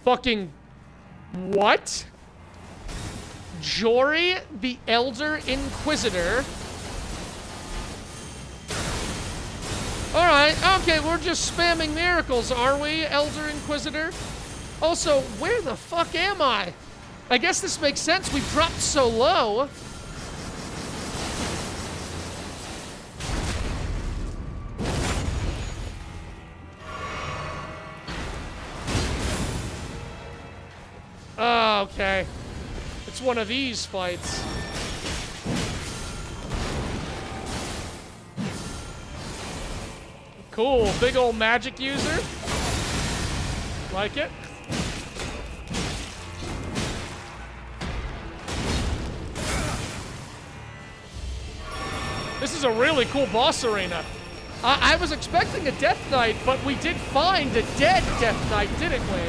Fucking what? Jory, the Elder Inquisitor. Alright, okay, we're just spamming miracles, are we, Elder Inquisitor? Also, where the fuck am I? I guess this makes sense, we've dropped so low. Oh, okay. It's one of these fights. Cool, big old magic user. Like it. This is a really cool boss arena. I was expecting a Death Knight, but we did find a dead Death Knight, didn't we?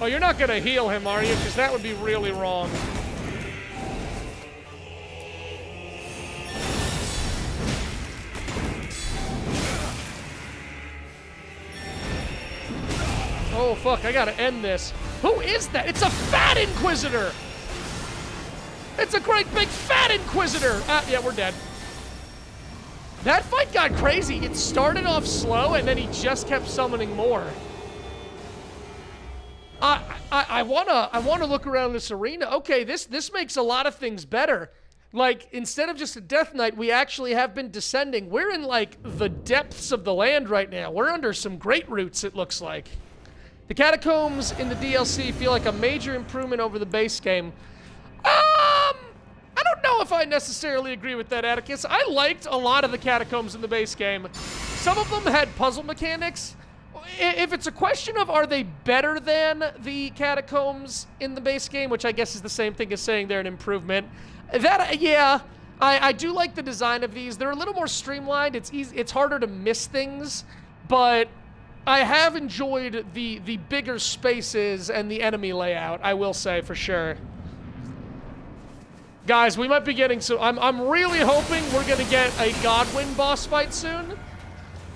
Oh, you're not gonna heal him, are you? Because that would be really wrong. Oh, fuck, I gotta end this. Who is that? It's a fat Inquisitor! It's a great big fat Inquisitor! Ah, yeah, we're dead. That fight got crazy. It started off slow, and then he just kept summoning more. I wanna look around this arena. Okay, this makes a lot of things better. Like, instead of just a Death Knight, we actually have been descending. We're in, like, the depths of the land right now. We're under some great roots, it looks like. The catacombs in the DLC feel like a major improvement over the base game. I don't know if I necessarily agree with that, Atticus. I liked a lot of the catacombs in the base game. Some of them had puzzle mechanics. If it's a question of are they better than the catacombs in the base game, which I guess is the same thing as saying they're an improvement, that, yeah, I do like the design of these. They're a little more streamlined. It's easy, it's harder to miss things, but I have enjoyed the bigger spaces and the enemy layout, I will say for sure. Guys, we might be getting so I'm really hoping we're gonna get a Godwin boss fight soon.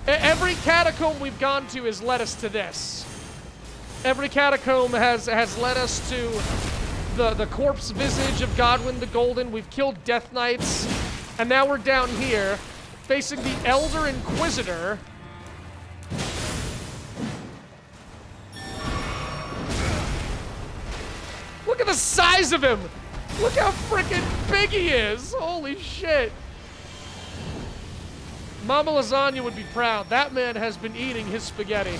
Every catacomb we've gone to has led us to this. Every catacomb has led us to the corpse visage of Godwin the Golden. We've killed Death Knights, and now we're down here facing the Elder Inquisitor. Look at the size of him! Look how freaking big he is! Holy shit! Mama Lasagna would be proud. That man has been eating his spaghetti.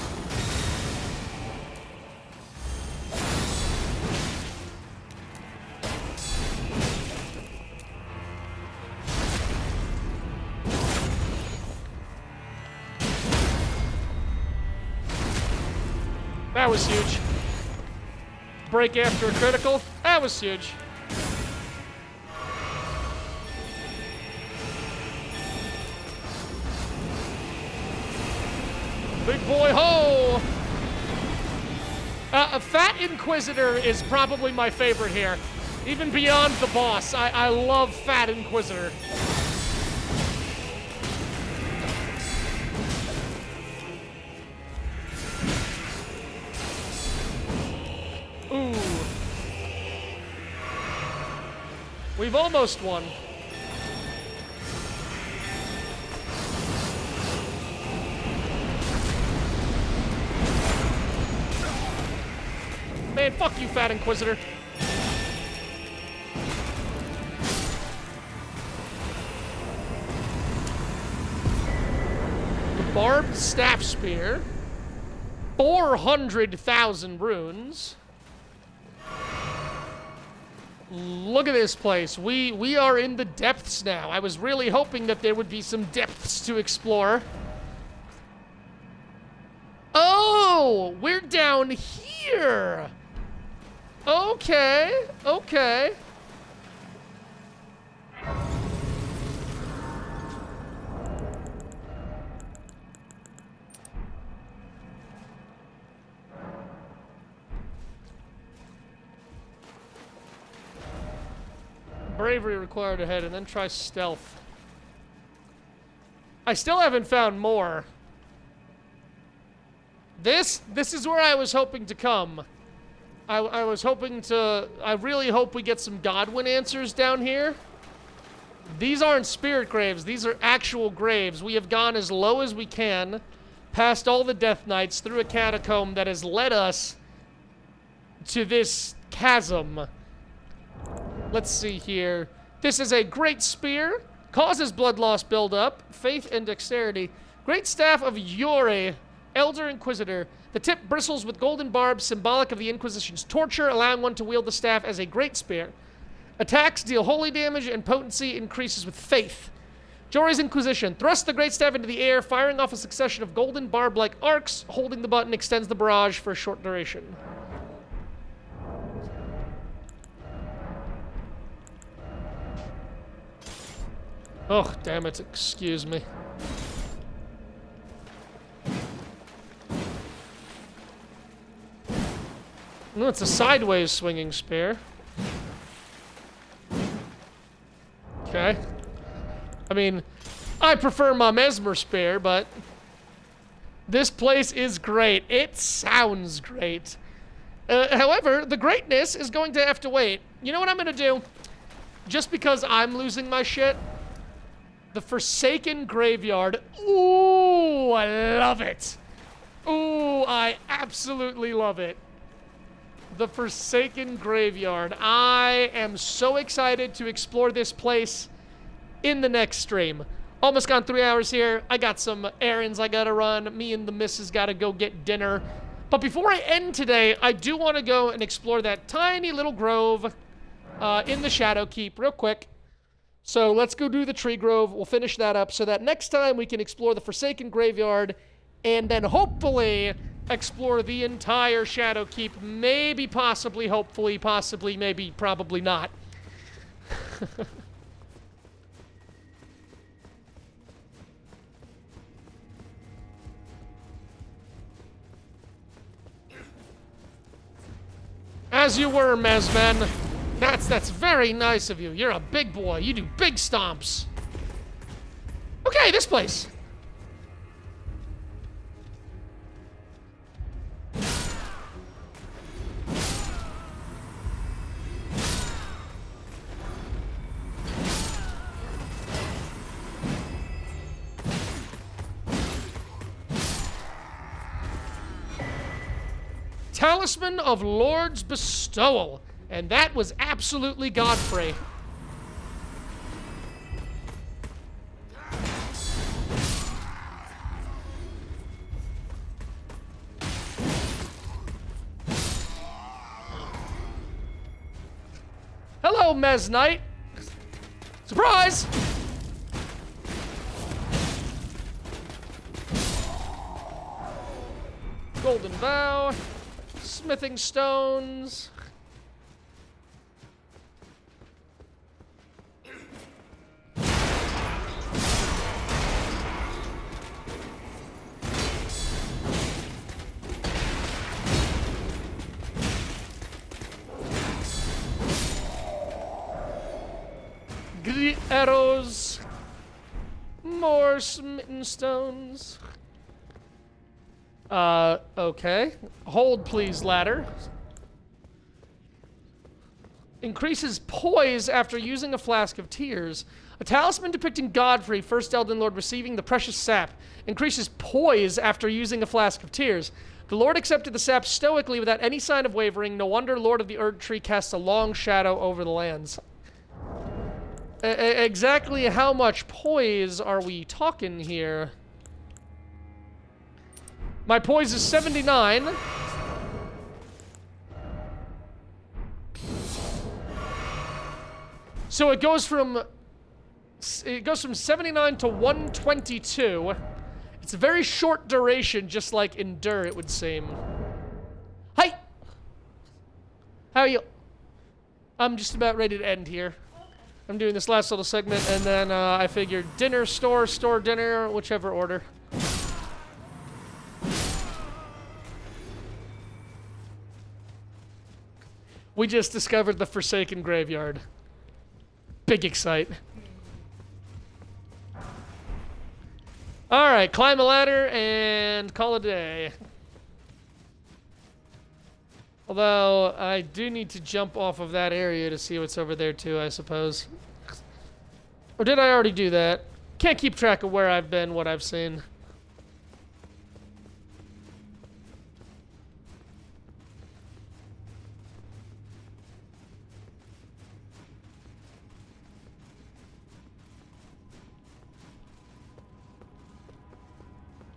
That was huge. Break after a critical. That was huge. Big boy ho! A Fat Inquisitor is probably my favorite here. Even beyond the boss, I love Fat Inquisitor. We've almost won. Man, fuck you, Fat Inquisitor. The Barbed Staff Spear. 400,000 runes. Look at this place. We are in the depths now. I was really hoping that there would be some depths to explore. Oh, we're down here. Okay, okay. Bravery required ahead, and then try stealth. I still haven't found more. This is where I was hoping to come. I was hoping to... I really hope we get some Godwin answers down here. These aren't spirit graves. These are actual graves. We have gone as low as we can, past all the Death Knights, through a catacomb that has led us to this chasm. Let's see here. This is a great spear. Causes blood loss buildup. Faith and dexterity. Great staff of Yuri, Elder Inquisitor. The tip bristles with golden barbs, symbolic of the Inquisition's torture, allowing one to wield the staff as a great spear. Attacks deal holy damage, and potency increases with faith. Jory's Inquisition. Thrust the great staff into the air, firing off a succession of golden barb-like arcs. Holding the button extends the barrage for a short duration. Oh, damn it. Excuse me. No, it's a sideways swinging spear. Okay. I mean, I prefer my Mesmer spear, but this place is great. It sounds great. However, the greatness is going to have to wait. You know what I'm going to do? Just because I'm losing my shit? The Forsaken Graveyard. Ooh, I love it. Ooh, I absolutely love it. The Forsaken Graveyard. I am so excited to explore this place in the next stream. Almost gone 3 hours here. I got some errands I gotta run. Me and the missus gotta go get dinner. But before I end today, I do want to go and explore that tiny little grove in the Shadow Keep real quick. So let's go do the tree grove. We'll finish that up so that next time we can explore the Forsaken Graveyard and then hopefully explore the entire Shadow Keep. Maybe, possibly, hopefully, possibly, maybe, probably not. As you were, Mesman. That's very nice of you. You're a big boy. You do big stomps. Okay, this place. Talisman of Lord's Bestowal. And that was absolutely Godfrey. Hello, Mez Knight. Surprise! Golden Vow. Smithing stones. Arrows. More smitten stones. Okay. Hold, please, ladder. Increases poise after using a flask of tears. A talisman depicting Godfrey, first Elden Lord receiving the precious sap. Increases poise after using a flask of tears. The Lord accepted the sap stoically without any sign of wavering. No wonder Lord of the Erd Tree casts a long shadow over the lands. Exactly how much poise are we talking here? My poise is 79. So it goes from 79 to 122. It's a very short duration, just like Endure, it would seem. Hi! How are you? I'm just about ready to end here. I'm doing this last little segment, and then I figured dinner, store, dinner, whichever order. We just discovered the Forsaken Graveyard. Big excite. Alright, climb a ladder and call it a day. Although, I do need to jump off of that area to see what's over there too, I suppose. Or did I already do that? Can't keep track of where I've been, what I've seen.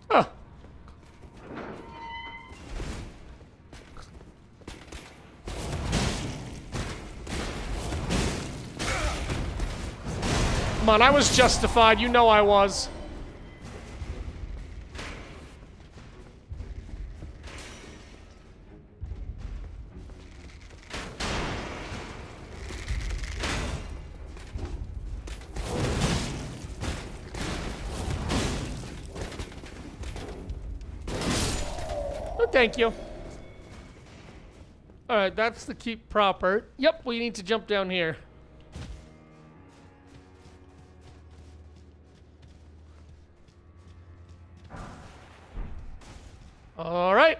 Oh. Come on, I was justified. You know I was. Oh, thank you. Alright, that's the keep proper. Yep, we need to jump down here. All right.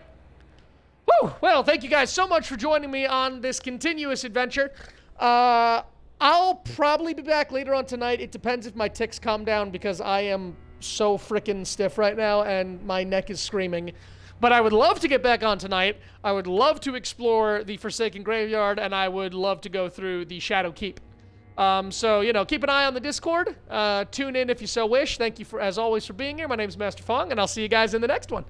Woo! Well, thank you guys so much for joining me on this continuous adventure. I'll probably be back later on tonight. It depends if my tics calm down because I am so freaking stiff right now and my neck is screaming. But I would love to get back on tonight. I would love to explore the Forsaken Graveyard, and I would love to go through the Shadow Keep. So, you know, keep an eye on the Discord. Tune in if you so wish. Thank you, as always, for being here. My name is Master Fong, and I'll see you guys in the next one.